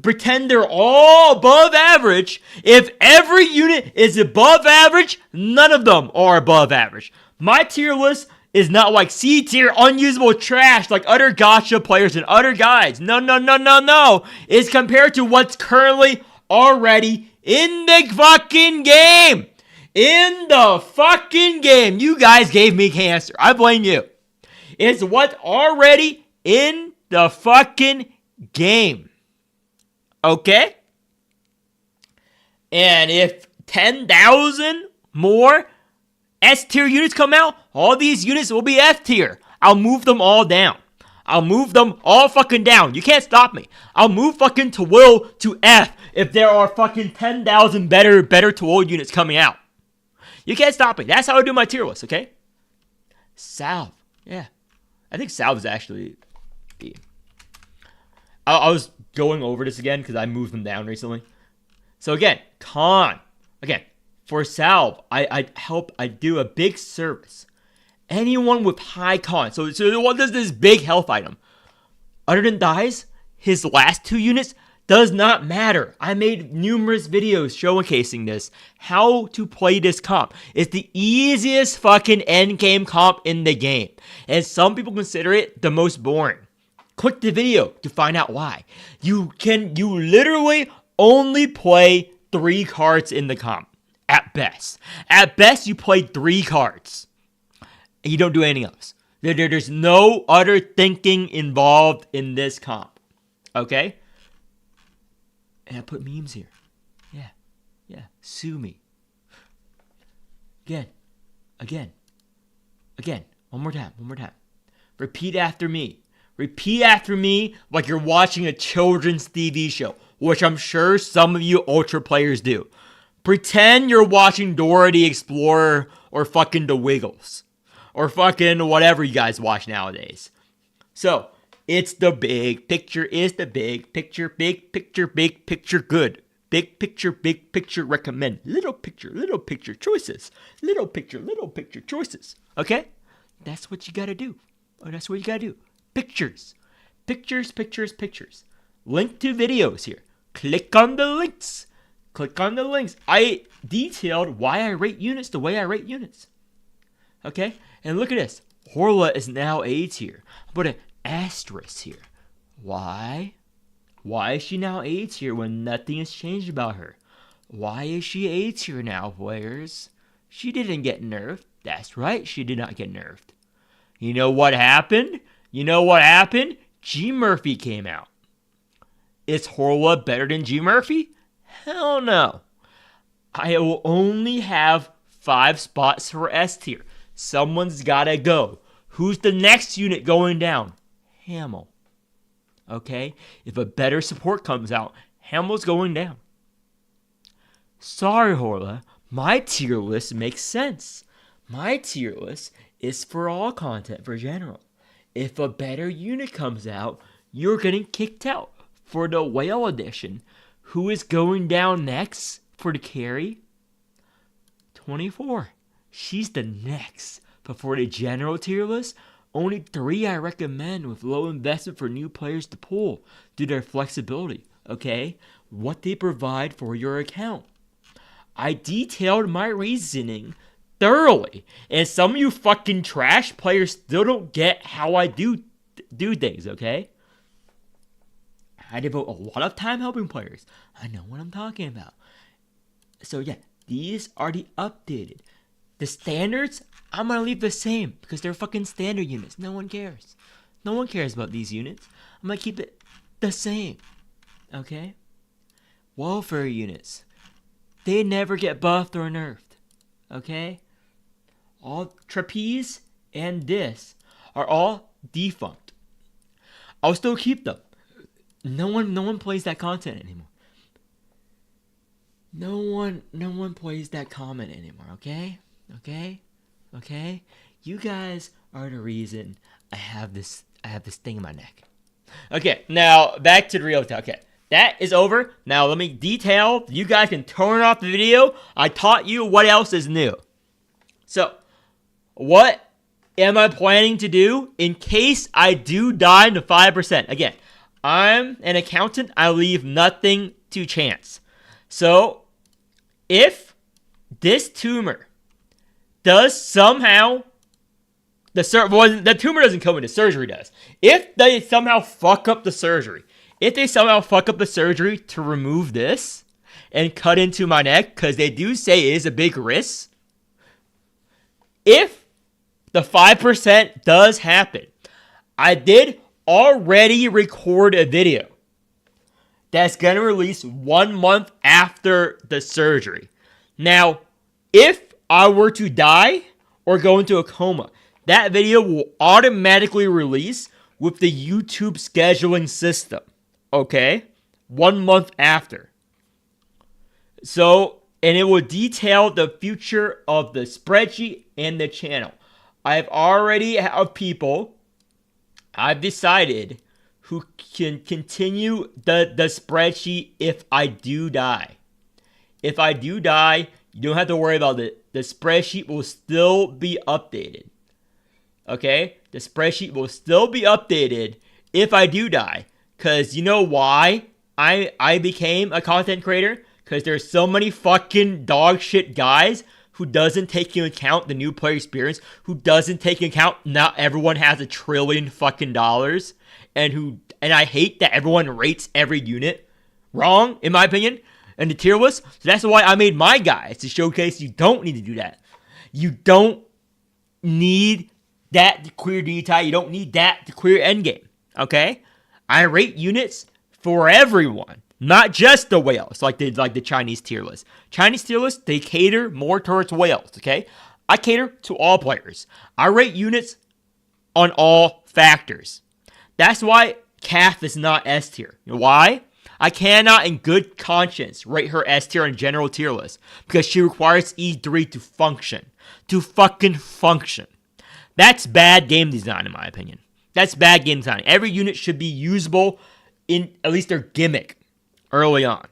pretend they're all above average. If every unit is above average, none of them are above average. My tier list is not like C tier unusable trash like other gacha players and other guides. No. It's compared to what's currently already in the fucking game. In the fucking game. You guys gave me cancer. I blame you. It's what's already in the fucking game. Okay? And if 10,000 more S tier units come out, all these units will be F tier. I'll move them all down. I'll move them all fucking down. You can't stop me. I'll move fucking Twill to F if there are fucking 10,000 better Twill units coming out. You can't stop me. That's how I do my tier list, okay? Salve. Yeah. I think Salve is actually B. I was going over this again because I moved them down recently. So again, con. Again, for Salve, I do a big service. Anyone with high con. So what does this big health item? Other than dies, his last 2 units does not matter. I made numerous videos showcasing this. How to play this comp. It's the easiest fucking endgame comp in the game. And some people consider it the most boring. Click the video to find out why. You literally only play 3 cards in the comp. At best. At best, you play 3 cards. And you don't do anything else. There's no other thinking involved in this comp. Okay? And I put memes here. Yeah. Sue me. Again. One more time. Repeat after me. Repeat after me like you're watching a children's TV show, which I'm sure some of you Ultra players do. Pretend you're watching Dora the Explorer or fucking The Wiggles. Or fucking whatever you guys watch nowadays. So, it's the big picture is the big picture good. Big picture recommend. Little picture choices. Little picture choices. Okay? That's what you gotta do. That's what you gotta do. Pictures. Pictures. Link to videos here. Click on the links. I detailed why I rate units the way I rate units. Okay? And look at this. Horla is now A tier. I put an asterisk here. Why? Why is she now A tier when nothing has changed about her? Why is she A tier now, players? She didn't get nerfed. That's right, she did not get nerfed. You know what happened? G Murphy came out. Is Horla better than G Murphy? Hell no. I will only have 5 spots for S tier. Someone's gotta go. Who's the next unit going down? Hamel. Okay? If a better support comes out, Hamel's going down. Sorry, Horla. My tier list makes sense. My tier list is for all content for general. If a better unit comes out, you're getting kicked out. For the Whale Edition, who is going down next for the carry? 24. She's the next. But for the general tier list, only 3 I recommend with low investment for new players to pull due to their flexibility, okay? What they provide for your account. I detailed my reasoning thoroughly, and some of you fucking trash players still don't get how I do things, okay? I devote a lot of time helping players. I know what I'm talking about. So yeah, these are the updated. The standards, I'm going to leave the same because they're fucking standard units. No one cares. No one cares about these units. I'm going to keep it the same. Okay? Welfare units. They never get buffed or nerfed. Okay? All Trapeze and this are all defunct. I'll still keep them. No one plays that content anymore. No one plays that comment anymore, okay? Okay? You guys are the reason I have this thing in my neck. Okay, now back to the real talk. Okay, that is over. Now let me detail. You guys can turn off the video. I taught you what else is new. So, what am I planning to do in case I do die to 5%? Again, I'm an accountant. I leave nothing to chance. So, if this tumor does somehow, the tumor doesn't come into surgery, does. If they somehow fuck up the surgery, to remove this and cut into my neck, because they do say it is a big risk, if the 5% does happen, I did already record a video that's going to release 1 month after the surgery. Now, if I were to die or go into a coma, that video will automatically release with the YouTube scheduling system. Okay? 1 month after. So, and it will detail the future of the spreadsheet and the channel. I've already have people I've decided who can continue the spreadsheet if I do die. If I do die, you don't have to worry about it. The spreadsheet will still be updated. Okay? The spreadsheet will still be updated if I do die. Because you know why I became a content creator? Because there's so many fucking dog shit guys who doesn't take into account the new player experience, who doesn't take into account not everyone has $1 trillion fucking dollars, and I hate that everyone rates every unit wrong, in my opinion, and the tier list. So that's why I made my guides, to showcase you don't need to do that. You don't need that to clear DTI. You don't need that to clear endgame. Okay? I rate units for everyone. Not just the whales, like the Chinese tier list. Chinese tier list, they cater more towards whales, okay? I cater to all players. I rate units on all factors. That's why Calf is not S tier. You know why? I cannot in good conscience rate her S tier on general tier list because she requires E3 to function. To fucking function. That's bad game design in my opinion. That's bad game design. Every unit should be usable in at least their gimmick early on.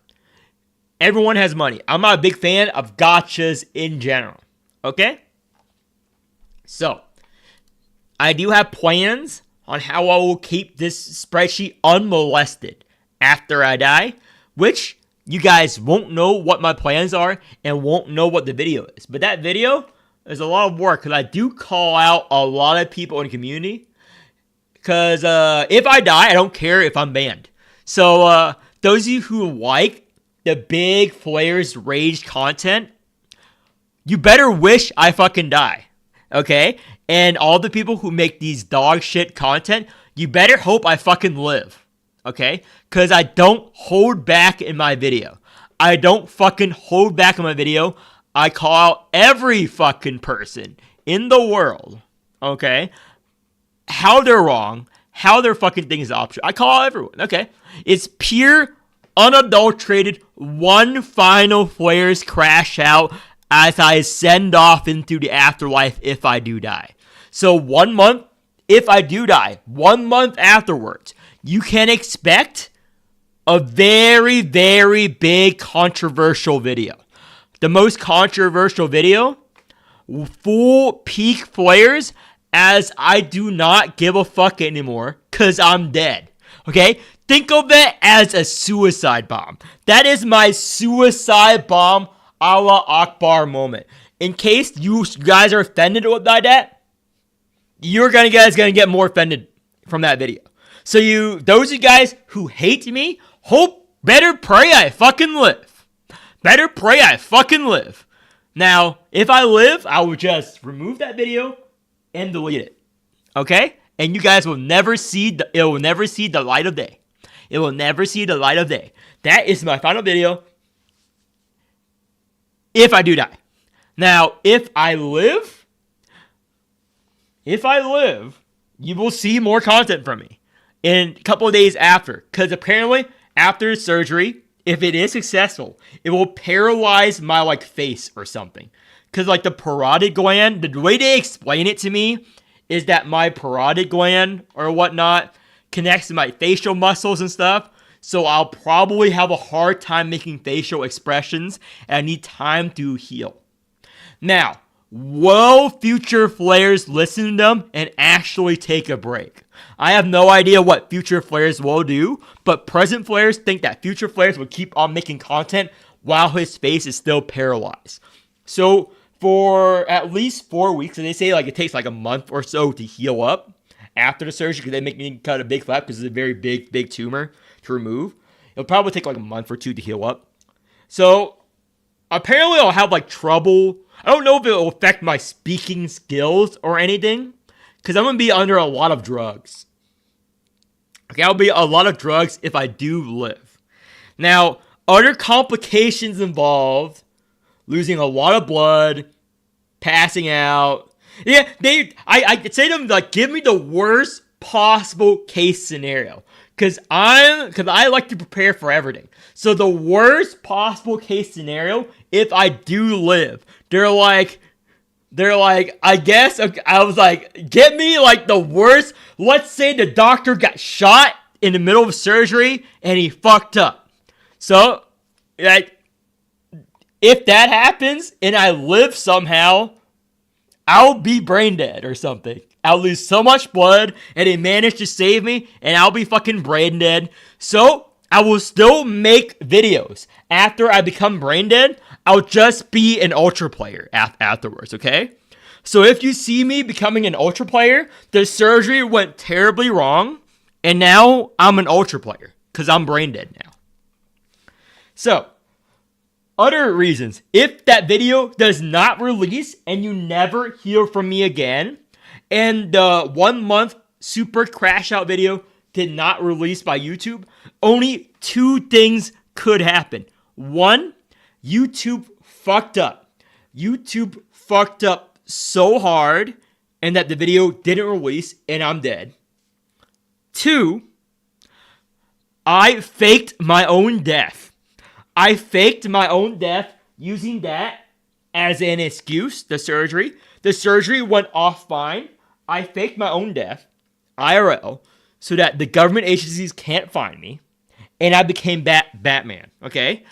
Everyone has money. I'm not a big fan of gotchas in general. Okay? So, I do have plans on how I will keep this spreadsheet unmolested after I die, which you guys won't know what my plans are and won't know what the video is. But that video is a lot of work because I do call out a lot of people in the community. Because if I die, I don't care if I'm banned. So, those of you who like the big Flares Rage content, you better wish I fucking die. Okay? And all the people who make these dog shit content, you better hope I fucking live. Okay? Because I don't hold back in my video. I don't fucking hold back in my video. I call out every fucking person in the world. Okay? How they're wrong. How their fucking thing is optional. I call out everyone. Okay? It's pure, unadulterated, one final Flares crash out as I send off into the afterlife if I do die. So 1 month, if I do die, 1 month afterwards, you can expect a very, very big controversial video. The most controversial video, full peak Flares, as I do not give a fuck anymore because I'm dead. Okay? Think of it as a suicide bomb. That is my suicide bomb Allah Akbar moment. In case you guys are offended by that, you guys gonna get more offended from that video. So those of you guys who hate me, better pray I fucking live. Better pray I fucking live. Now, if I live, I will just remove that video and delete it. Okay? And you guys will never see it will never see the light of day. It will never see the light of day. That is my final video. If I do die. Now, if I live, you will see more content from me in a couple of days after. Because apparently, after surgery, if it is successful, it will paralyze my face or something. Because the parotid gland, the way they explain it to me is that my parotid gland or whatnot connects to my facial muscles and stuff. So I'll probably have a hard time making facial expressions and I need time to heal. Now, will future Flares listen to them and actually take a break? I have no idea what future Flares will do, but present Flares think that future Flares will keep on making content while his face is still paralyzed. So for at least 4 weeks, and they say it takes a month or so to heal up after the surgery because they make me cut a big flap because it's a very big tumor to remove. It'll probably take a month or two to heal up. So apparently I'll have trouble. I don't know if it will affect my speaking skills or anything because I'm going to be under a lot of drugs. Okay, that'll be a lot of drugs if I do live. Now, other complications involved, losing a lot of blood, passing out. Yeah, I say to them, like, give me the worst possible case scenario. Cause I like to prepare for everything. So the worst possible case scenario, if I do live, they're like, I guess, okay, I was like, get me like the worst. Let's say the doctor got shot in the middle of surgery and he fucked up. So, like, if that happens and I live somehow, I'll be brain dead or something. I'll lose so much blood and they manage to save me and I'll be fucking brain dead. So I will still make videos. After I become brain dead, I'll just be an ultra player afterwards, okay? So if you see me becoming an ultra player, the surgery went terribly wrong and now I'm an ultra player because I'm brain dead now. So, other reasons. If that video does not release and you never hear from me again, and the 1 month super crash out video did not release by YouTube, only 2 things could happen. 1, YouTube fucked up. YouTube fucked up so hard and that the video didn't release and I'm dead. 2, I faked my own death. I faked my own death using that as an excuse, the surgery. The surgery went off fine. I faked my own death, IRL, so that the government agencies can't find me. And I became Batman, okay?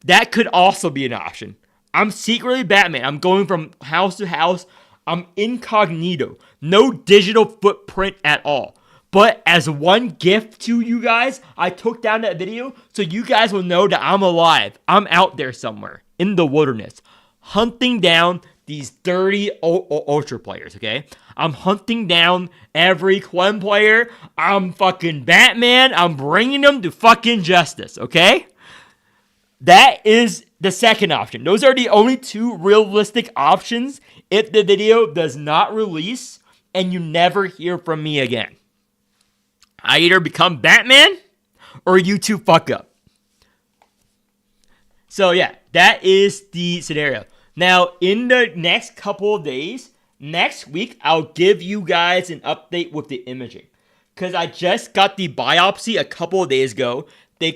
That could also be an option. I'm secretly Batman. I'm going from house to house. I'm incognito. No digital footprint at all. But as one gift to you guys, I took down that video so you guys will know that I'm alive. I'm out there somewhere in the wilderness, hunting down these dirty ultra players, okay? I'm hunting down every Clem player. I'm fucking Batman. I'm bringing them to fucking justice, okay? That is the second option. Those are the only 2 realistic options if the video does not release and you never hear from me again. I either become Batman or you 2 fuck up. So yeah, that is the scenario. Now, in the next couple of days, next week, I'll give you guys an update with the imaging. Because I just got the biopsy a couple of days ago. They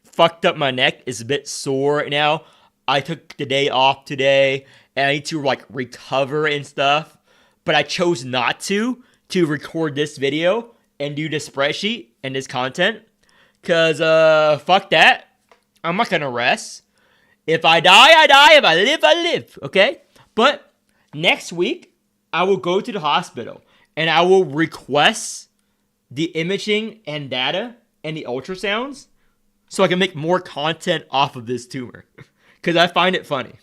fucked up my neck. It's a bit sore right now. I took the day off today, and I need to, recover and stuff. But I chose not to record this video and do this spreadsheet and this content. Because, fuck that. I'm not gonna rest. If I die, I die. If I live, I live. Okay? But next week, I will go to the hospital and I will request the imaging and data and the ultrasounds so I can make more content off of this tumor. Because I find it funny.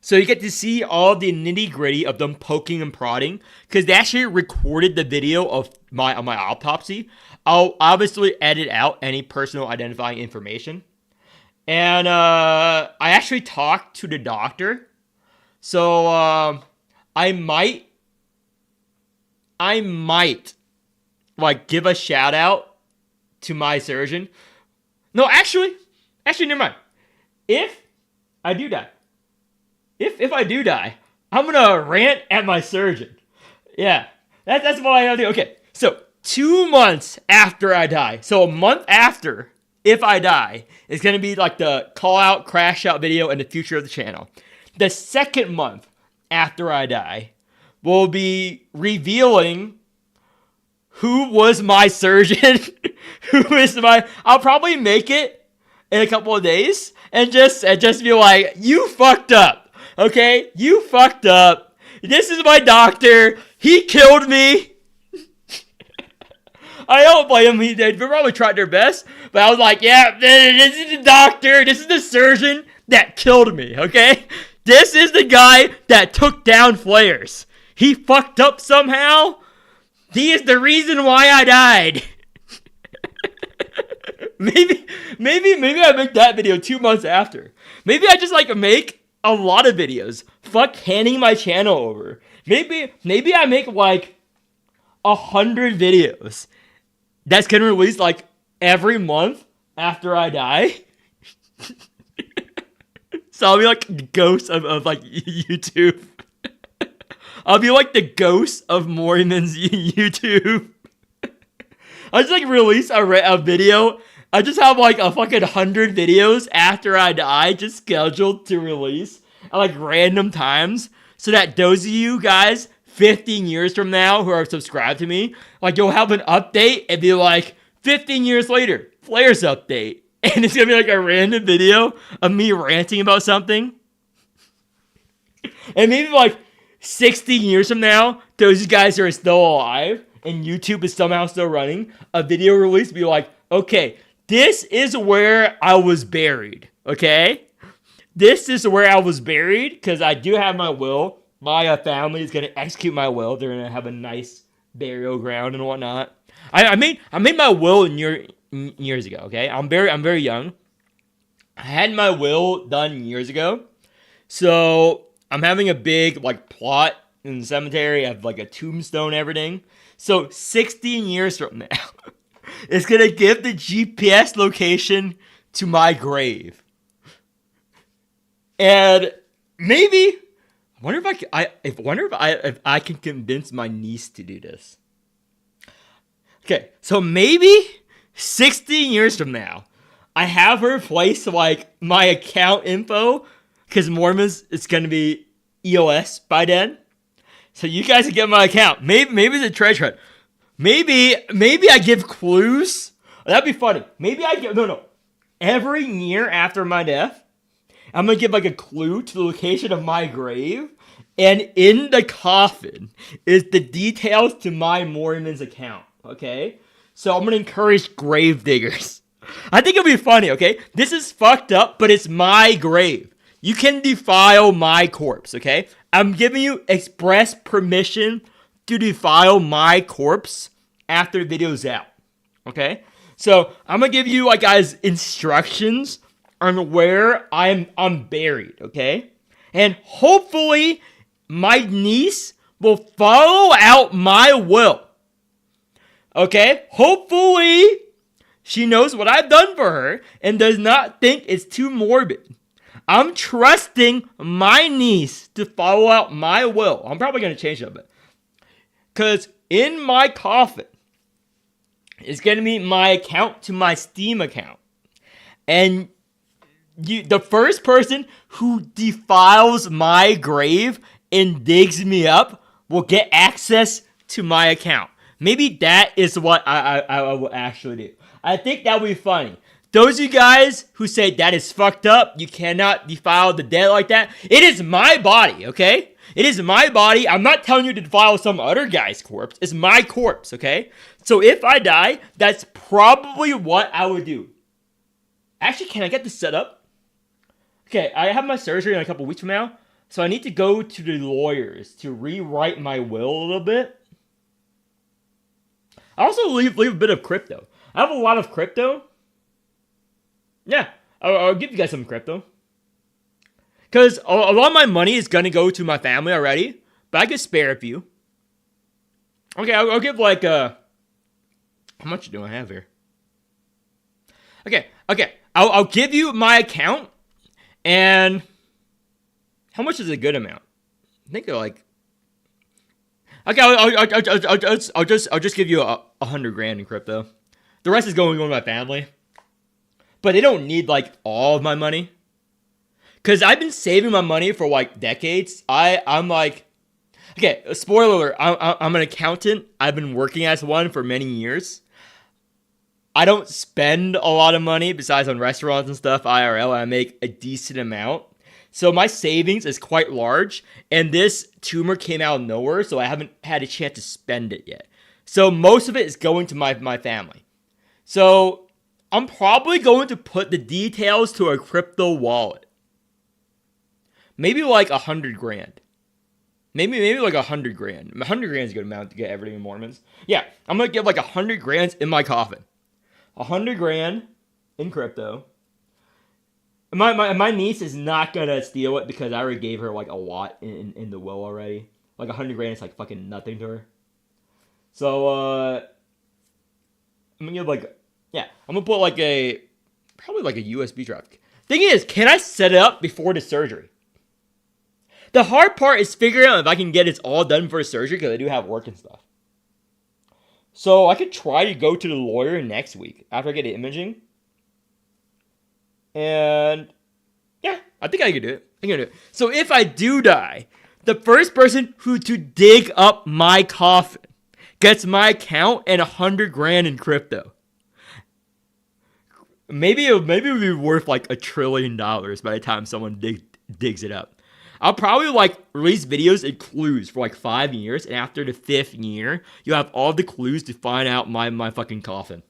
So you get to see all the nitty gritty of them poking and prodding. Because they actually recorded the video of my autopsy. I'll obviously edit out any personal identifying information. And I actually talked to the doctor. So I might give a shout out to my surgeon. No, actually never mind. If I do die, if I do die, I'm gonna rant at my surgeon. Yeah, that's what I gotta do. Okay, so 2 months after I die, so a month after, if I die, it's going to be like the call out, crash out video in the future of the channel. The second month after I die, we'll be revealing who was my surgeon, I'll probably make it in a couple of days and just be like, you fucked up, okay? You fucked up. This is my doctor. He killed me. I don't blame them. They probably tried their best. But I was like, yeah, this is the doctor. This is the surgeon that killed me, okay? This is the guy that took down flares. He fucked up somehow. He is the reason why I died. maybe I make that video 2 months after. Maybe I just make a lot of videos. Fuck handing my channel over. Maybe I make 100 videos. that's gonna release like every month after I die. So I'll be like the ghost of like YouTube. I'll be like the ghost of Morimens YouTube. I just like release a video. I just have like a fucking 100 videos after I die just scheduled to release at like random times, so that those of you guys 15 years from now who are subscribed to me, like you'll have an update and be like 15 years later, Flares update. And it's gonna be like a random video of me ranting about something. And maybe like 16 years from now, those guys who are still alive and YouTube is somehow still running, a video release will be like, okay, this is where I was buried, okay? This is where I was buried, because I do have my will. My family is going to execute my will. They're going to have a nice burial ground and whatnot. I made my will years ago, okay? I'm very young. I had my will done years ago. So I'm having a big like plot in the cemetery. I have like a tombstone, everything. So 16 years from now, it's gonna give the GPS location to my grave. And maybe I wonder if I can convince my niece to do this. Okay, so maybe 16 years from now, I have her place like my account info, because Morimens it's gonna be EOS by then. So you guys can get my account. Maybe it's a treasure hunt. Maybe I give clues. That'd be funny. Maybe I give no. Every year after my death, I'm gonna give like a clue to the location of my grave, and in the coffin is the details to my Morimens account. Okay, so I'm gonna encourage grave diggers. I think it'll be funny. Okay, this is fucked up, but it's my grave. You can defile my corpse. Okay, I'm giving you express permission to defile my corpse after the video's out. Okay, so I'm gonna give you like guys instructions on where I'm buried. Okay, and hopefully my niece will follow out my will. Okay, hopefully she knows what I've done for her and does not think it's too morbid. I'm trusting my niece to follow out my will. I'm probably going to change it a bit. Because in my coffin is going to be my account to my Steam account. And the first person who defiles my grave and digs me up will get access to my account. Maybe that is what I will actually do. I think that would be funny. Those of you guys who say that is fucked up, you cannot defile the dead like that. It is my body, okay? It is my body. I'm not telling you to defile some other guy's corpse. It's my corpse, okay? So if I die, that's probably what I would do. Actually, can I get this set up? Okay, I have my surgery in a couple weeks from now. So I need to go to the lawyers to rewrite my will a little bit. I also leave a bit of crypto. I have a lot of crypto. Yeah, I'll give you guys some crypto. Because a lot of my money is going to go to my family already. But I could spare a few. Okay, I'll give like, how much do I have here? Okay. I'll give you my account. And how much is a good amount? I think like... Okay, I'll just give you 100 grand in crypto. The rest is going to my family. But they don't need like all of my money. Because I've been saving my money for like decades. I'm like... Okay, spoiler alert. I'm an accountant. I've been working as one for many years. I don't spend a lot of money besides on restaurants and stuff, IRL. I make a decent amount. So my savings is quite large. And this tumor came out of nowhere, so I haven't had a chance to spend it yet. So most of it is going to my family. So I'm probably going to put the details to a crypto wallet. Maybe like 100 grand. Maybe like 100 grand. 100 grand is a good amount to get everything in Morimens. Yeah, I'm going to give like 100 grand in my coffin. 100 grand in crypto. My niece is not going to steal it because I already gave her like a lot in the will already. Like 100 grand is like fucking nothing to her. So, I'm gonna give like, yeah, I'm gonna put like probably like a USB drive. Thing is, can I set it up before the surgery? The hard part is figuring out if I can get it all done for the surgery because I do have work and stuff. So I could try to go to the lawyer next week after I get the imaging. And yeah, I think I can do it. I can do it. So if I do die, the first person who to dig up my coffin gets my account and $100 grand in crypto. Maybe it would be worth like $1 trillion by the time someone digs it up. I'll probably like release videos and clues for like 5 years, and after the 5th year, you'll have all the clues to find out my fucking coffin.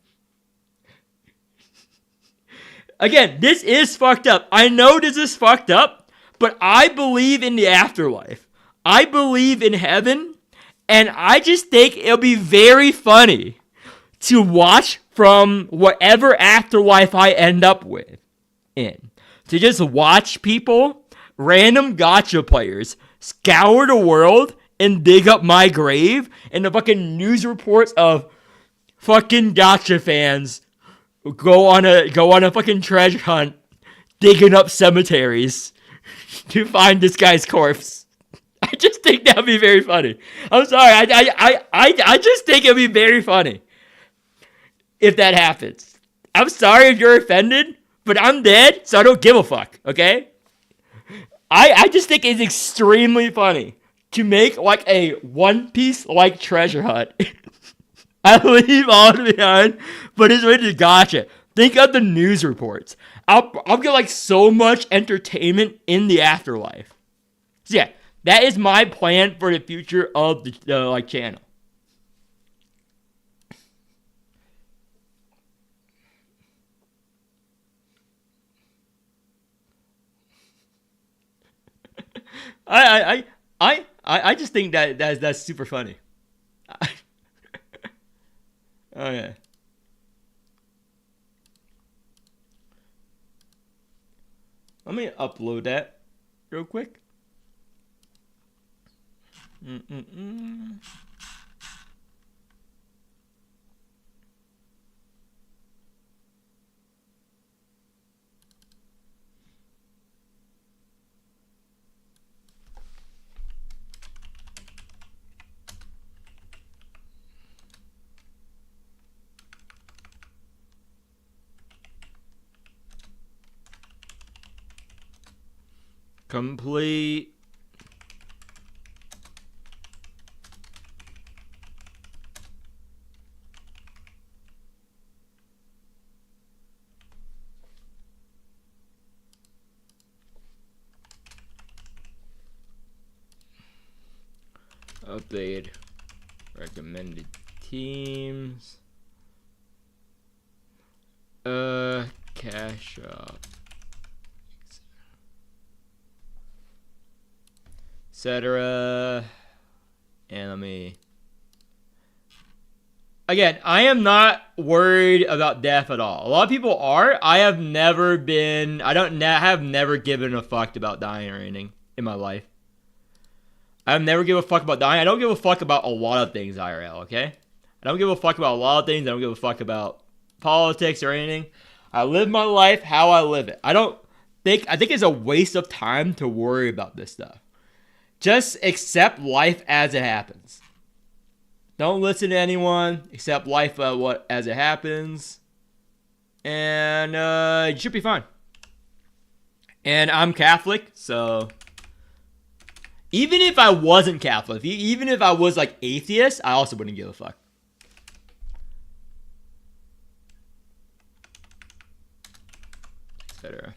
Again, this is fucked up. I know this is fucked up, but I believe in the afterlife. I believe in heaven, and I just think it'll be very funny to watch from whatever afterlife I end up in. To just watch people, random gacha players, scour the world and dig up my grave, and the fucking news reports of fucking gacha fans go on a fucking treasure hunt, digging up cemeteries to find this guy's corpse. I just think that'd be very funny. I'm sorry, I just think it'd be very funny if that happens. I'm sorry if you're offended, but I'm dead, so I don't give a fuck, okay? I just think it's extremely funny to make like a One Piece like treasure hunt. I leave all behind, but it's really gotcha. Think of the news reports. I'll get like so much entertainment in the afterlife. So yeah, that is my plan for the future of the like channel. I just think that's super funny. Oh yeah. Let me upload that real quick. Complete. Update recommended teams. Cash up. Etc. And let me. Again, I am not worried about death at all. A lot of people are. I have never been. I have never given a fuck about dying or anything in my life. I've never given a fuck about dying. I don't give a fuck about a lot of things IRL, okay? I don't give a fuck about a lot of things. I don't give a fuck about politics or anything. I live my life how I live it. I think it's a waste of time to worry about this stuff. Just accept life as it happens. Don't listen to anyone. Accept life as it happens. And you should be fine. And I'm Catholic, so even if I wasn't Catholic, even if I was like atheist, I also wouldn't give a fuck. Etc.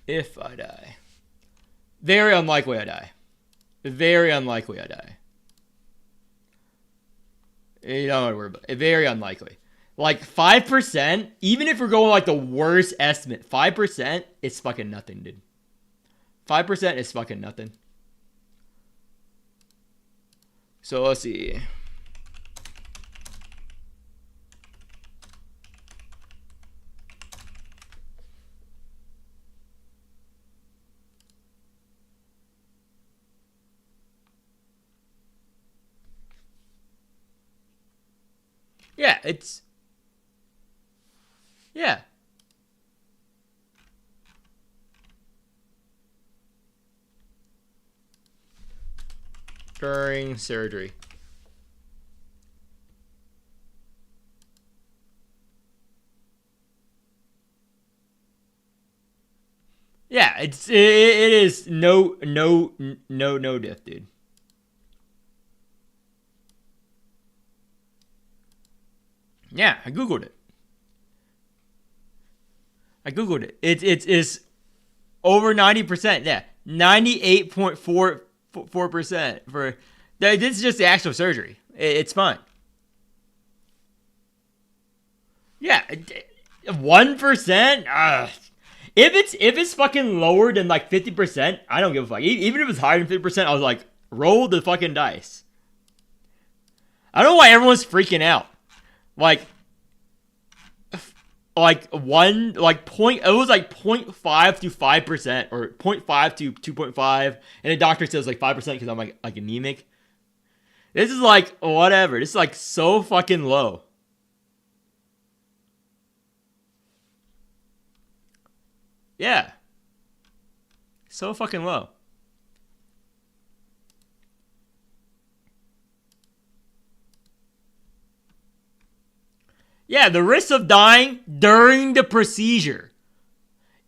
If I die. Very unlikely I die. Very unlikely I die. You don't want to worry about it. Very unlikely. Like 5%, even if we're going like the worst estimate, 5% is fucking nothing, dude. 5% is fucking nothing. So let's see. Yeah, it's... Yeah. During surgery. Yeah, it is no diff, dude. Yeah, I googled it. It's over 90%. Yeah, 98.44% for this is just the actual surgery. It's fine. Yeah, 1%. If it's fucking lower than like 50%, I don't give a fuck. Even if it's higher than 50%, I was like, roll the fucking dice. I don't know why everyone's freaking out. Like one, like point, it was like 0.5 to 5%, or 0.5 to 2.5, and the doctor says like 5% because I'm like anemic. This is like, whatever. This is like so fucking low. Yeah. So fucking low. Yeah, the risk of dying during the procedure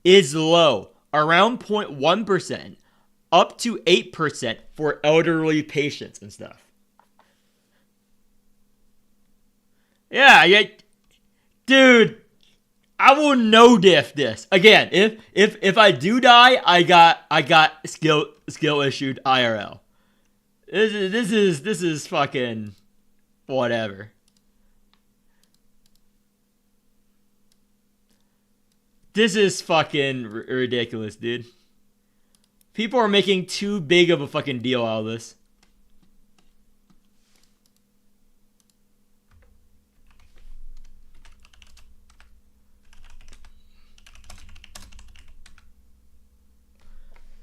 is low, around 0.1%, up to 8% for elderly patients and stuff. Yeah, dude, I will no diff this. Again, if I do die, I got skill issued IRL. This is fucking whatever. This is fucking ridiculous, dude. People are making too big of a fucking deal out of this.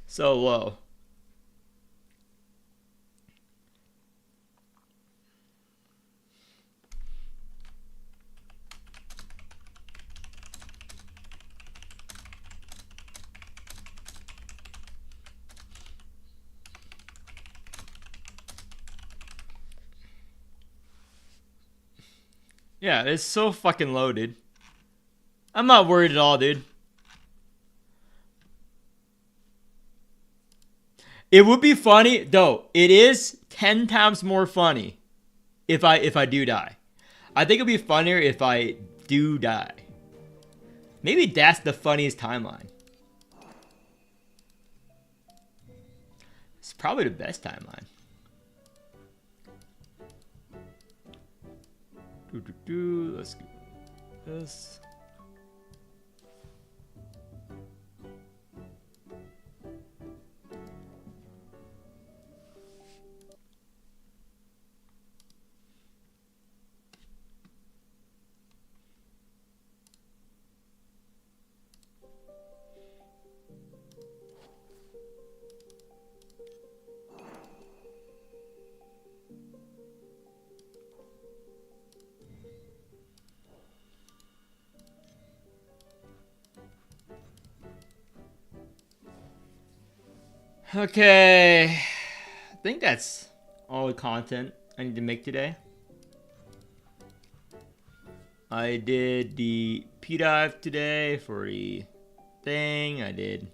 So low. Yeah, it's so fucking low, dude. I'm not worried at all, dude. It would be funny, though. It is 10 times more funny if I do die. I think it'd be funnier if I do die. Maybe that's the funniest timeline. It's probably the best timeline. Let's do this. Okay, I think that's all the content I need to make today. I did the P-Dive today for the thing. I did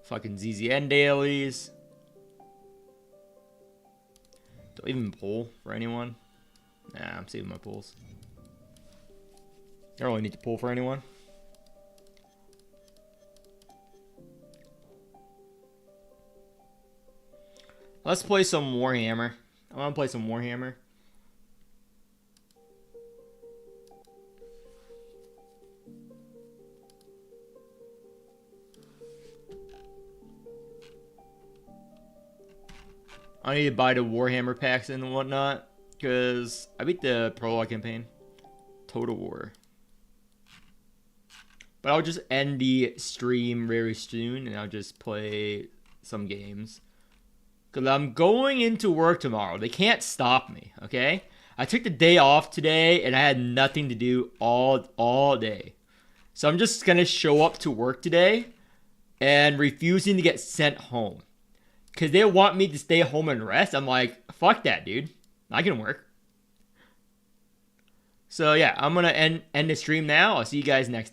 fucking ZZN dailies. Do I even pull for anyone? Nah, I'm saving my pulls. I don't really need to pull for anyone. Let's play some Warhammer. I want to play some Warhammer. I need to buy the Warhammer packs and whatnot. Because I beat the prologue campaign. Total War. But I'll just end the stream very soon. And I'll just play some games. Because I'm going into work tomorrow. They can't stop me. Okay? I took the day off today. And I had nothing to do all day. So I'm just going to show up to work today. And refusing to get sent home. Because they want me to stay home and rest. I'm like, fuck that, dude. I can work. So, yeah, I'm going to end the stream now. I'll see you guys next time.